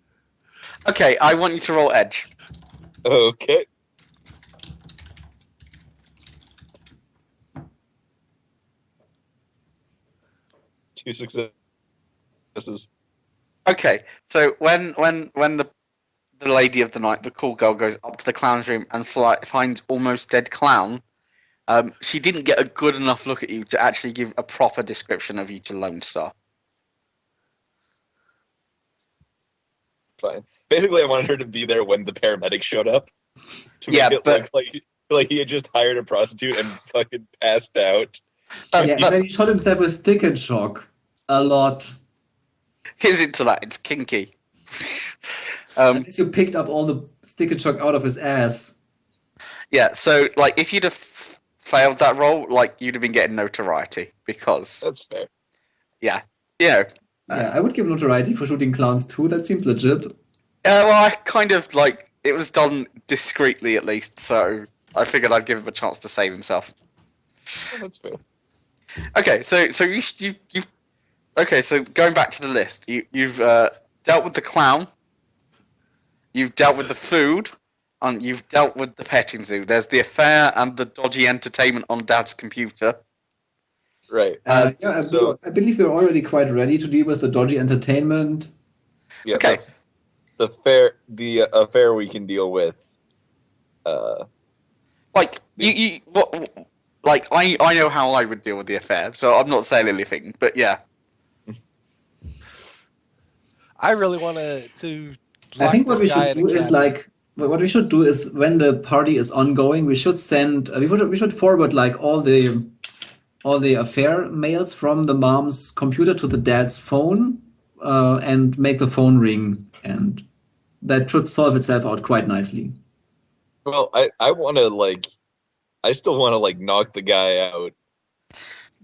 Okay, I want you to roll edge. Okay. Two successes. Okay, so when the lady of the night, the cool girl, goes up to the clown's room and finds almost dead clown, she didn't get a good enough look at you to actually give a proper description of you to Lone Star. Fine. Basically, I wanted her to be there when the paramedics showed up. To Yeah, make it but- look like he had just hired a prostitute and fucking passed out. Yeah, and then he shot himself with stick and shock. A lot. He's into that. It's kinky. Unless you picked up all the stick and shock out of his ass. Yeah, so like if you'd have failed that roll, like you'd have been getting notoriety because That's fair. you know. Yeah, I would give notoriety for shooting clowns too. That seems legit. Well, I kind of like it was done discreetly at least, so I figured I'd give him a chance to save himself. That's fair. Okay, so you've okay. So going back to the list, you've dealt with the clown, you've dealt with the food, and you've dealt with the petting zoo. There's the affair and the dodgy entertainment on Dad's computer. Right. Yeah, I believe we're already quite ready to deal with the dodgy entertainment. Yeah, Okay. The affair we can deal with. Like like I know how I would deal with the affair, so I'm not saying anything. But yeah, I really want to. I think what we lock this guy should in a do is cabinet. like what we should do is when the party is ongoing, we should send we should forward like all the affair mails from the mom's computer to the dad's phone and make the phone ring, and that should solve itself out quite nicely. Well, I want to I still want to knock the guy out.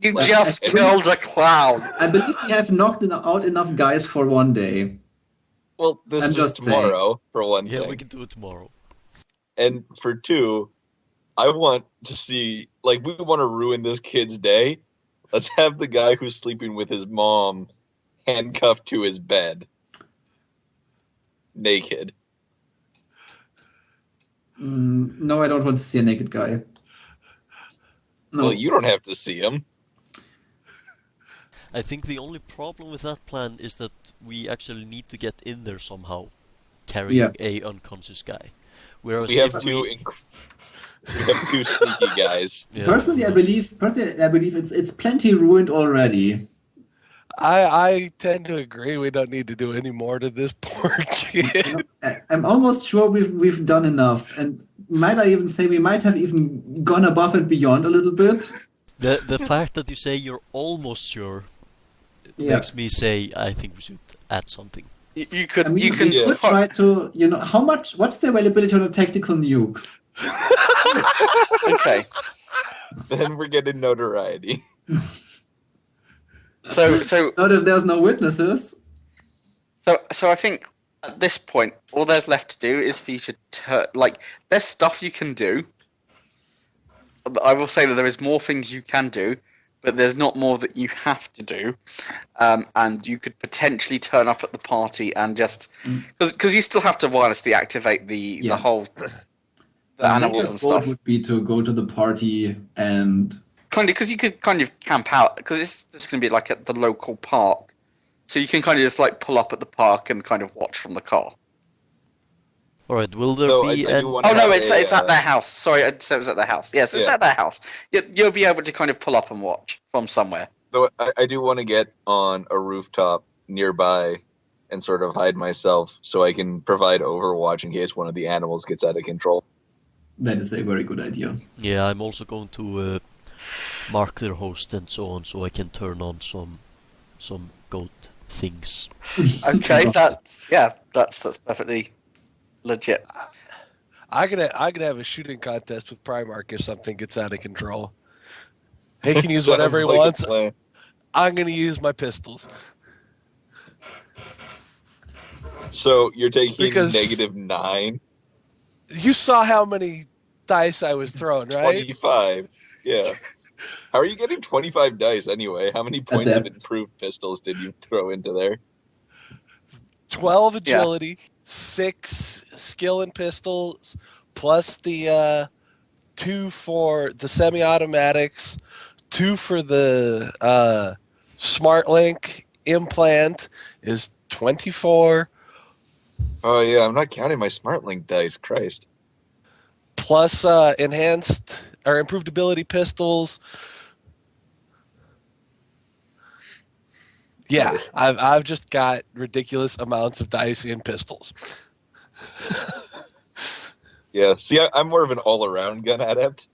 you Well, just I- killed a clown. I believe we have knocked out enough guys for one day. Well, this I'm is just saying. tomorrow for one Yeah, thing. we can do it tomorrow. And for 2, I want to see, like, we want to ruin this kid's day. Let's have the guy who's sleeping with his mom handcuffed to his bed, naked. No, I don't want to see a naked guy. No. Well, you don't have to see him. I think the only problem with that plan is that we actually need to get in there somehow, carrying a unconscious guy. Whereas We have if two we... we have 2 sneaky guys. Yeah. Personally, I believe it's plenty ruined already. I tend to agree. We don't need to do any more to this poor kid. I'm almost sure we've done enough, and might I even say we might have even gone above and beyond a little bit. The fact that you say you're almost sure makes me say I think we should add something. You could. I mean, you can. we could try to, how much? What's the availability on a tactical nuke? Okay. Then we're getting notoriety. So Not if there's no witnesses. I think at this point, all there's left to do is for you to there's stuff you can do. I will say that there is more things you can do, but there's not more that you have to do. And you could potentially turn up at the party and just because you still have to wirelessly activate the whole the animals and stuff. Would be to go to the party and Kind of, because you could kind of camp out, because it's just going to be like at the local park. So you can kind of just like pull up at the park and kind of watch from the car. Alright, will there be I an... do Oh no, it's at their house. Sorry, I said it was at their house. Yes, it's at their house. You'll be able to kind of pull up and watch from somewhere. So I do want to get on a rooftop nearby and sort of hide myself so I can provide overwatch in case one of the animals gets out of control. that is a very good idea. Yeah, I'm also going to mark their host and so on, so I can turn on some goat things. Okay, that's perfectly legit. I could have a shooting contest with Primarch if something gets out of control. He can use whatever he Sounds like a wants. plan. I'm going to use my pistols. So you're taking Because- -9, You saw how many dice I was throwing, right? 25. Yeah. How are you getting 25 dice anyway? How many points of Adept. improved pistols did you throw into there? 12 agility, 6 skill and pistols, plus the 2 for the semi-automatics, 2 for the smart link implant is 24, Oh yeah, I'm not counting my smart link dice. Christ. plus enhanced or improved ability pistols. Yeah, I've just got ridiculous amounts of dice and pistols. Yeah. See, I'm more of an all-around gun adept.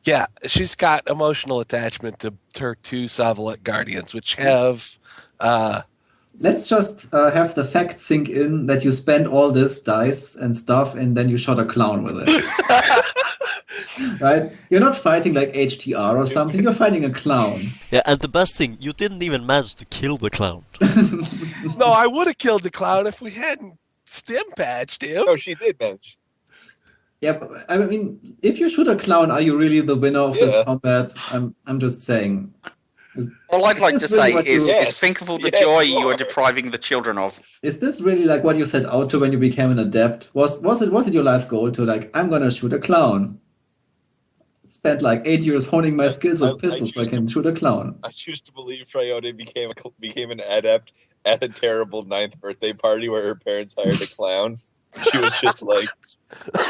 Yeah, she's got emotional attachment to her 2 Savalette Guardians, which have Let's just have the fact sink in that you spend all this dice and stuff and then you shot a clown with it. Right? You're not fighting like HTR or something, you're fighting a clown. Yeah, and the best thing, you didn't even manage to kill the clown. No, I would have killed the clown if we hadn't stim patched him. Oh, she did bench. Yeah, but, I mean, if you shoot a clown, are you really the winner of this Yeah. combat? I'm just saying. All I'd like to Is this really say what is, you- is think of all the Yes, joy you you are are. depriving the children of. Is this really like what you set out to when you became an adept? Was it your life goal to like, I'm gonna shoot a clown? Spent like 8 years honing my skills with I pistols so I choose can shoot a clown. I choose to believe Royte became an adept at a terrible 9th birthday party where her parents hired a clown. She was just like,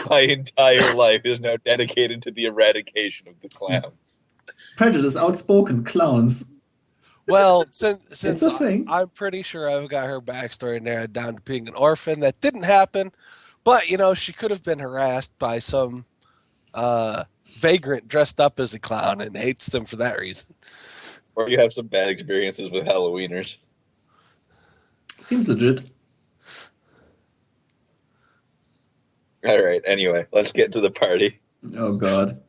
my entire life is now dedicated to the eradication of the clowns. Prejudice outspoken, clowns. Well, since It's a thing. I'm pretty sure I've got her backstory narrowed down to being an orphan. That didn't happen, but she could have been harassed by some vagrant dressed up as a clown and hates them for that reason. Or you have some bad experiences with Halloweeners. Seems legit. All right, anyway, let's get to the party. Oh god.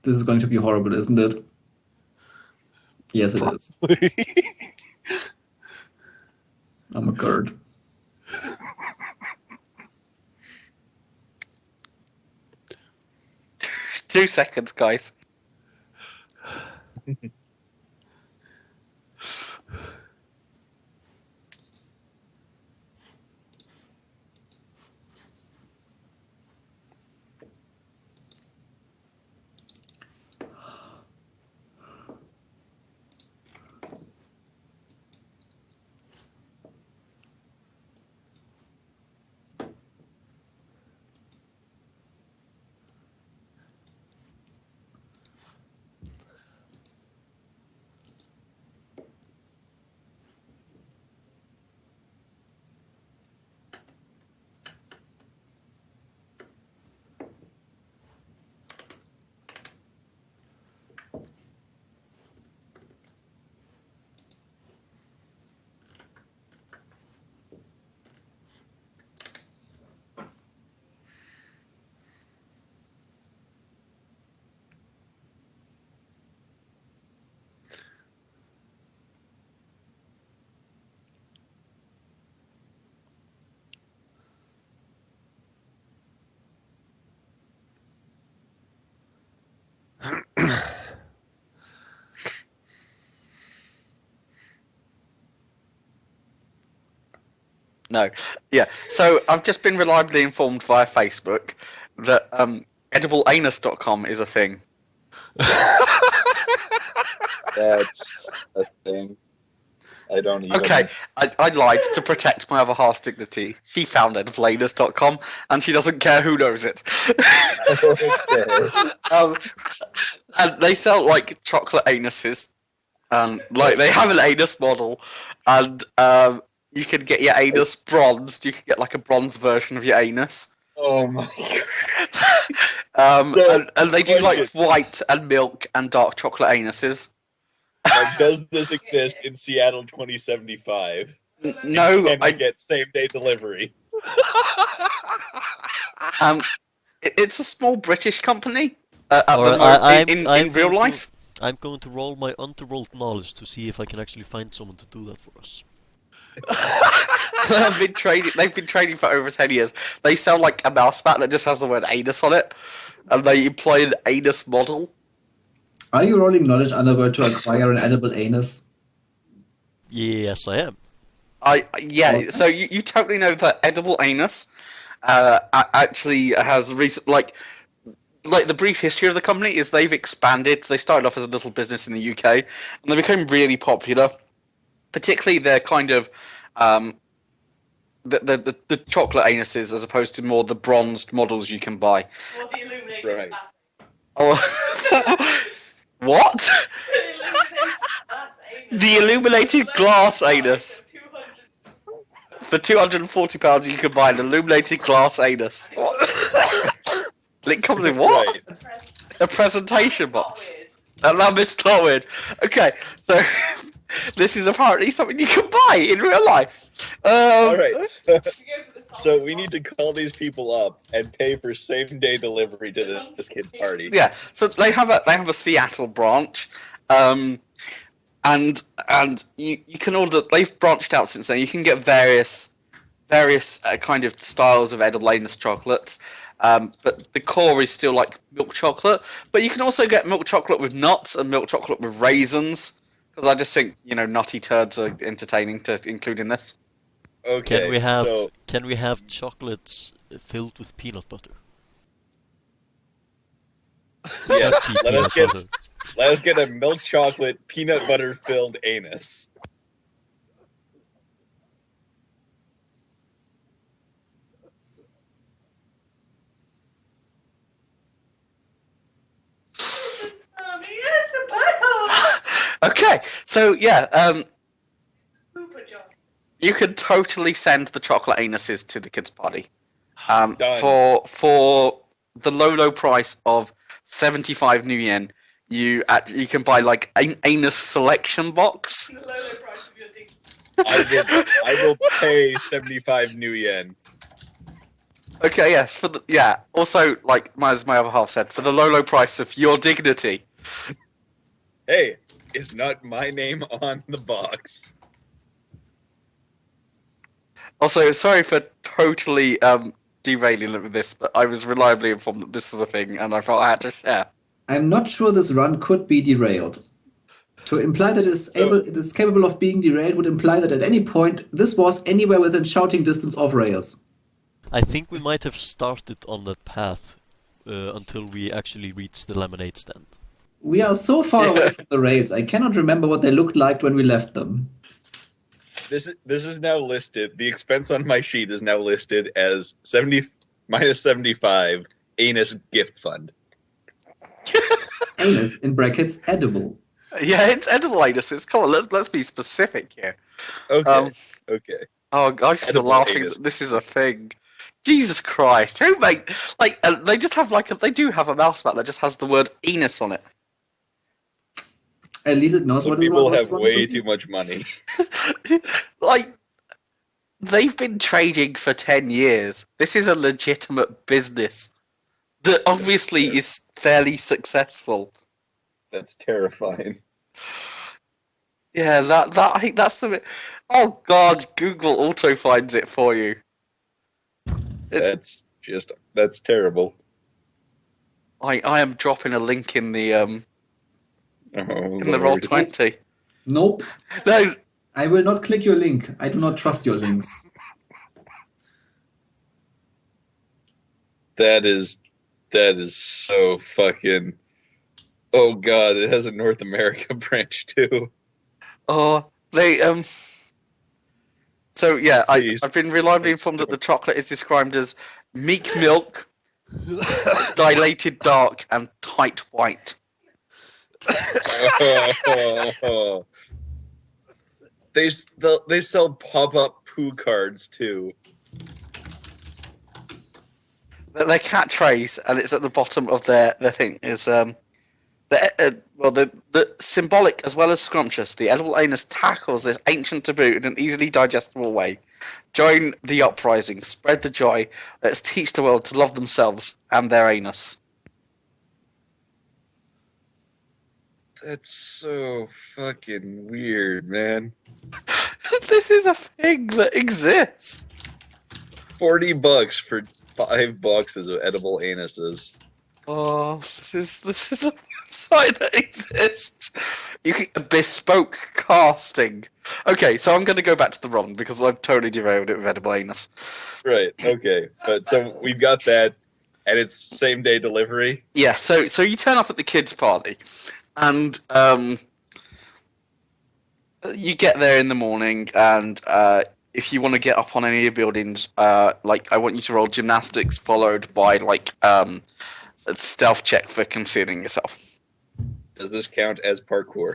This is going to be horrible, isn't it? Yes, it is. I'm a gird. 2 seconds, guys. No. Yeah. So I've just been reliably informed via Facebook that edibleanus.com is a thing. That's a thing. I don't even. Okay, I lied to protect my other half's dignity. She found edibleanus.com and she doesn't care who knows it. Okay. And they sell like chocolate anuses. Like they have an anus model, and you can get your anus bronzed. You can get like a bronze version of your anus. Oh my god. And they do like white and milk and dark chocolate anuses. Does this exist in Seattle 2075? No, Can I get same-day delivery? It's a small British company. In real life. I'm going to roll my underworld knowledge to see if I can actually find someone to do that for us. They've been trading for over 10 years. They sell like a mouse mat that just has the word anus on it, and they employ an anus model. Are you rolling knowledge underworld to acquire an edible anus? Yes, I am. Yeah. So you totally know that edible anus actually has recent like the brief history of the company is they've expanded. They started off as a little business in the UK, and they became really popular. Particularly their kind of the chocolate anuses, as opposed to more the bronzed models you can buy. Well, the illuminated Right. glass. Oh, what? The illuminated glass anus. For £240, you can buy an illuminated glass anus. What? It comes in what? Right. A presentation box. It's not weird. Okay, so this is apparently something you can buy in real life. All right. So we need to call these people up and pay for same-day delivery to this kid's party. Yeah, so they have a Seattle branch, and you can order. They've branched out since then. You can get various kind of styles of edible anus chocolates. But the core is still like milk chocolate. But you can also get milk chocolate with nuts and milk chocolate with raisins. Because I just think, nutty turds are entertaining to include in this. Okay. Can we have chocolates filled with peanut butter? Yes. Peanut butter. Let us get a milk chocolate peanut butter filled anus. Okay, so yeah, you could totally send the chocolate anuses to the kids' party. Done. For the low price of 75 new yen, you can buy like an anus selection box. The low price of your dick. I will pay 75 new yen. Okay, yes, Also, like as my other half said, for the low price of your dignity. Hey, is not my name on the box. Also, sorry for totally derailing with this, but I was reliably informed that this was a thing, and I felt I had to share. I'm not sure this run could be derailed. To imply that it is capable of being derailed would imply that at any point this was anywhere within shouting distance of rails. I think we might have started on that path until we actually reached the lemonade stand. We are so far away from the rails, I cannot remember what they looked like when we left them. This is now listed. The expense on my sheet is now listed as 70 minus 75 anus gift fund. Anus, in brackets, edible. Yeah, it's edible anuses. Come on, let's be specific here. Okay. Okay. Oh, I'm still Edible laughing anus. that this is a thing. Jesus Christ! Who made they just have they do have a mouse mat that just has the word anus on it. At least it knows Some what people what it have wants to way be. too much money. Like they've been trading for 10 years. This is a legitimate business that obviously is fairly successful. That's terrifying. Yeah, that I think that's the bit. Oh God, Google auto finds it for you. That's terrible. I am dropping a link in the Oh, Roll 20. Nope. No, I will not click your link. I do not trust your links. That is so fucking. Oh God, it has a North America branch too. oh they So yeah, Please. I've been reliably informed that the chocolate is described as meek milk, dilated dark, and tight white. They sell pop-up poo cards too. Their catchphrase, and it's at the bottom of their thing, is the symbolic as well as scrumptious. The edible anus tackles this ancient taboo in an easily digestible way. Join the uprising, spread the joy. Let's teach the world to love themselves and their anus. That's so fucking weird, man. This is a thing that exists. $40 for 5 boxes of edible anuses. Oh, this is a website that exists. You can bespoke casting. Okay, so I'm going to go back to the wrong because I've totally derailed it with edible anus. Right. Okay. But so we've got that, and it's same day delivery. Yeah. So you turn up at the kids' party, and you get there in the morning, and if you want to get up on any of your buildings, I want you to roll gymnastics followed by a stealth check for concealing yourself. Does this count as parkour?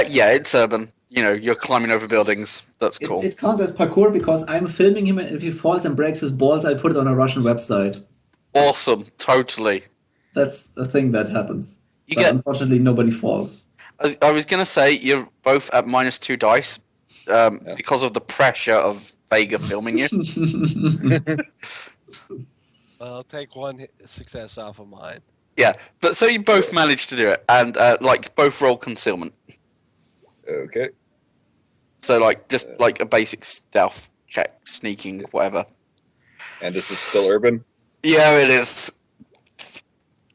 Yeah, it's urban. You know, you're climbing over buildings. That's cool. It counts as parkour because I'm filming him, and if he falls and breaks his balls, I'll put it on a Russian website. Awesome. Totally. That's a thing that happens. You But get. unfortunately, nobody falls. I was gonna say you're both at -2 dice because of the pressure of Vega filming you. I'll take one success off of mine. Yeah, but so you both managed to do it, and both roll concealment. Okay. So just a basic stealth check, sneaking, whatever. And this is still urban? Yeah, it is.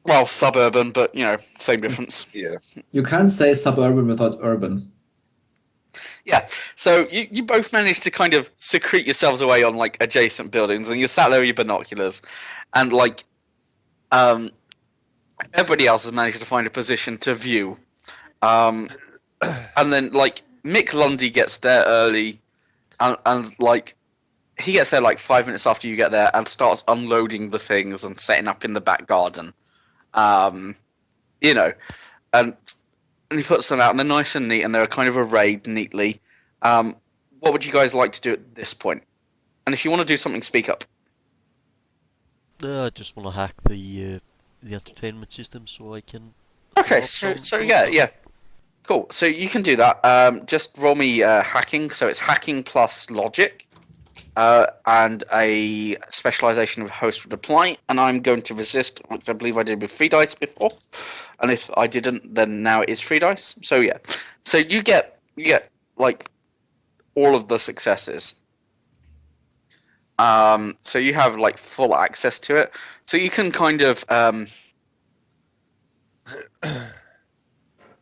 Well, suburban, but same difference. Yeah. You can't say suburban without urban. Yeah, so you both managed to kind of secrete yourselves away on adjacent buildings, and you sat there with your binoculars, and everybody else has managed to find a position to view. And then Mick Lundy gets there early, and he gets there 5 minutes after you get there, and starts unloading the things and setting up in the back garden. And he puts them out, and they're nice and neat, and they're kind of arrayed neatly. What would you guys like to do at this point? And if you want to do something, speak up. I just want to hack the entertainment system so I can. Okay, pull up so some yeah, stuff. yeah. Cool, so you can do that. Just roll me hacking, so it's hacking plus logic. And a specialization of host would apply, and I'm going to resist, which I believe I did with 3 dice before, and if I didn't, then now it is 3 dice. So yeah, so you get all of the successes. So you have like full access to it. So you can kind of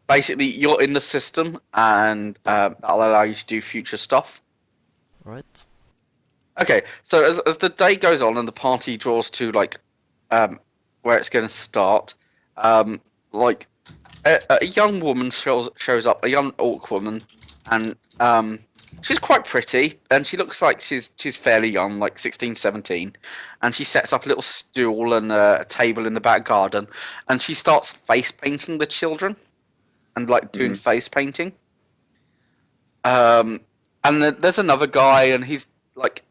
basically you're in the system, and that'll allow you to do future stuff. Right. Okay, so as the day goes on and the party draws to like where it's going to start, like a young woman shows up, a young orc woman, and she's quite pretty, and she looks like she's fairly young, like 16, 17, and she sets up a little stool and a table in the back garden, and she starts face painting the children, and like doing face painting. And then there's another guy, and he's like,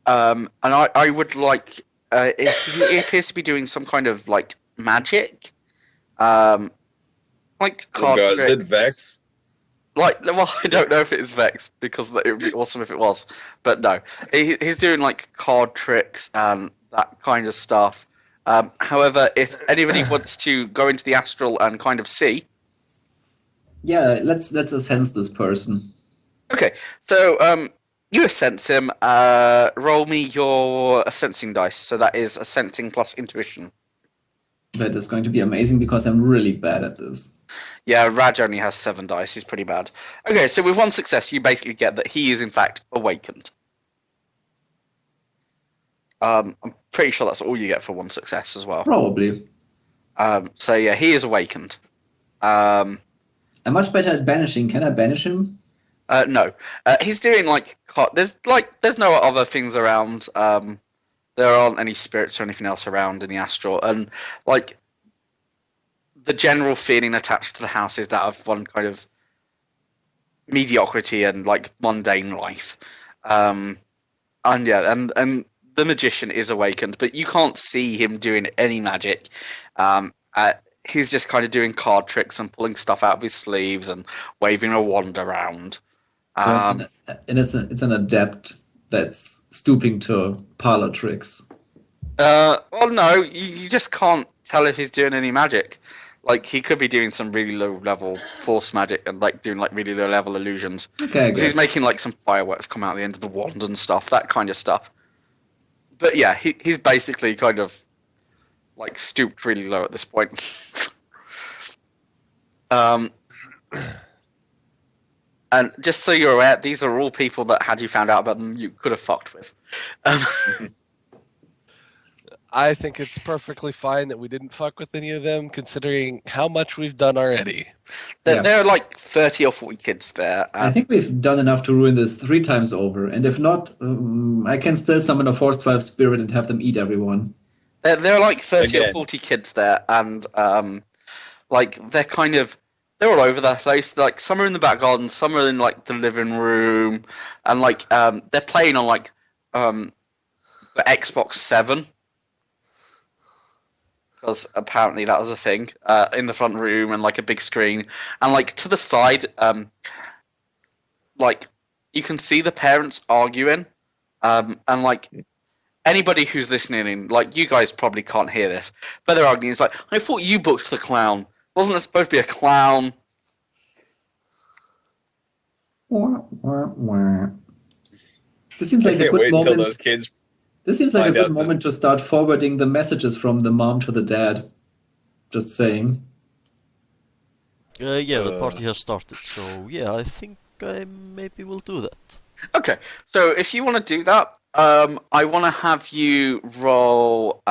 and I would like, he appears to be doing some kind of like magic, like card God, tricks. is it Vex? Like, well, I don't know if it is Vex, because it would be awesome if it was. But no, he's doing like card tricks and that kind of stuff. However, if anybody wants to go into the astral and kind of see, Yeah, let's sense this person. okay, so you sense him. Roll me your sensing dice. So that is a sensing plus intuition. That is going to be amazing because I'm really bad at this. Yeah, Raj only has 7 dice. He's pretty bad. Okay, so with 1 success, you basically get that he is in fact awakened. I'm pretty sure that's all you get for 1 success as well. Probably. So yeah, he is awakened. I'm much better at banishing. Can I banish him? No, he's doing like there's no other things around. There aren't any spirits or anything else around in the astral, and like the general feeling attached to the house is that of one kind of mediocrity and like mundane life. And yeah, and the magician is awakened, but you can't see him doing any magic. He's just kind of doing card tricks and pulling stuff out of his sleeves and waving a wand around. So it's an adept that's stooping to parlor tricks. Well, no, you just can't tell if he's doing any magic. Like, he could be doing some really low-level force magic and, like, doing, like, really low-level illusions. Okay, I guess. He's making, like, some fireworks come out at the end of the wand and stuff, that kind of stuff. But, yeah, he's basically kind of, like, stooped really low at this point. And just so you're aware, these are all people that, had you found out about them, you could have fucked with. I think it's perfectly fine that we didn't fuck with any of them, considering how much we've done already. There are like 30 or 40 kids there. I think we've done enough to ruin this 3 times over, and if not, I can still summon a Force Drive spirit and have them eat everyone. There are like 30 Again. or 40 kids there, and like they're all over the place. Like, some are in the back garden, some are in like the living room, and like they're playing on like the Xbox 7. Because apparently that was a thing in the front room, and like a big screen, and like to the side, like you can see the parents arguing, and like anybody who's listening in, like you guys probably can't hear this, but they're arguing. It's like, I thought you booked the clown. Wasn't it supposed to be a clown? Wah, wah, wah. This seems I like a can't good wait until moment. those kids. This seems like a find good out this- moment to start forwarding the messages from the mom to the dad. Just saying. Yeah, the party has started, so yeah, I think I maybe will do that. Okay, so if you want to do that, I want to have you roll.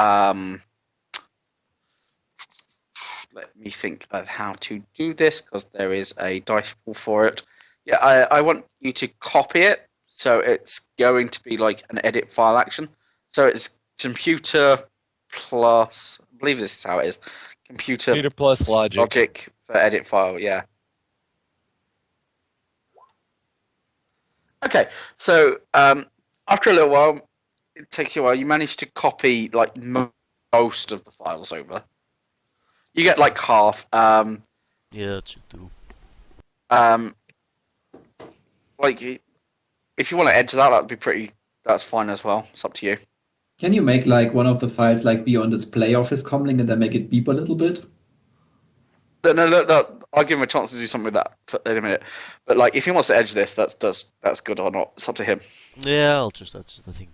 Let me think of how to do this, because there is a dice pool for it. Yeah, I want you to copy it, so it's going to be like an edit file action. So it's computer plus, I believe this is how it is. Computer plus logic. for edit file, yeah. Okay, so after a little while, it takes you a while. You manage to copy like most of the files over. You get like half. Yeah, it should do. Like if you want to edge that, that'd be pretty. That's fine as well. It's up to you. Can you make like one of the files like be on display of his comlink and then make it beep a little bit? No, I'll give him a chance to do something with that in a minute. But like, if he wants to edge this, that's good or not. It's up to him. Yeah, I'll just edge the thing.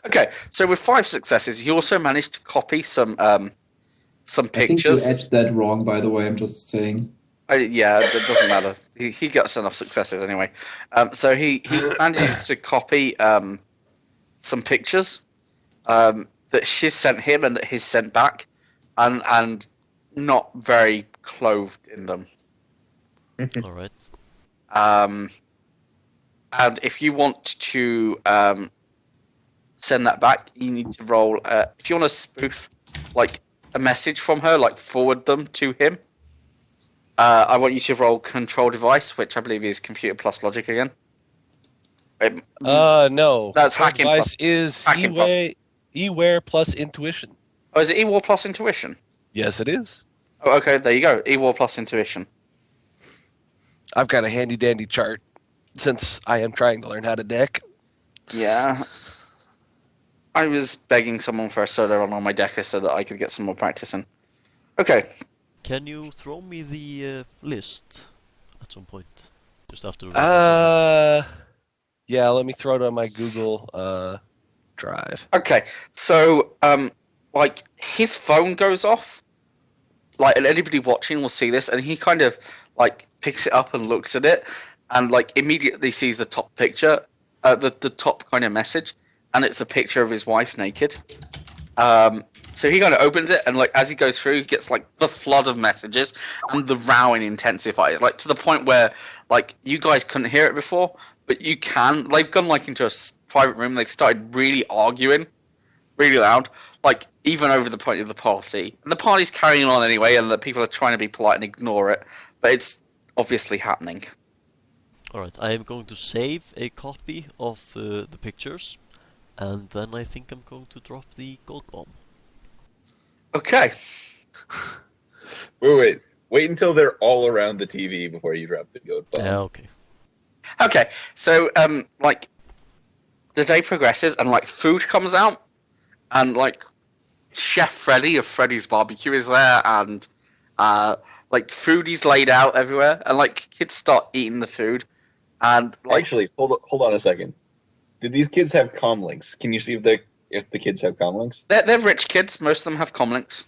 Okay, so with 5 successes, you also managed to copy some I think you pictures. edged that wrong, by the way. I'm just saying. Yeah, it doesn't matter. He gets enough successes anyway. So he manages to copy some pictures that she's sent him and that he's sent back, and not very clothed in them. All right. And if you want to send that back, you need to roll. If you want to spoof like a message from her, like forward them to him. I want you to roll control device, which I believe is computer plus logic again. No. That's Control hacking device plus- is hacking plus- E-Ware plus intuition. Oh, is it E-War plus intuition? Yes, it is. Oh, okay, there you go. E-War plus intuition. I've got a handy dandy chart since I am trying to learn how to deck. Yeah. I was begging someone for a soda run on my decker so that I could get some more practice in. Okay. Can you throw me the list at some point? Just after the Yeah, let me throw it on my Google Drive. Okay. So, like, his phone goes off. Like, and anybody watching will see this, and he kind of, like, picks it up and looks at it, and, like, immediately sees the top picture, the top kind of message, and it's a picture of his wife naked. So he kind of opens it, and like as he goes through, he gets like the flood of messages, and the rowing intensifies, like to the point where like you guys couldn't hear it before, but you can. They've gone like into a private room. They've started really arguing, really loud, like even over the point of the party. And the party's carrying on anyway, and the people are trying to be polite and ignore it, but it's obviously happening. Alright, I am going to save a copy of the pictures, and then I think I'm going to drop the gold bomb. Okay. Wait until they're all around the TV before you drop the goat bomb. Yeah, okay. Okay, so like the day progresses and like food comes out, and like Chef Freddy of Freddy's Barbecue is there, and like food is laid out everywhere, and like kids start eating the food, and like Actually, hold on a second. Did these kids have comlinks? Can you see if the kids have comlinks? they're rich kids. Most of them have comlinks.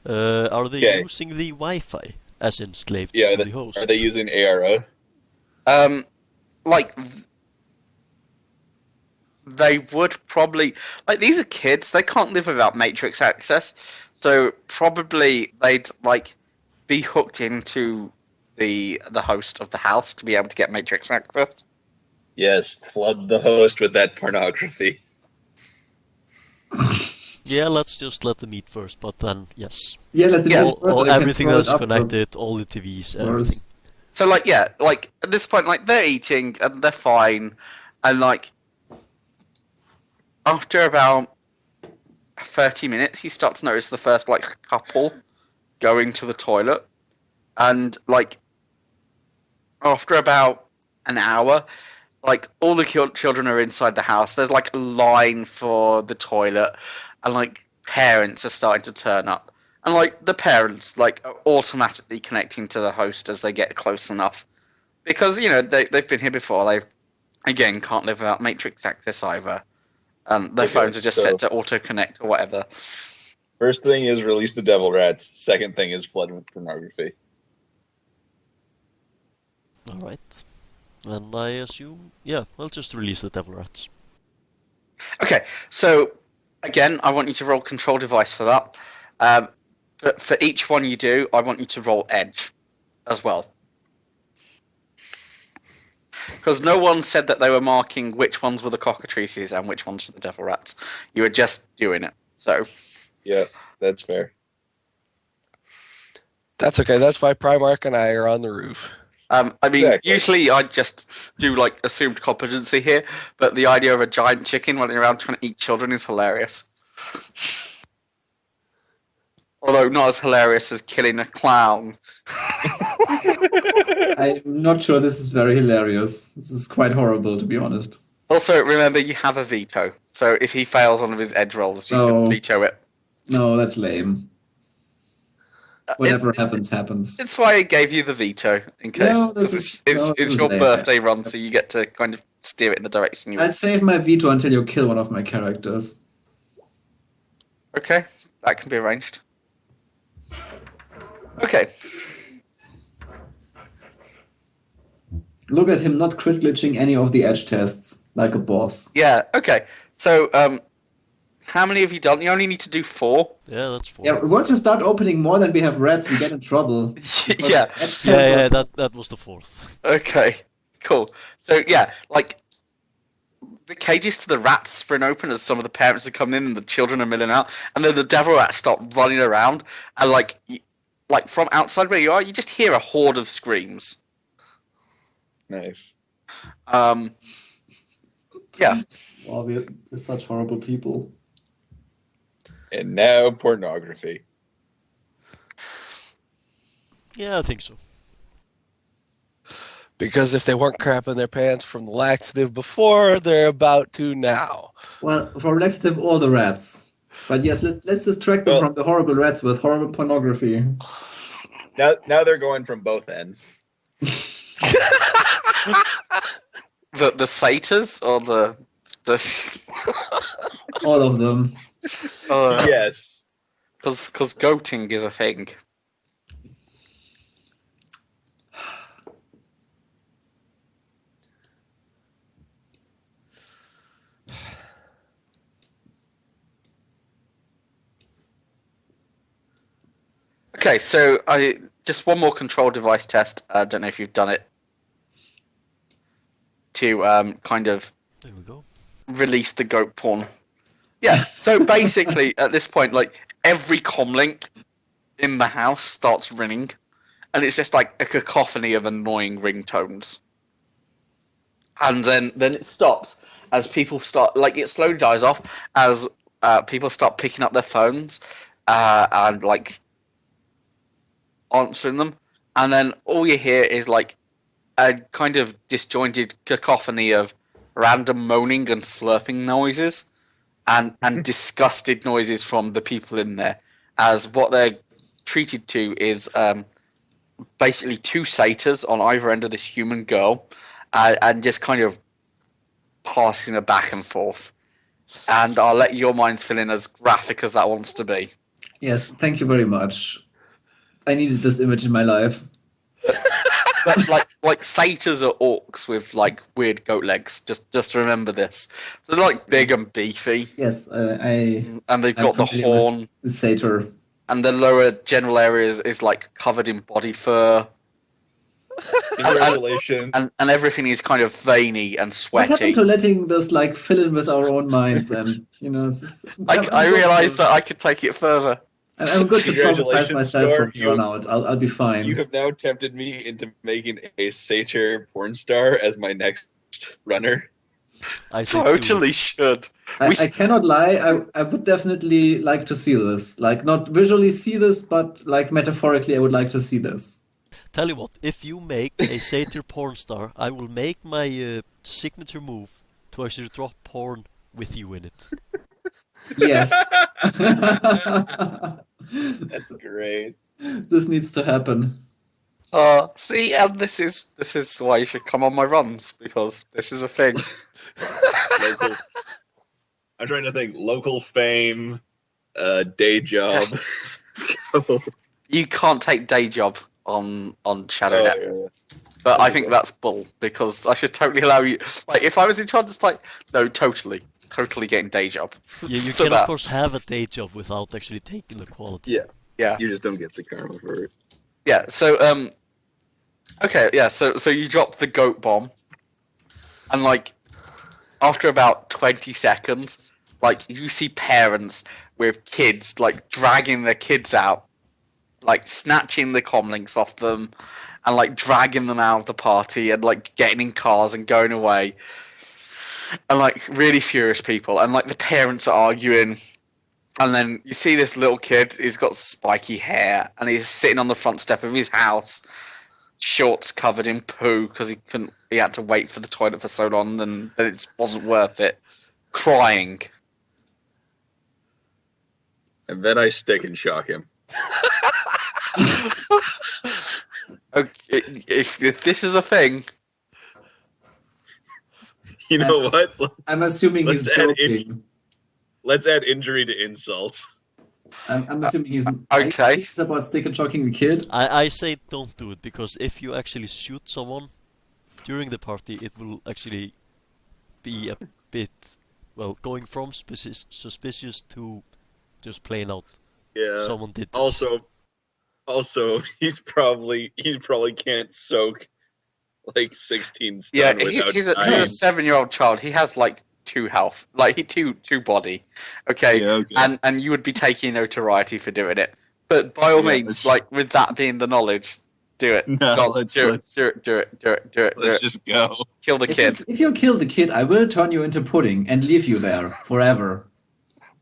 Are they Okay. using the Wi-Fi as enslaved Yeah, to the host? are they using ARO? Like they would probably like these are kids. They can't live without Matrix access, so probably they'd like be hooked into the host of the house to be able to get Matrix access. Yes, flood the host with that pornography. Yeah, let's just let them eat first, but then, yes. Yeah, let's do Yeah, this first, and I can Everything throw it that's up for connected, all the TVs, everything. yours. So like yeah, like at this point like they're eating and they're fine, and like after about 30 minutes you start to notice the first like couple going to the toilet, and like after about an hour like all the children are inside the house. There's like a line for the toilet, and like parents are starting to turn up, and like the parents like are automatically connecting to the host as they get close enough, because you know they've been here before. They again can't live without Matrix access either. Their Okay, phones are just so- set to auto connect or whatever. First thing is release the devil rats. Second thing is flood with pornography. Alright. And I assume, yeah, I'll just release the Devil Rats. Okay, so again, I want you to roll control device for that. But for each one you do, I want you to roll edge as well. Because no one said that they were marking which ones were the cockatrices and which ones were the devil rats. You were just doing it. So, Yeah, that's fair. That's okay. That's why Primarch and I are on the roof. I mean, Exactly. usually I just do like assumed competency here, but the idea of a giant chicken running around trying to eat children is hilarious. Although not as hilarious as killing a clown. I'm not sure this is very hilarious. This is quite horrible, to be honest. Also, remember you have a veto. So if he fails one of his edge rolls, you can veto it. No, that's lame. Whatever happens. It's why I gave you the veto in case. No, this 'Cause is it's your lame. birthday run, so you get to kind of steer it in the direction you want. I'd save my veto until you kill one of my characters. Okay, that can be arranged. Okay. Look at him not crit glitching any of the edge tests like a boss. Yeah. Okay. So, how many have you done? You only need to do 4. Yeah, that's 4. Yeah, once you start opening more than we have rats, we get in trouble. Yeah. Edge tests Yeah, are- that was the 4th. Okay. Cool. So yeah, like the cages to the rats sprint open as some of the parents are coming in and the children are milling out, and then the devil rats start running around, and like from outside where you are, you just hear a horde of screams. Nice. Yeah. Wow, we're such horrible people. And now pornography. Yeah, I think so. Because if they weren't crapping their pants from the laxative before, they're about to now. Well, for laxative or the rats. But yes, let's distract them Well- from the horrible rats with horrible pornography. Now they're going from both ends. The satyrs or the All of them. Yes. because goating is a thing. Okay, so just one more control device test. I don't know if you've done it to kind of There we go. release the goat porn. Yeah, so basically at this point, like every comlink in the house starts ringing, and it's just like a cacophony of annoying ringtones. And then it stops as people start, like it slowly dies off as people start picking up their phones and like answering them, and then all you hear is like a kind of disjointed cacophony of random moaning and slurping noises and disgusted noises from the people in there, as what they're treated to is basically 2 satyrs on either end of this human girl and just kind of passing her back and forth. And I'll let your minds fill in as graphic as that wants to be. Yes, thank you very much. I needed this image in my life. But like satyrs are orcs with like weird goat legs. Just remember this. So they're like big and beefy, Yes, and they've I'm got the familiar with horn, the satyr. and the lower general area is like covered in body fur, Congratulations. and everything is kind of veiny and What sweaty. happened to letting this like fill in with our own minds and it's just, I realised that I could take it further. I'm good to traumatize Congratulations, myself from Storm. here on out. I'll be fine. You have now tempted me into making a satyr porn star as my next runner. I say do it. Totally should. I cannot lie. I would definitely like to see this. Like, not visually see this, but like metaphorically, I would like to see this. Tell you what, if you make a satyr porn star, I will make my signature move to actually drop porn with you in it. Yes. That's great. This needs to happen. See, and this is why you should come on my runs, because this is a thing. Local, I'm trying to think. Local fame, day job. You can't take day job on ShadowNET, Oh, but I think that's bull, because I should totally allow you. Like, if I was in charge, it's like, no, totally getting day job. Yeah, you For can that. of course have a day job without actually taking the quality. Yeah. Yeah. You just don't get the karma for it. Yeah, so okay, yeah, so you drop the goat bomb, and like after about 20 seconds, like you see parents with kids like dragging their kids out, like snatching the comlinks off them and like dragging them out of the party and like getting in cars and going away. And like really furious people, and like the parents are arguing. And then you see this little kid, he's got spiky hair, and he's sitting on the front step of his house, shorts covered in poo because he had to wait for the toilet for so long, and that it wasn't worth it. Crying. And then I stick and shock him. Okay, if this is a thing, You know what? I'm assuming he's Let's add joking. Let's add injury to insult. I'm assuming he's okay. He's about stick and shocking the kid. I say don't do it, because if you actually shoot someone during the party, it will actually be a bit, well, going from suspicious to just plain out. Yeah. Someone did this. Also, he probably can't soak like 16 stun Yeah, without he's a dying. 7-year-old child. He has like 2 health, like two body. Okay, Yeah, okay. and you would be taking notoriety for doing it. But by all Yeah, means, let's- like with that being the knowledge, do it. No, God, let's- do let's- it. Do it. Let's just go. Kill the kid. If you kill the kid, I will turn you into pudding and leave you there forever.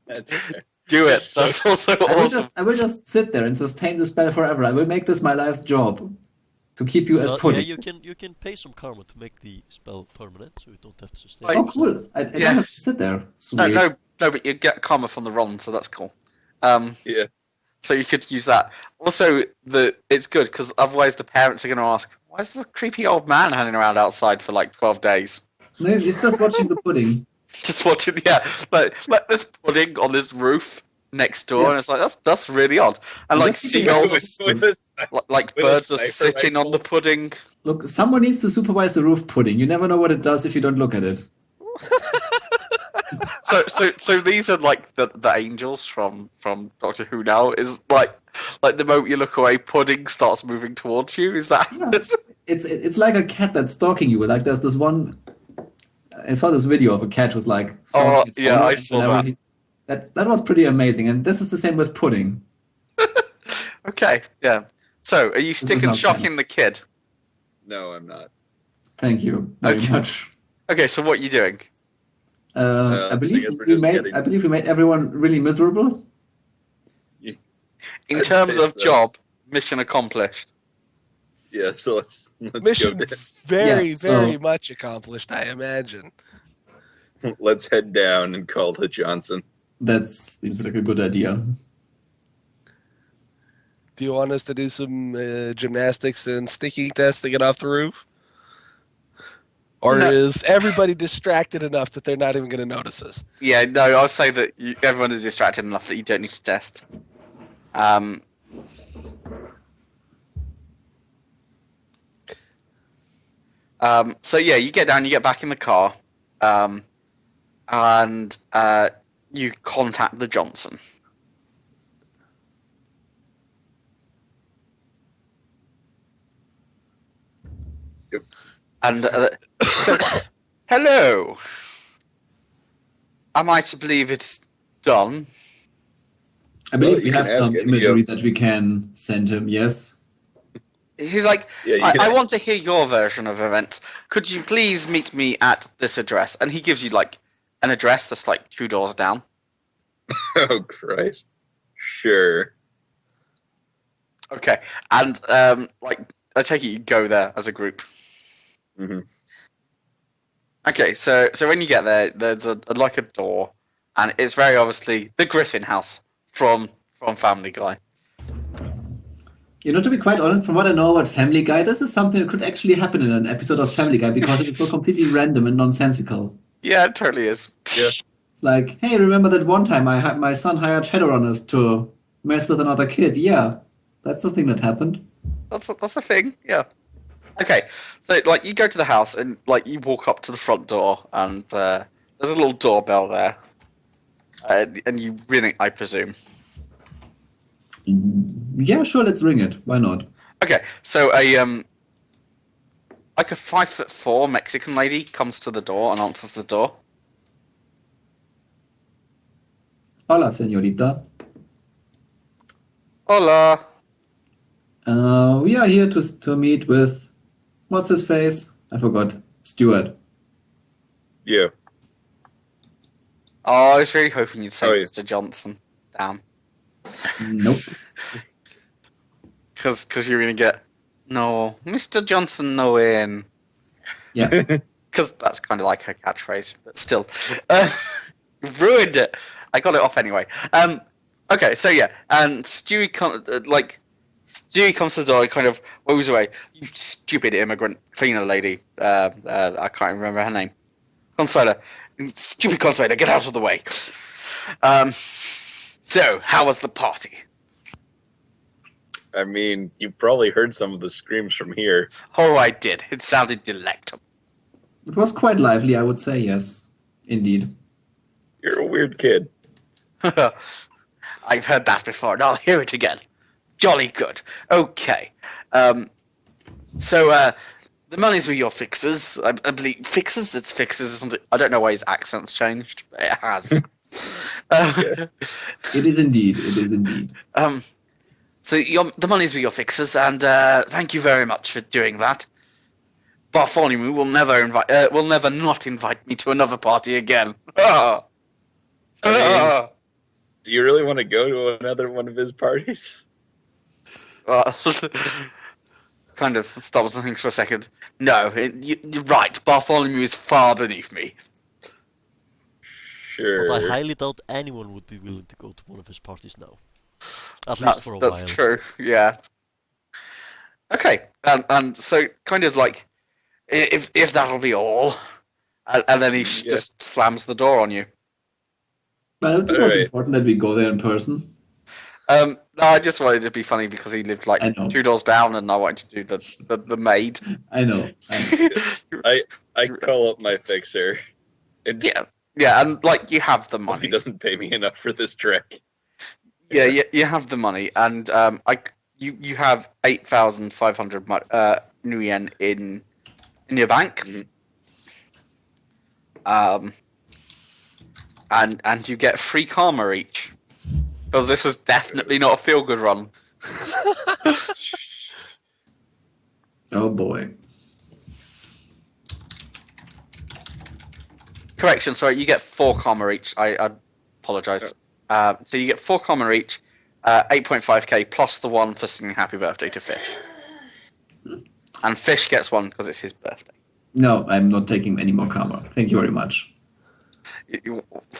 That's fair. Do it. Just so- That's also awesome. I will just sit there and sustain this spell forever. I will make this my life's job. To keep you as Yeah, pudding. you can pay some karma to make the spell permanent, so you don't have to sustain. Like- Oh, it. cool. I don't Yeah. have to sit there. Sweet. No, but you get karma from the Ron, so that's cool. Yeah. So you could use that. Also, it's good because otherwise the parents are going to ask, "Why is the creepy old man hanging around outside for like 12 days?" No, he's just watching the pudding. Just watching, yeah, like this pudding on this roof next door, Yeah. and it's like that's really odd. And like Just keeping seagulls, an like with a birds are sniper sitting on the pudding. Look, someone needs to supervise the roof pudding. You never know what it does if you don't look at it. So these are like the angels from Doctor Who now. Is like the moment you look away, pudding starts moving towards you. Is that? Yeah. It's like a cat that's stalking you. Like there's this one. I saw this video of a cat who's like. stalking its yeah, owner, I and saw whenever that was pretty amazing, and this is the same with pudding. Okay, yeah. So are you is stick and not shocking the kid? No, I'm not. Thank you very Okay. much. Okay, so what are you doing? I I believe guess we're we just made. getting- I believe we made everyone really miserable. In I'd terms say of so. job, mission accomplished. Yeah, so let's Mission go. very, Yeah, so- very much accomplished, I imagine. Let's head down and call to Johnson. That seems like a good idea. Do you want us to do some gymnastics and sneaking tests to get off the roof? Or No. is everybody distracted enough that they're not even going to notice us? Yeah, no, I'll say that everyone is distracted enough that you don't need to test. So yeah, you get down, you get back in the car, and you contact the Johnson. Yep. And it says, "Hello. Am I to believe it's done?" I believe Well, we you have can ask some him, imagery yeah. that we can send him. Yes. He's like, Yeah, you I can- want to hear your version of events. Could you please meet me at this address? And he gives you like an address that's like 2 doors down. Oh Christ. Sure. Okay, and like I take it you go there as a group. hmm Okay, so when you get there, there's like a door, and it's very obviously the Griffin house from Family Guy. You know, to be quite honest, from what I know about Family Guy, this is something that could actually happen in an episode of Family Guy because it's so completely random and nonsensical. Yeah, it totally is. Yeah. It's like, hey, remember that one time my son hired Shadowrunners to mess with another kid? Yeah, that's the thing that happened. That's a thing. Yeah. Okay, so like you go to the house and like you walk up to the front door and there's a little doorbell there, and you ring it, I presume. Yeah, sure, let's ring it. Why not? Okay, so a like a 5'4" Mexican lady comes to the door and answers the door. Hola, señorita. Hola. We are here to meet with, what's his face? I forgot. Stuart. Yeah. Oh, I was really hoping you'd say Oh, yeah. Mr. Johnson. Damn. Nope. Because you're gonna get No, Mr. Johnson, no in. Yeah. Because that's kind of like her catchphrase, but still. Ruined it. I got it off anyway. Okay, so yeah, and Stewie comes to the door and kind of moves away. You stupid immigrant cleaner lady. I can't remember her name. Consuela. Stupid Consuela, get out of the way. So, how was the party? I mean, you probably heard some of the screams from here. Oh, I did. It sounded delectable. It was quite lively, I would say, yes. Indeed. You're a weird kid. I've heard that before, and I'll hear it again. Jolly good. Okay. So, the money's with your fixers. I believe fixers. It's fixers, isn't it? I don't know why his accent's changed, but it has. It is indeed. It is indeed. So the money's with your fixers, and thank you very much for doing that. Bartholomew will never not invite me to another party again. I mean, do you really want to go to another one of his parties? Kind of stops and thinks for a second. No, you're right. Bartholomew is far beneath me. Sure. But I highly doubt anyone would be willing to go to one of his parties now. At least for a That's while. true. Yeah. Okay, and so kind of like, if that'll be all, and then he just slams the door on you. Well, it was Alright. important that we go there in person. No, I just wanted it to be funny because he lived like I know. 2 doors down, and I wanted to do the maid. I know. I call up my fixer. And Yeah, and like you have the he money. doesn't pay me enough for this trick. Yeah, you have the money, and you have 8,500 nuyen in your bank. And you get 3 karma each, because this was definitely not a feel good run. Oh boy. Correction, sorry, you get 4 karma each. I apologize. So you get 4 karma each, 8.5k plus the 1 for singing happy birthday to Fish. And Fish gets 1 because it's his birthday. No, I'm not taking any more karma. Thank you very much.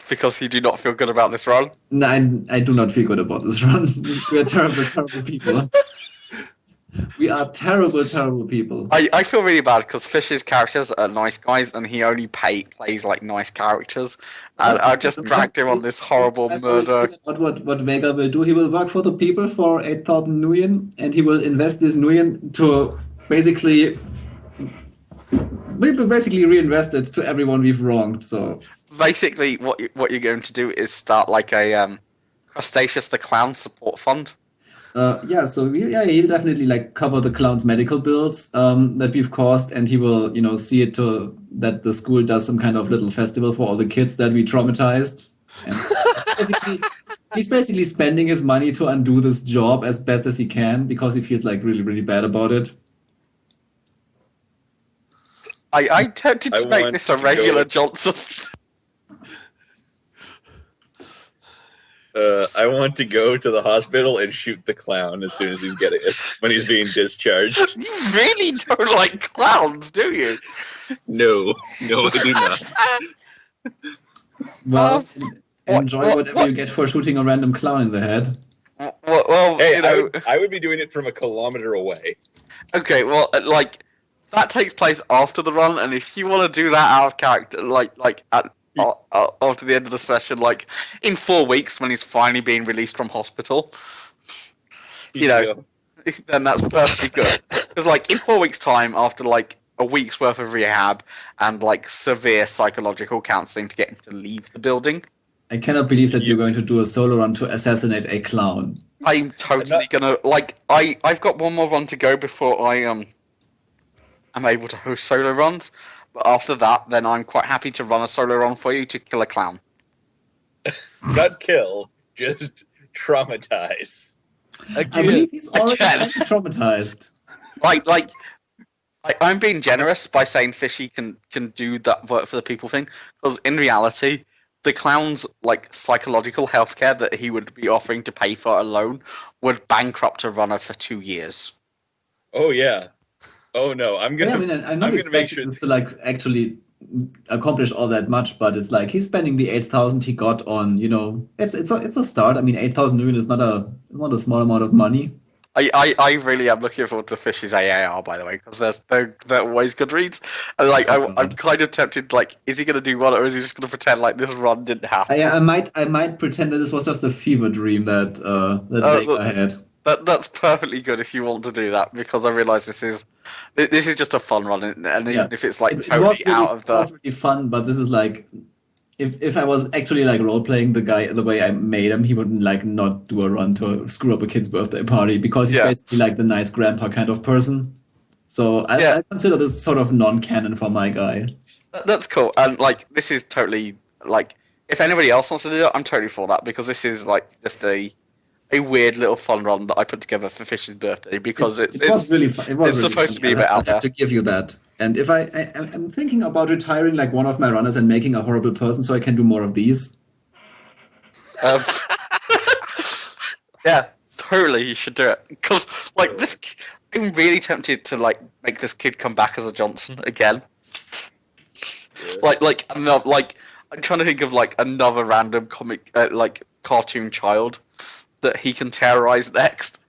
Because you do not feel good about this run? No, I do not feel good about this run. We are terrible, terrible people. We are terrible, terrible people. I feel really bad because Fish's characters are nice guys and he only plays like nice characters. And I just dragged him on this horrible murder. What Vega will do, he will work for the people for 8,000 nuyen, and he will invest this nuyen to basically reinvest it to everyone we've wronged. So Basically, what you're going to do is start like a Crustaceus the Clown support fund. He'll definitely like cover the clown's medical bills that we've caused, and he will, see it to that the school does some kind of little festival for all the kids that we traumatized. And he's basically spending his money to undo this job as best as he can because he feels like really, really bad about it. I tempted to make this a regular Johnson. I want to go to the hospital and shoot the clown as soon as when he's being discharged. You really don't like clowns, do you? No, I do not. Well, enjoy whatever you get for shooting a random clown in the head. Well, Hey, I would be doing it from a kilometer away. Okay, well, like that takes place after the run, and if you want to do that out of character, after the end of the session, like in 4 weeks when he's finally being released from hospital, then that's perfectly good. Because like in 4 weeks' time, after like a week's worth of rehab and like severe psychological counseling to get him to leave the building, I cannot believe that you're going to do a solo run to assassinate a clown. I'm totally gonna I've got one more run to go before I'm able to host solo runs. But after that, then I'm quite happy to run a solo run for you to kill a clown. Not kill, just traumatize. I believe he's already traumatized. I'm being generous by saying Fishy can do that work for the people thing, because in reality, the clown's like psychological healthcare that he would be offering to pay for alone would bankrupt a runner for 2 years. Oh yeah. Oh no, I'm Yeah, I gonna. mean, I'm I'm not gonna make expecting sure. this to like actually accomplish all that much, but it's like he's spending the 8,000 he got on, it's a start. I mean, 8,000 million is not a small amount of money. I really am looking forward to Fish's AAR, by the way, because they're always good reads. And like Oh, I'm God. kind of tempted. Like, is he going to do one, or is he just going to pretend like this run didn't happen? I might pretend that this was just a fever dream that Vega had. That's perfectly good if you want to do that, because I realise this is just a fun run, and Yeah. even if it's like It totally was really, out of it was the really fun, but this is like if I was actually like role playing the guy the way I made him, he wouldn't like not do a run to screw up a kid's birthday party because he's Yeah. basically like the nice grandpa kind of person. So Yeah. I consider this sort of non-canon for my guy. That's cool. And like this is totally like if anybody else wants to do it, I'm totally for that, because this is like just a weird little fun run that I put together for Fish's birthday, because It was really fun. It was it's really supposed to funny. be a bit I'll out have there. to give you that. And if I'm thinking about retiring like one of my runners and making a horrible person so I can do more of these. Um, yeah, totally, you should do it, because like this, I'm really tempted to like make this kid come back as a Johnson again. Like another, like I'm trying to think of like another random comic like cartoon child that he can terrorize next.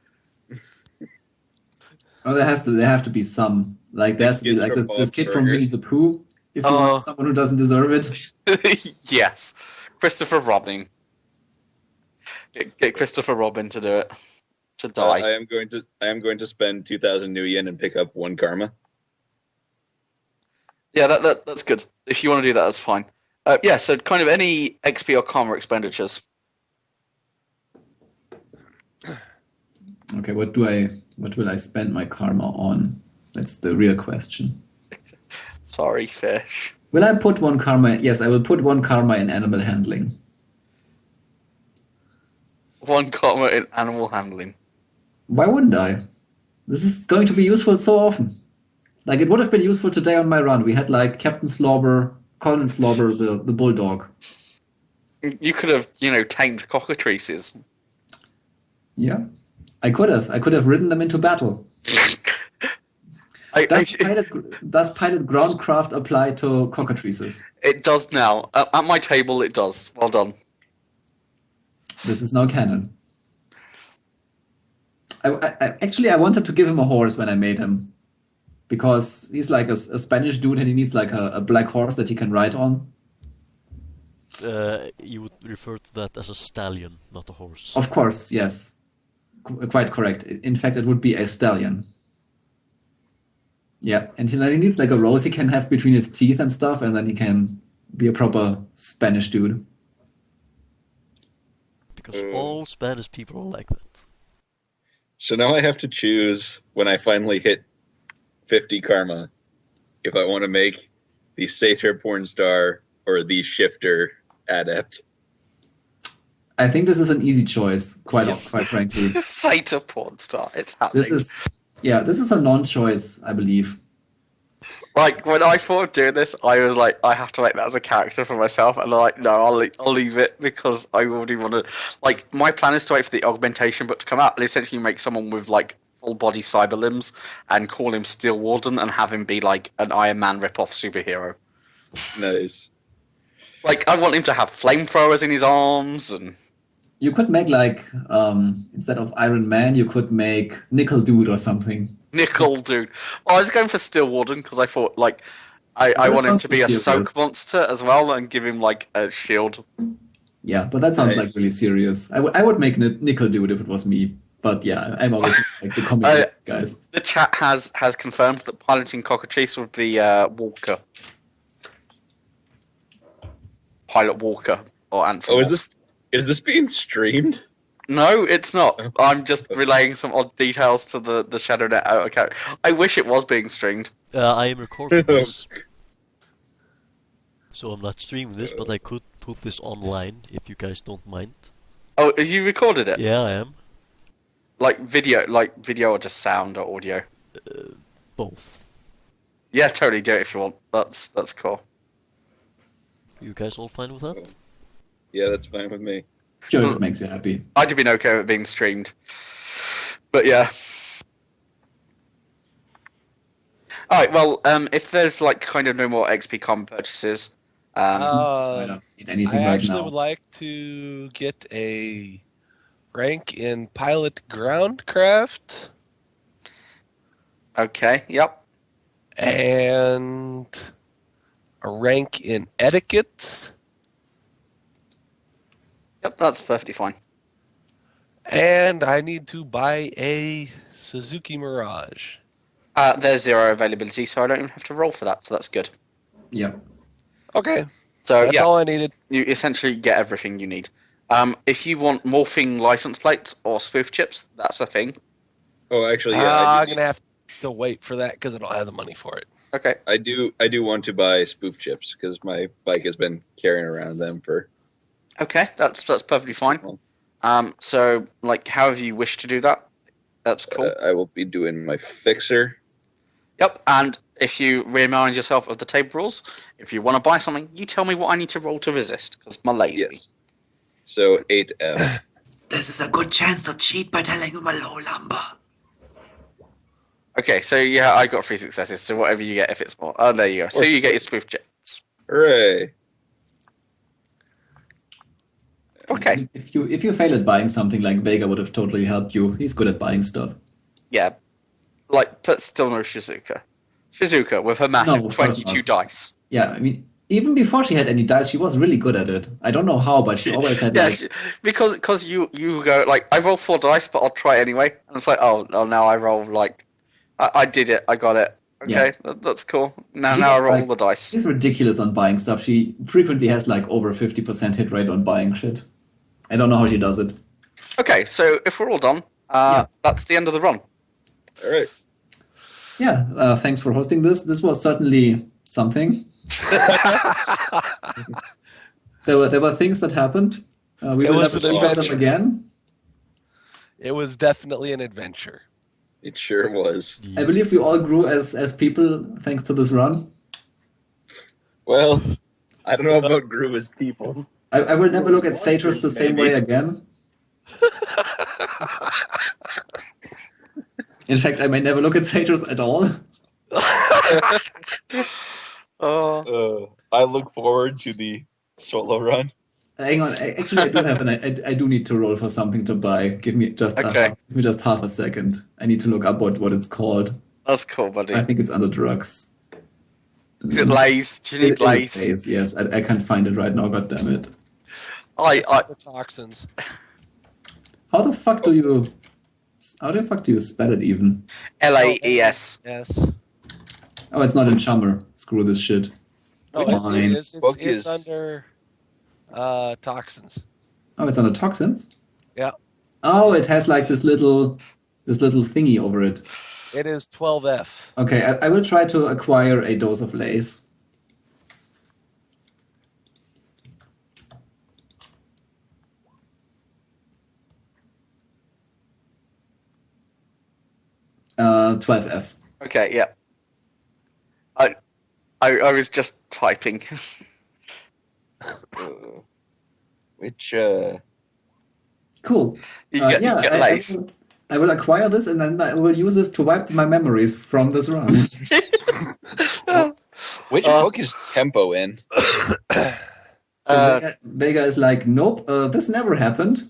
Oh, there have to be some. Like there has to be Kids like from this kid from Bob's Winnie the Pooh. If you want someone who doesn't deserve it. Yes, Christopher Robin. Get Christopher Robin to do it. To die. I am going to spend 2,000 new yen and pick up 1 karma. Yeah, that's good. If you want to do that, that's fine. Yeah, so kind of any XP or karma expenditures. Okay, what will I spend my karma on? That's the real question. Sorry, Fish. Will I put 1 karma? Yes, I will put 1 karma in animal handling. 1 karma in animal handling. Why wouldn't I? This is going to be useful so often. Like, it would have been useful today on my run. We had, like, Captain Slobber, Colin Slobber, the bulldog. You could have, tamed cockatrices. Yeah. I could have ridden them into battle. Does pilot groundcraft apply to cockatrices? It does now. At my table, it does. Well done. This is now canon. I wanted to give him a horse when I made him. Because he's like a Spanish dude and he needs like a black horse that he can ride on. You would refer to that as a stallion, not a horse. Of course, yes. Quite correct. In fact, it would be a stallion. Yeah, and he needs like a rose he can have between his teeth and stuff, and then he can be a proper Spanish dude. Because all Spanish people are like that. So now I have to choose when I finally hit 50 karma if I want to make the Satyr porn star or the Shifter adept. I think this is an easy choice, quite frankly. Satyr porn star. It's happening. This is a non-choice, I believe. Like, when I thought of doing this, I was like, I have to make that as a character for myself, and I'm like, no, I'll leave it, because I already want to. Like, my plan is to wait for the augmentation book to come out and essentially make someone with like full body cyber limbs and call him Steel Warden and have him be like an Iron Man rip-off superhero. Nice. Like, I want him to have flamethrowers in his arms, and You could make like instead of Iron Man, you could make Nickel Dude or something. Nickel Dude. Well, I was going for Steel Warden because I thought like I that want him sounds to be a serious. soak monster as well and give him like a shield. Yeah, but that sounds Nice. like really serious. I would make Nickel Dude if it was me. But yeah, I'm always like the comic book guys. The chat has confirmed that piloting cockatrice would be Walker. Pilot Walker or Anthem. Oh, is this being streamed? No, it's not. I'm just relaying some odd details to the ShadowNET account. I wish it was being streamed. I am recording this. So I'm not streaming this, but I could put this online if you guys don't mind. Oh, you recorded it? Yeah, I am. Like video or just sound or audio? Both. Yeah, totally do it if you want. That's cool. You guys all fine with that? Yeah, that's fine with me. Sure, if it makes you happy. I'd have been okay with it being streamed. But yeah. Alright, well, if there's like kind of no more XP com purchases, I I don't need anything right actually now. would like to get a rank in pilot groundcraft okay, yep. and a rank in etiquette, Yep, that's perfectly fine. and I need to buy a Suzuki Mirage. There's 0 availability, so I don't even have to roll for that, so that's good. Yep. Okay, So that's yeah, all I needed. you essentially get everything you need. If you want morphing license plates or spoof chips, that's a thing. Oh, actually, yeah, I'm gonna have to wait for that because I don't have the money for it. Okay. I do want to buy spoof chips because my bike has been carrying around them for. Okay, that's perfectly fine. So like, however you wish to do that, that's cool. I will be doing my fixer. Yep, and if you remind yourself of the table rules, if you want to buy something, you tell me what I need to roll to resist, because I'm lazy. Yes. So 8F. This is a good chance to cheat by telling him a low number. Okay, so yeah, I got 3 successes, so whatever you get if it's more. Oh, there you go. So you get your spoof chips. Hooray! Okay, If you fail at buying something, like Vega would have totally helped you. He's good at buying stuff. yeah. Like, but still no Shizuka. Shizuka with her massive No, of course 22 not. dice. Yeah, I mean, even before she had any dice, she was really good at it. I don't know how, but she always had Yeah, like... because you go, like, I roll 4 dice, but I'll try anyway. And it's like, oh now I roll, like, I did it, I got it. Okay, that's cool. Now She I gets, roll like- the dice. She's ridiculous on buying stuff. She frequently has like over 50% hit rate on buying shit. I don't know how she does it. Okay, so if we're all done, Yeah. that's the end of the run. All right. Yeah, thanks for hosting this. This was certainly something. There were things that happened. We It will was never an speak of them adventure. again. It was definitely an adventure. It sure was. I believe we all grew as people thanks to this run. Well, I don't know about grew as people. I will never look at satyrs the same way Maybe. again. In fact, I may never look at satyrs at all. Oh, I look forward to the solo run. Hang on, actually, I do have I do need to roll for something to buy. Give me just Okay. give me just half a second. I need to look up what it's called. that's cool, buddy. I think it's under drugs. Is it Lays? Do you need It is Lays? Lays, yes. I can't find it right now. God damn it! I The toxins. How the fuck do you spell it even? LAES. Yes. Oh, it's not in Chummer. Screw this shit. No, Fine. it is. Book It's is- under toxins. Oh, it's under toxins. Yeah. Oh, it has like this little thingy over it. It is 12F. Okay, I will try to acquire a dose of lace. Uh, 12F. Okay, yeah. I was just typing. Which Cool. You get Lays. I will acquire this and then I will use this to wipe my memories from this run. which book is Tempo in? So Vega is like, nope, this never happened.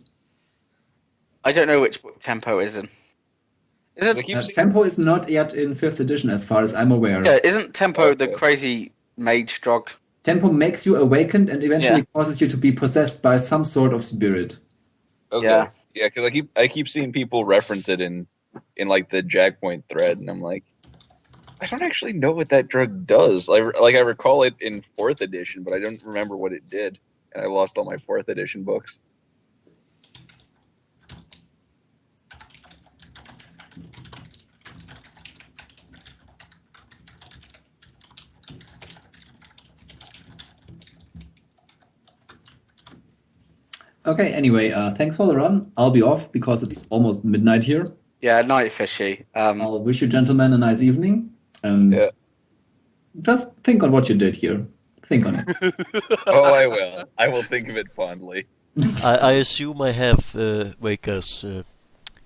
I don't know which book Tempo is in. I Isn't keep seeing- Tempo is not yet in 5th edition as far as I'm aware. isn't Tempo the Okay. crazy mage drug? Tempo makes you awakened and eventually Yeah. causes you to be possessed by some sort of spirit. Okay. Yeah. Yeah, because I keep seeing people reference it in like the Jackpoint thread, and I'm like, I don't actually know what that drug does. I recall it in 4th edition, but I don't remember what it did, and I lost all my 4th edition books. Okay, anyway, thanks for the run. I'll be off because it's almost midnight here. Yeah, night fishy. I'll wish you gentlemen a nice evening. And Yeah. just think on what you did here. Think on it. Oh, I will. I will think of it fondly. I assume I have Vega's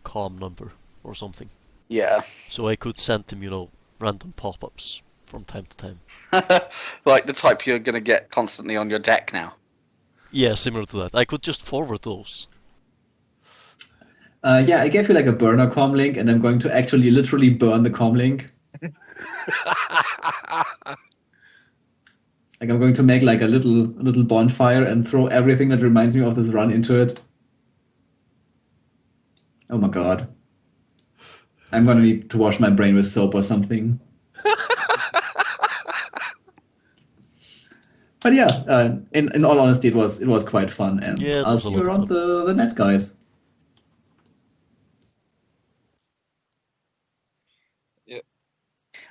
calm number or something, yeah. so I could send him, random pop-ups from time to time. Like the type you're going to get constantly on your deck now. Yeah, similar to that. I could just forward those. Yeah, I gave you like a burner comm link, and I'm going to actually literally burn the comm link. Like I'm going to make like a little bonfire and throw everything that reminds me of this run into it. Oh my god. I'm gonna need to wash my brain with soap or something. But yeah, in all honesty, it was quite fun, and Yeah, it I'll was a see you lot of around the net, guys.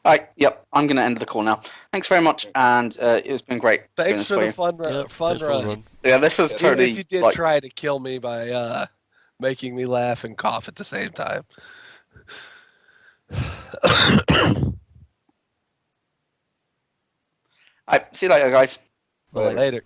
All right, yep, I'm going to end the call now. Thanks very much, and it's been great. doing Thanks this for for the you. fun Yeah, run. Fun thanks for the run. run. Yeah, this was Even totally if you did like, try to kill me by making me laugh and cough at the same time. all right, see you later, guys. Bye. Later.